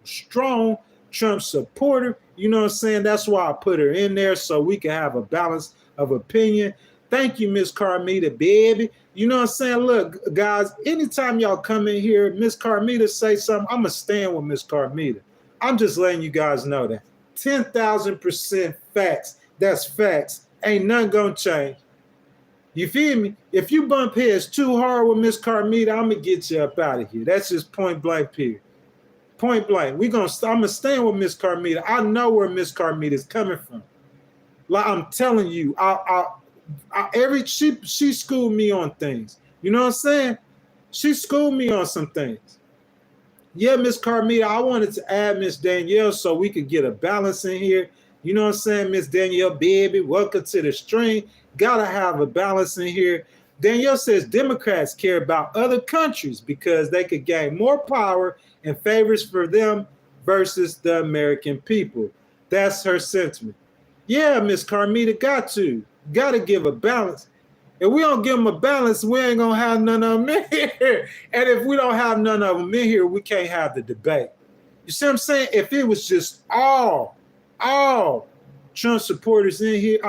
Trump supporter. You know what I'm saying? That's why I put her in there so we can have a balance of opinion. Thank you, Miss Carmita, baby. You know what I'm saying? Look, guys, anytime y'all come in here, Miss Carmita say something, I'm going to stand with Miss Carmita. I'm just letting you guys know that. 10,000% facts. That's facts. Ain't nothing going to change. You feel me? If you bump heads too hard with Miss Carmita, I'm going to get you up out of here. That's just point blank period. Point blank. I'm going to stand with Miss Carmita. I know where Miss Carmita is coming from. Like I'm telling you, she schooled me on things. You know what I'm saying? She schooled me on some things. Yeah, Miss Carmita, I wanted to add Miss Danielle so we could get a balance in here. You know what I'm saying? Miss Danielle, baby, welcome to the stream. Gotta have a balance in here. Danielle says Democrats care about other countries because they could gain more power and favors for them versus the American people. That's her sentiment. Yeah, Miss Carmita, got to give a balance. If we don't give them a balance, we ain't gonna have none of them in here. And if we don't have none of them in here, we can't have the debate. You see what I'm saying? If it was just all Trump supporters in here,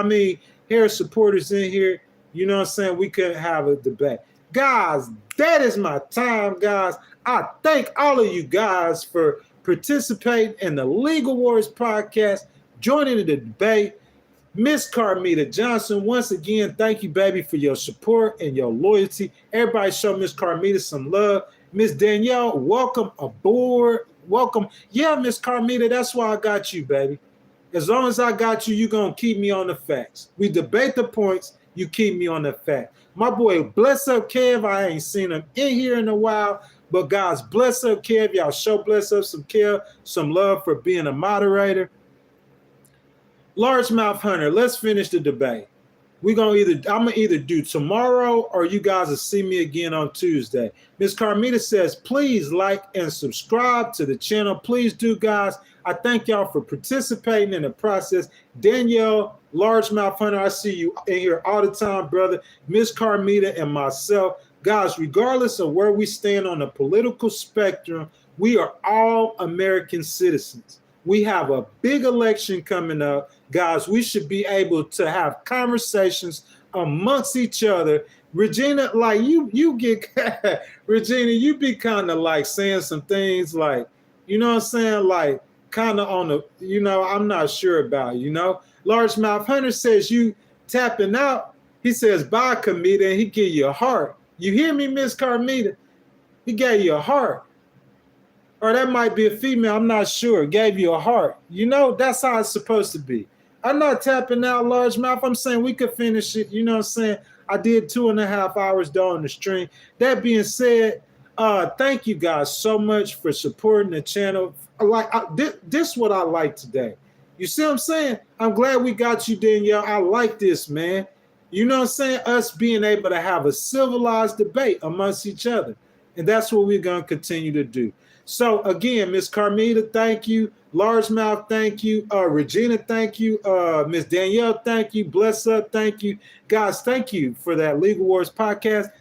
Harris supporters in here, you know what I'm saying? We couldn't have a debate. Guys, that is my time, guys. I thank all of you guys for participating in the Legal Wars podcast, joining the debate. Miss Carmita Johnson, once again, thank you, baby, for your support and your loyalty. Everybody show Miss Carmita some love. Miss Danielle, welcome aboard. Welcome. Yeah, Miss Carmita, that's why I got you, baby. As long as I got you, you're going to keep me on the facts. We debate the points. You keep me on the fact. My boy, Bless Up Kev. I ain't seen him in here in a while. But guys, Bless Up Kev. Y'all show Bless Up some Kev some love for being a moderator. Largemouth Hunter, let's finish the debate. I'm gonna either do tomorrow or you guys will see me again on Tuesday. Miss Carmita says, please like and subscribe to the channel. Please do, guys. I thank y'all for participating in the process. Danielle, Largemouth Hunter, I see you in here all the time, brother. Miss Carmita and myself. Guys, regardless of where we stand on the political spectrum, we are all American citizens. We have a big election coming up. Guys, we should be able to have conversations amongst each other. Regina, like you get, Regina, you be kind of like saying some things like, you know what I'm saying? Like kind of on the, I'm not sure about, Largemouth Hunter says you tapping out. He says, bye, Carmita, and he give you a heart. You hear me, Miss Carmita? He gave you a heart. Or that might be a female, I'm not sure. Gave you a heart. You know, that's how it's supposed to be. I'm not tapping out, Largemouth. I'm saying we could finish it. You know what I'm saying? I did 2.5 hours during the stream. That being said, thank you guys so much for supporting the channel. This is what I like today. You see what I'm saying? I'm glad we got you, Danielle. I like this, man. You know what I'm saying? Us being able to have a civilized debate amongst each other. And that's what we're going to continue to do. So, again, Miss Carmita, thank you. Largemouth, thank you. Regina, thank you. Miss Danielle, thank you. Bless up, thank you. Guys, thank you for that Legal Wars podcast.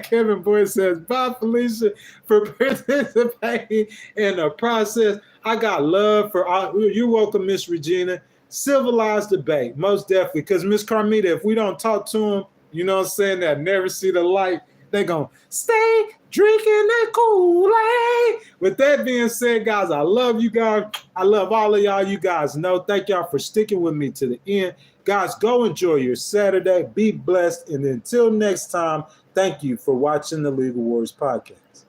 Kevin Boyd says, bye, Felicia, for participating in the process. I got love for all. You're welcome, Miss Regina. Civilized debate, most definitely. Because Miss Carmita, if we don't talk to them, you know what I'm saying, that never see the light, they're going to stay drinking that Kool-Aid. With that being said, guys, I love you guys. I love all of y'all. You guys know. Thank y'all for sticking with me to the end. Guys, go enjoy your Saturday. Be blessed. And until next time, thank you for watching the Legal Wars podcast.